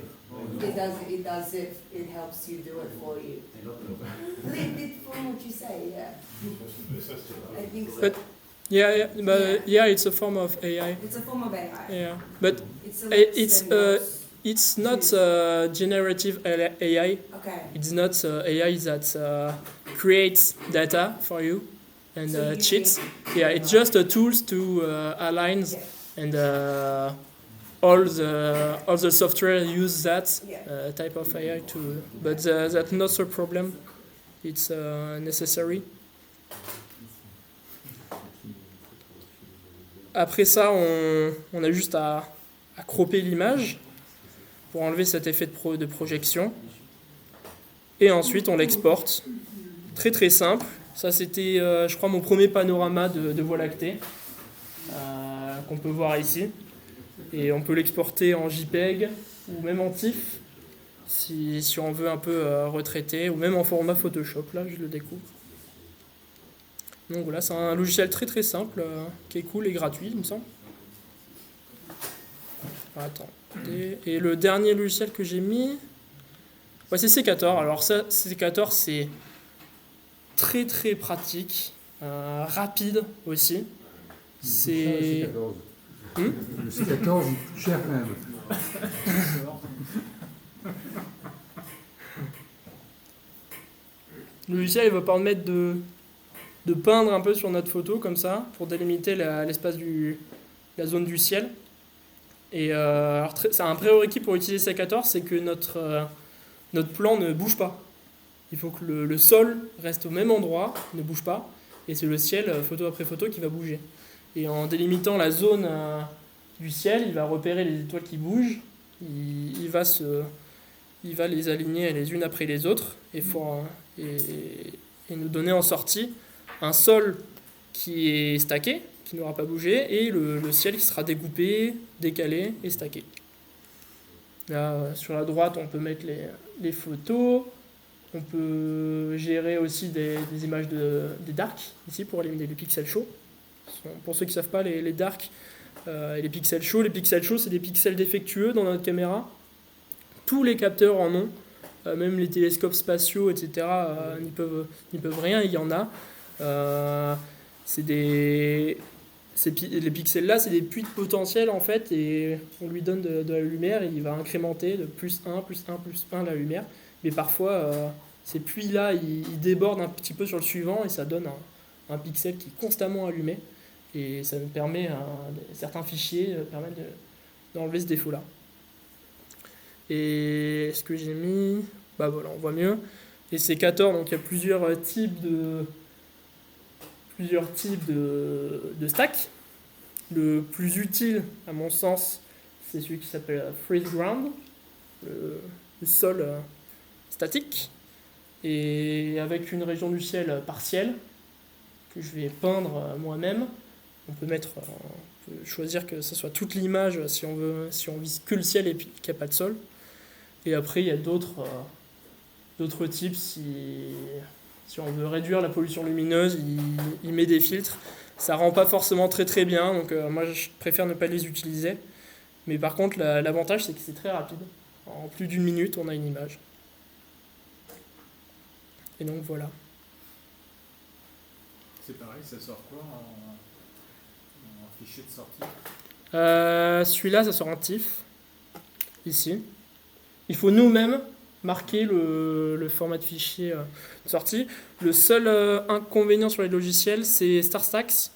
S6: It helps you do it for you. A little bit from what you say, yeah. I think so.
S2: But yeah, it's a form of AI.
S6: It's a form of AI.
S2: Yeah, but
S6: It's
S2: it's not generative AI.
S6: okay.
S2: It's not AI that creates data for you and
S6: So you
S2: cheats.
S6: think-
S2: Yeah, it's just tools to align,
S6: Yeah.
S2: and all the software use that
S6: Yeah.
S2: type of AI to. But that's not a problem. It's necessary. Après ça, on a juste à cropper l'image pour enlever cet effet de projection. Et ensuite, on l'exporte. Très très simple. Ça, c'était, je crois, mon premier panorama de Voie lactée qu'on peut voir ici. Et on peut l'exporter en JPEG ou même en TIFF si on veut un peu retraiter, ou même en format Photoshop. Là, je le découpe. Donc voilà, c'est un logiciel très très simple qui est cool et gratuit, il me semble. Attendez. Et le dernier logiciel que j'ai mis, c'est Secator. Alors ça, Secator, c'est très très pratique, rapide aussi. C'est
S1: Le C14 il coûte cher quand même.
S2: Le logiciel il va permettre de peindre un peu sur notre photo comme ça pour délimiter l'espace la zone du ciel. Et c'est un prérequis pour utiliser Secator, c'est que notre plan ne bouge pas. Il faut que le sol reste au même endroit, ne bouge pas, et c'est le ciel, photo après photo, qui va bouger. Et en délimitant la zone du ciel, il va repérer les étoiles qui bougent, il va les aligner les unes après les autres, et nous donner en sortie un sol qui est stacké, qui n'aura pas bougé, et le ciel qui sera découpé, décalé et stacké. Là, sur la droite, on peut mettre les photos. On peut gérer aussi des images des darks, ici, pour éliminer les pixels chauds. Pour ceux qui ne savent pas, les darks et les pixels chauds, c'est des pixels défectueux dans notre caméra. Tous les capteurs en ont, même les télescopes spatiaux, etc., n'y peuvent rien, il y en a. Les pixels-là, c'est des puits de potentiel, en fait, et on lui donne de la lumière, et il va incrémenter de plus 1, plus 1, plus 1 la lumière. Mais parfois, ces puits-là, ils débordent un petit peu sur le suivant, et ça donne un pixel qui est constamment allumé. Et ça nous permet, certains fichiers permettent d'enlever ce défaut-là. Et ce que j'ai mis, bah voilà, on voit mieux. Et c'est 14, donc il y a plusieurs types de stacks. Le plus utile, à mon sens, c'est celui qui s'appelle Freeze Ground, le sol statique, et avec une région du ciel partielle que je vais peindre moi-même. On peut choisir que ce soit toute l'image si on vise que le ciel et qu'il n'y a pas de sol. Et après, il y a d'autres types. Si on veut réduire la pollution lumineuse, il met des filtres. Ça rend pas forcément très très bien, donc moi je préfère ne pas les utiliser. Mais par contre, l'avantage c'est que c'est très rapide. En plus d'1 minute, on a une image. Et donc voilà.
S4: C'est pareil, ça sort quoi en fichier de sortie?
S2: Celui-là, ça sort en TIFF, ici. Il faut nous-mêmes marquer le format de fichier de sortie. Le seul inconvénient sur les logiciels, c'est StarStax.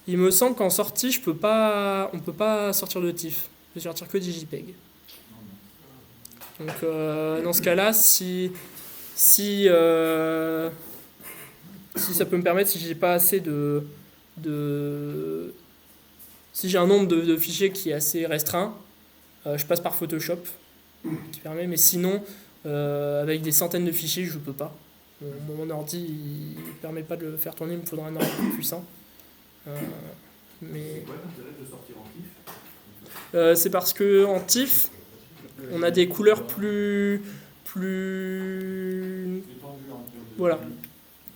S2: Il me semble qu'en sortie, on peut pas sortir de TIFF. Je peux sortir que des JPEG. Donc dans ce cas-là, si ça peut me permettre, si j'ai pas assez si j'ai un nombre de fichiers qui est assez restreint, je passe par Photoshop qui permet, mais sinon avec des centaines de fichiers je peux pas. Mon ordi il permet pas de le faire tourner, il me faudra un ordi plus puissant. Mais
S7: c'est quoi l'intérêt de sortir en TIFF?
S2: C'est parce que en TIFF on a des couleurs plus voilà.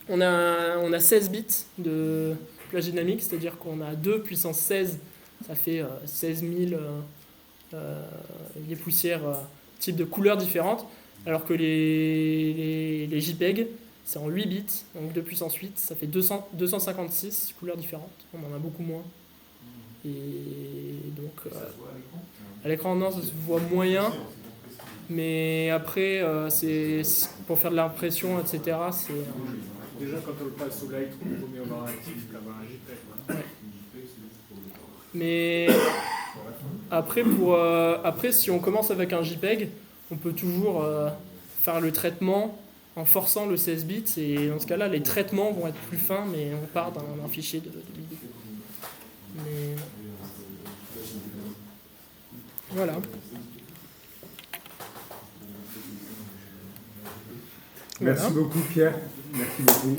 S2: On a 16 bits de plage dynamique, c'est-à-dire qu'on a 2 puissance 16, ça fait 16 000 les poussières types de couleurs différentes, alors que les JPEG, c'est en 8 bits, donc 2 puissance 8, ça fait 256 couleurs différentes, on en a beaucoup moins. Et donc,
S7: ça se voit
S2: à l'écran, non, ça se voit moyen. Mais après, c'est pour faire de l'impression, etc. C'est
S4: déjà quand on le passe sous Lightroom, il vaut mieux avoir un TIFF qu'avoir un JPEG. Voilà.
S2: Ouais. Mais après, si on commence avec un JPEG, on peut toujours faire le traitement en forçant le 16 bits. Et dans ce cas-là, les traitements vont être plus fins, mais on part d'un fichier de vidéo. Mais voilà.
S1: Merci beaucoup Pierre. Merci beaucoup.